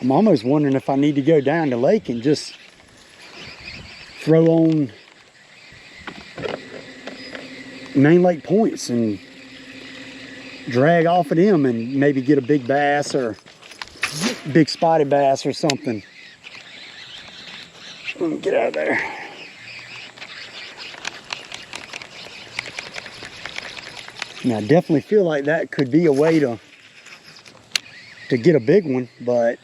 I'm almost wondering if I need to go down the lake and just throw on main lake points and drag off of them and maybe get a big bass or big spotted bass or something. Let me get out of there. Now, I definitely feel like that could be a way to get a big one, but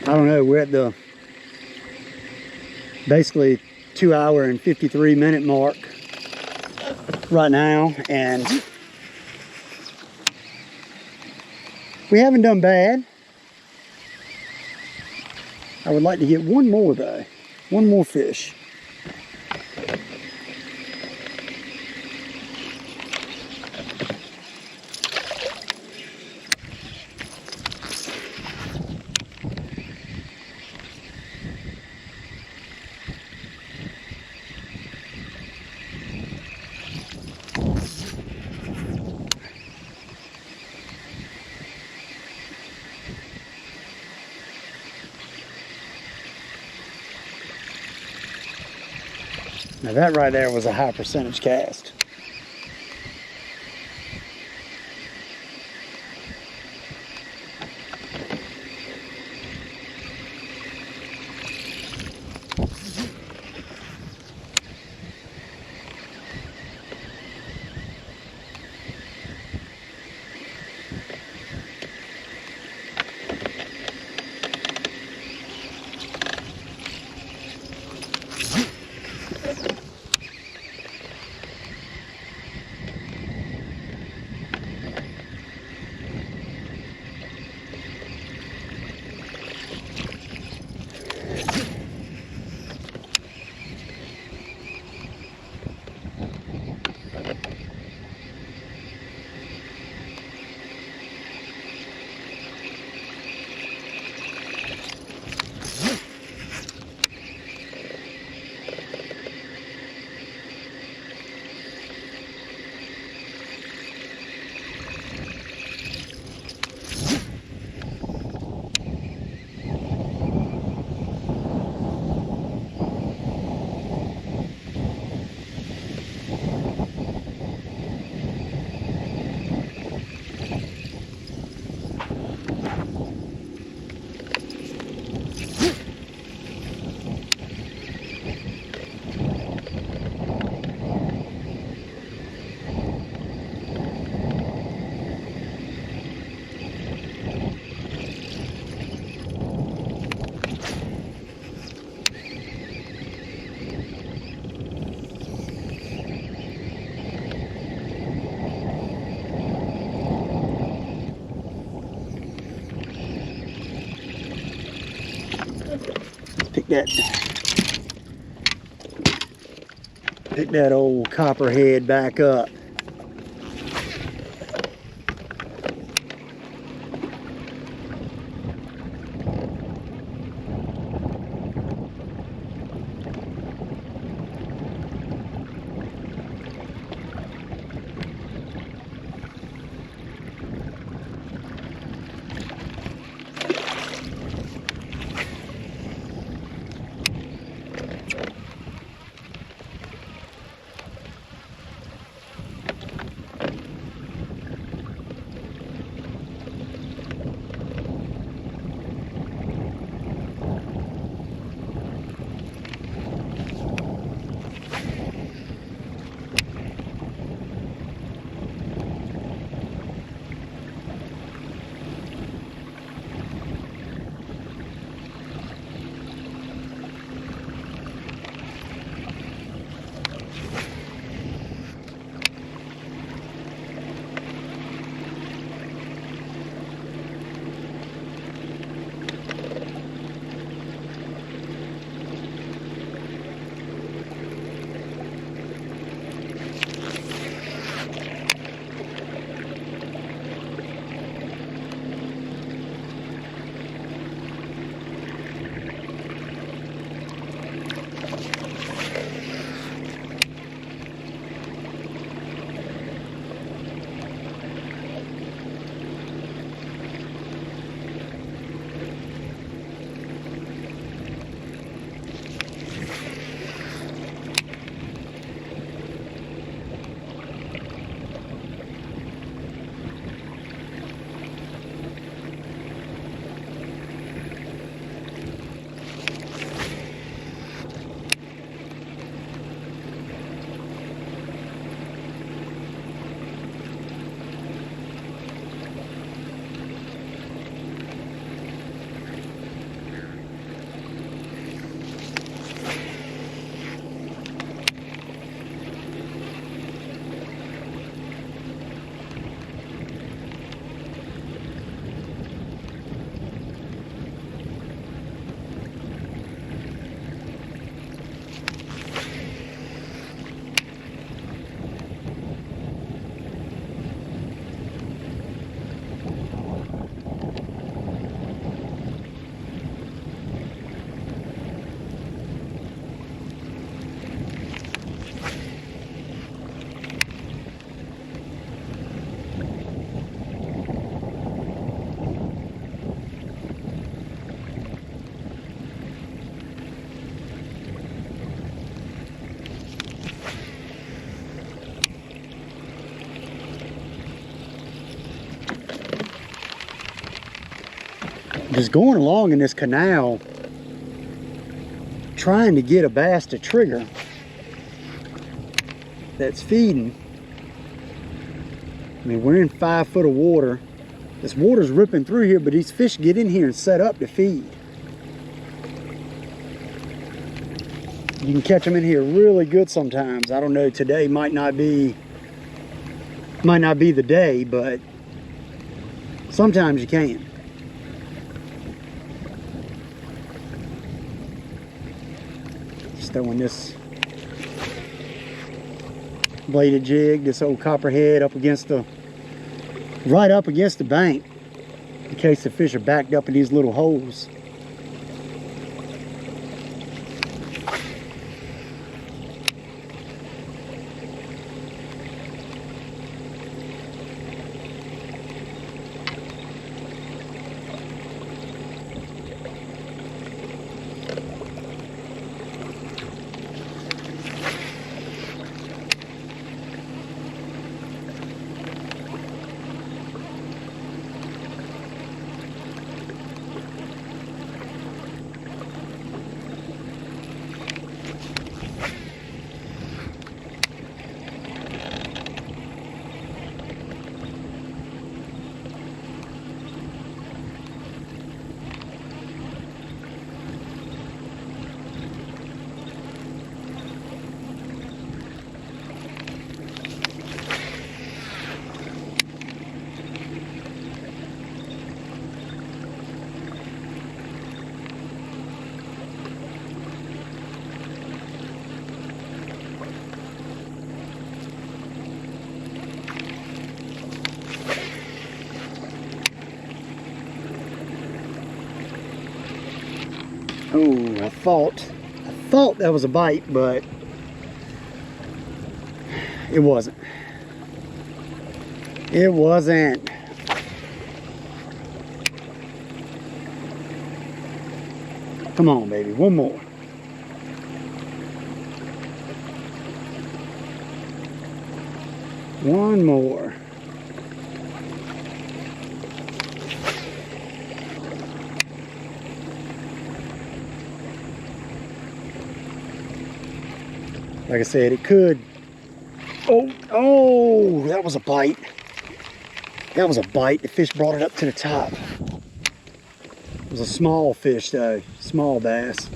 I don't know. We're at the basically 2 hour and 53 minute mark right now, and we haven't done bad. I would like to get one more though, one more fish. Now that right there was a high percentage cast. that old copperhead back up. Just going along in this canal, trying to get a bass to trigger that's feeding. I mean, we're in 5 foot of water. This water's ripping through here, but these fish get in here and set up to feed. You can catch them in here really good sometimes. I don't know, today might not be the day, but sometimes you can. Just throwing this bladed jig, this old copperhead up against the, right up against the bank, in case the fish are backed up in these little holes. thought that was a bite, but it wasn't. It wasn't. Come on, baby, one more. One more. Like I said, it could. Oh, that was a bite. That was a bite. The fish brought it up to the top. It was a small fish though, small bass.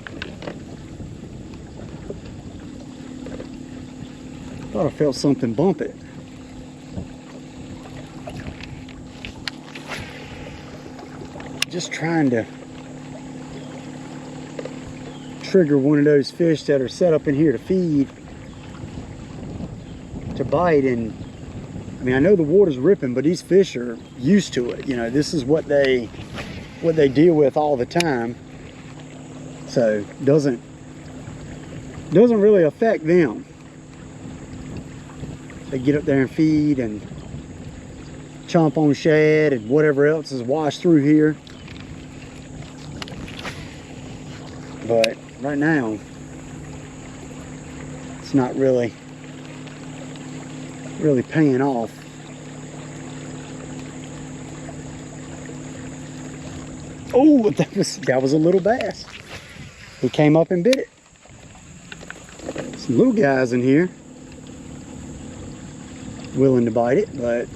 Thought I felt something bump it. Just trying to trigger one of those fish that are set up in here to feed, to bite. And I mean, I know the water's ripping, but these fish are used to it. You know, this is what they deal with all the time. So doesn't really affect them. They get up there and feed and chomp on shad and whatever else is washed through here. But right now, it's not really paying off. Oh, that was a little bass. He came up and bit it. Some little guys in here willing to bite it, but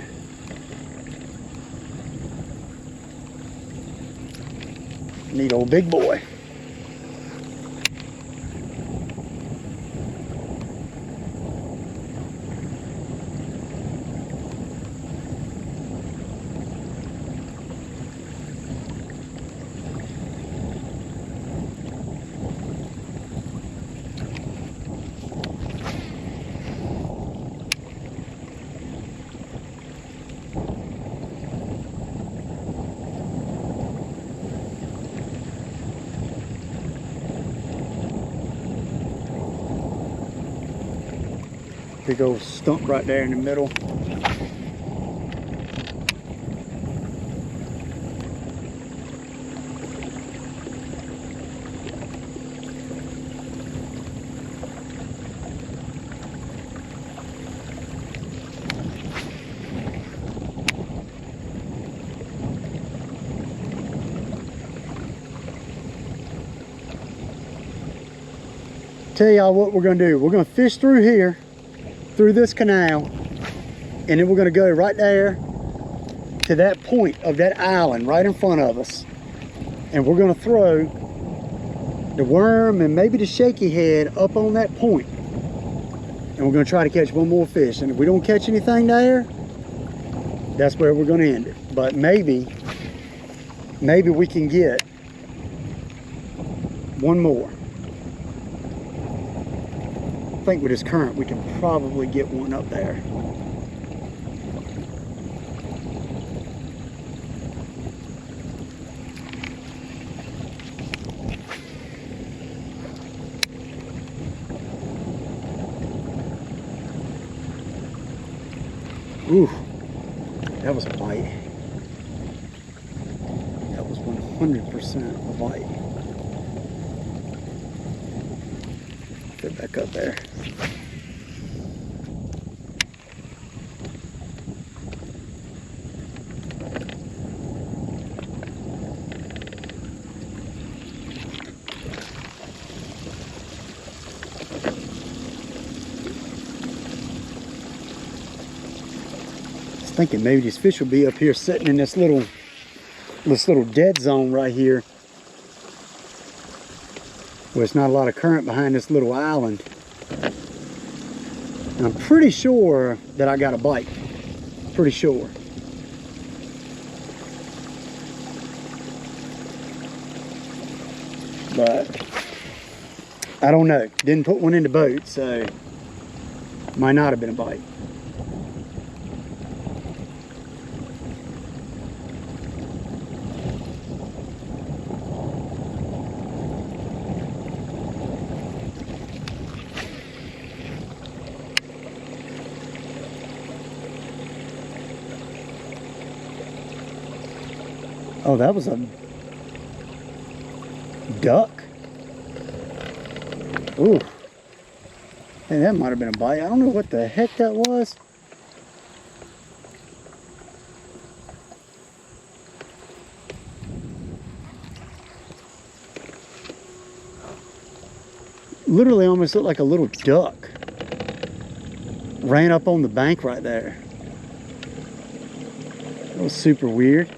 need old big boy. Big old stump right there in the middle. Tell y'all what we're gonna do. We're gonna fish through here, through this canal, and then we're going to go right there to that point of that island right in front of us, and we're going to throw the worm and maybe the shaky head up on that point, and we're going to try to catch one more fish. And if we don't catch anything there, that's where we're going to end it. But maybe we can get one more. I think with this current we can probably get one up there. Ooh, that was a bite. That was 100% a bite. Get back up there. Thinking maybe these fish will be up here sitting in this little dead zone right here, where it's not a lot of current behind this little island. And I'm pretty sure that I got a bite. Pretty sure. But I don't know. Didn't put one in the boat, so might not have been a bite. Oh, that was a duck. Ooh. Hey, that might have been a bite. I don't know what the heck that was. Literally almost looked like a little duck. Ran up on the bank right there. That was super weird.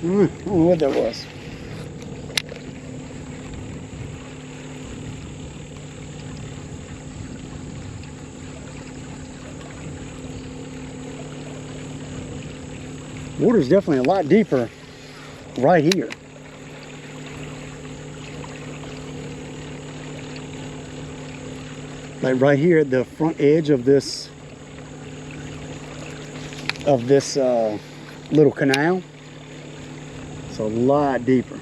I don't know what that was. Water's definitely a lot deeper right here. Like right here at the front edge of this little canal. It's a lot deeper.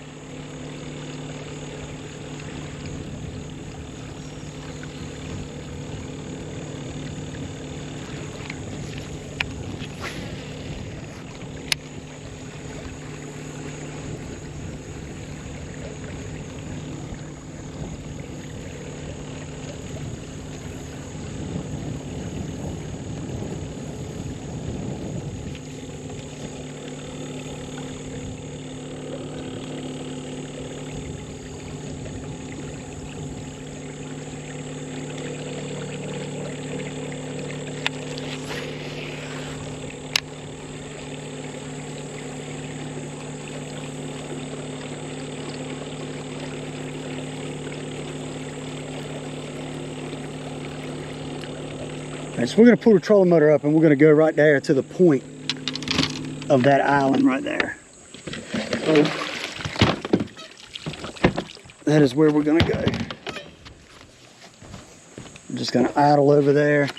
Alright, so we're going to pull the trolling motor up and we're going to go right there to the point of that island right there. So that is where we're going to go. I'm just going to idle over there.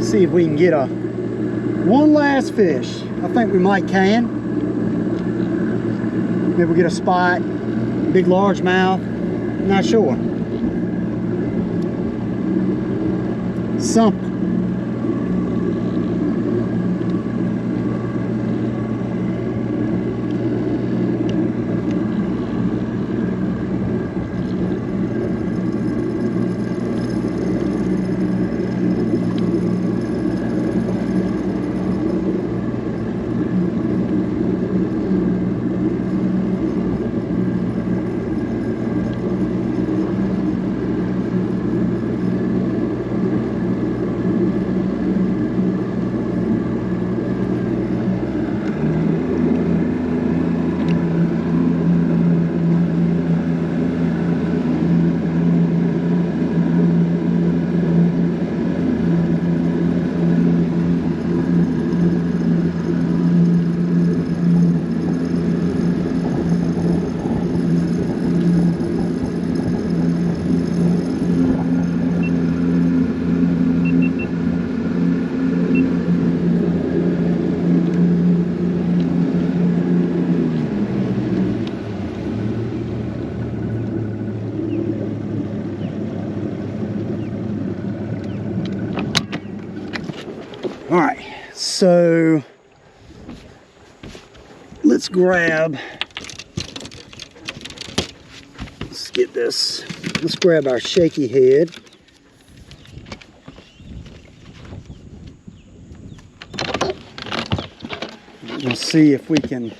See if we can get one last fish. I think we might can. Maybe we'll get a spot, big largemouth, not sure. Something. All right, so let's grab, let's grab our shaky head. We'll see if we can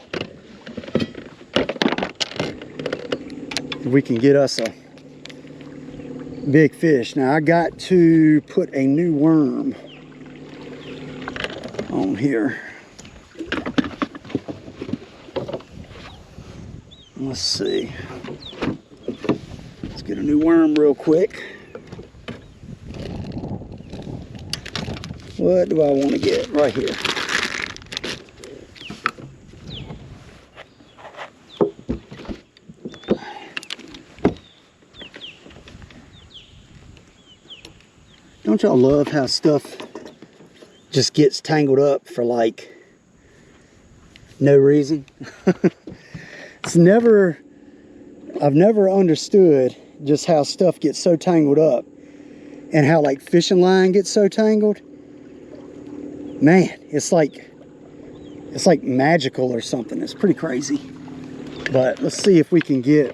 get us a big fish. Now I got to put a new worm on here. Let's see. Let's get a new worm real quick. What do I want to get? Right here. Don't y'all love how stuff just gets tangled up for like no reason? I've never understood just how stuff gets so tangled up and how like fishing line gets so tangled. Man, it's like magical or something. It's pretty crazy. But let's see if we can get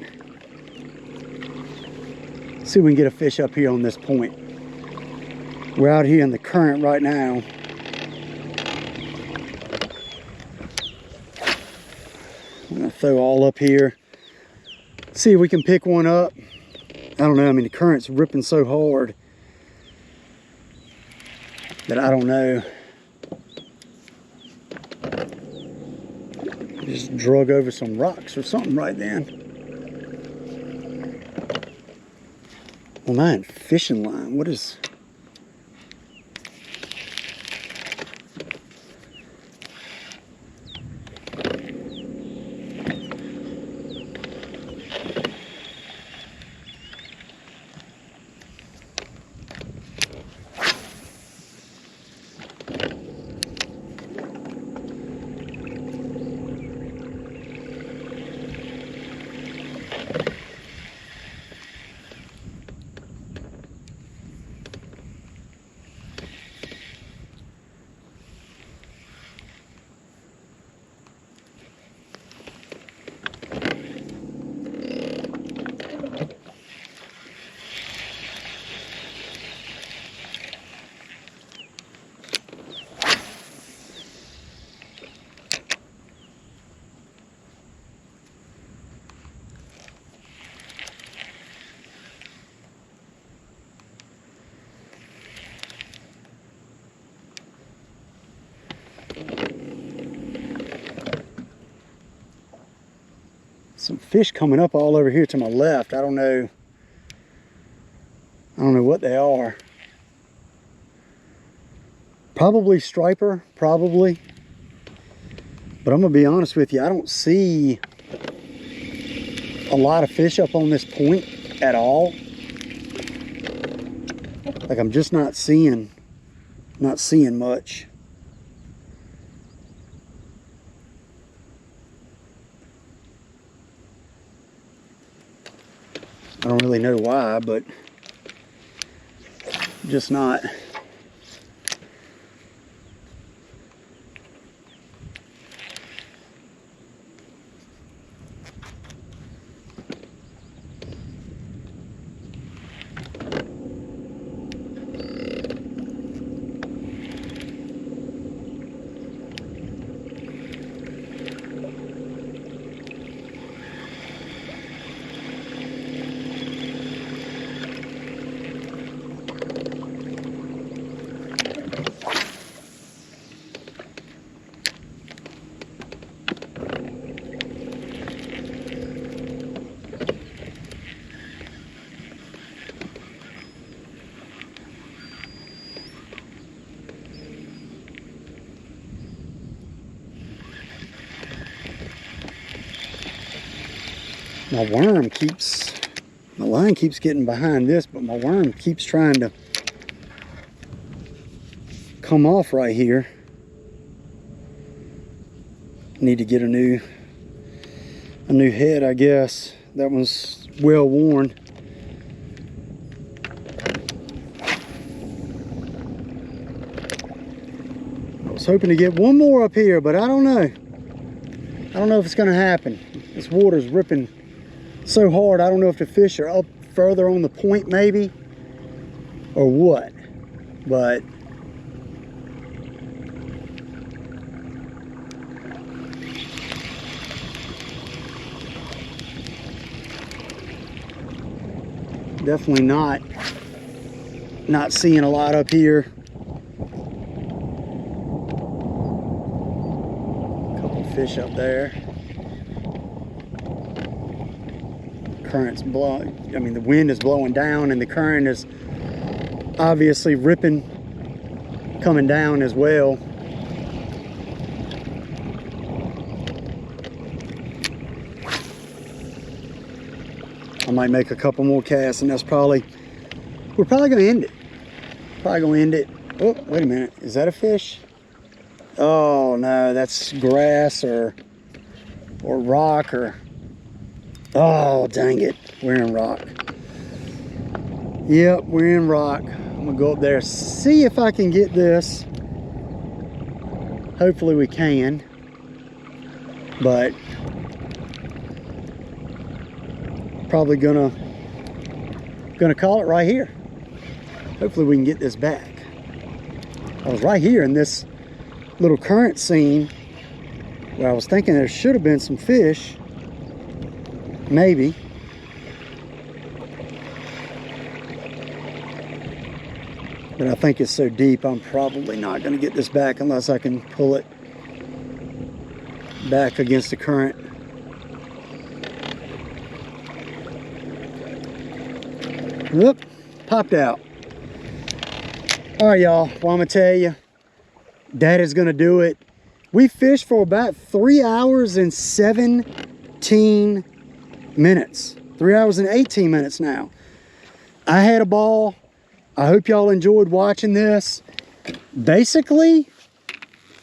a fish up here on this point. We're out here in the current right now. I'm gonna throw all up here. See if we can pick one up. I don't know, I mean the current's ripping so hard that I don't know. Just drug over some rocks or something right then. Well, man, fishing line, what is... Some fish coming up all over here to my left. I don't know what they are. Probably striper, probably. But I'm gonna be honest with you, I don't see a lot of fish up on this point at all. Like I'm just not seeing much. I don't really know why, but just not. My line keeps getting behind this, but my worm keeps trying to come off right here. Need to get a new head, I guess. That one's well worn. I was hoping to get one more up here, but I don't know. I don't know if it's gonna happen. This water's ripping so hard. I don't know if the fish are up further on the point maybe or what, but definitely not seeing a lot up here. Couple fish up there. Current's blowing, I mean the wind is blowing down and the current is obviously ripping, coming down as well. I might make a couple more casts and we're probably gonna end it. Probably gonna end it. Oh, wait a minute. Is that a fish? Oh no, that's grass or rock or... Oh, dang it. We're in rock. Yep, we're in rock. I'm gonna go up there, see if I can get this. Hopefully we can. But probably gonna call it right here. Hopefully we can get this back. I was right here in this little current scene where I was thinking there should have been some fish. Maybe. But I think it's so deep, I'm probably not going to get this back unless I can pull it back against the current. Whoop, popped out. All right, y'all. Well, I'm going to tell you, that is going to do it. We fished for about 3 hours and 17 minutes. 3 hours and 18 minutes now. I had a ball. I hope y'all enjoyed watching this. Basically,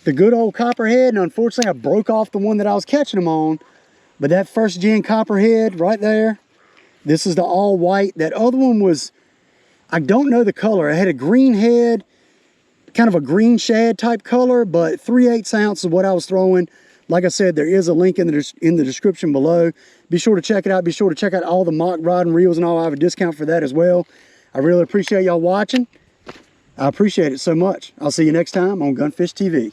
the good old copperhead, and unfortunately I broke off the one that I was catching them on, but that first gen copperhead right there, this is the all white. That other one was, I don't know the color. It had a green head, kind of a green shad type color, but 3/8 ounce is what I was throwing. Like I said, there is a link in the description below. Be sure to check it out. Be sure to check out all the mock rod and reels and all. I have a discount for that as well. I really appreciate y'all watching. I appreciate it so much. I'll see you next time on Gunfish TV.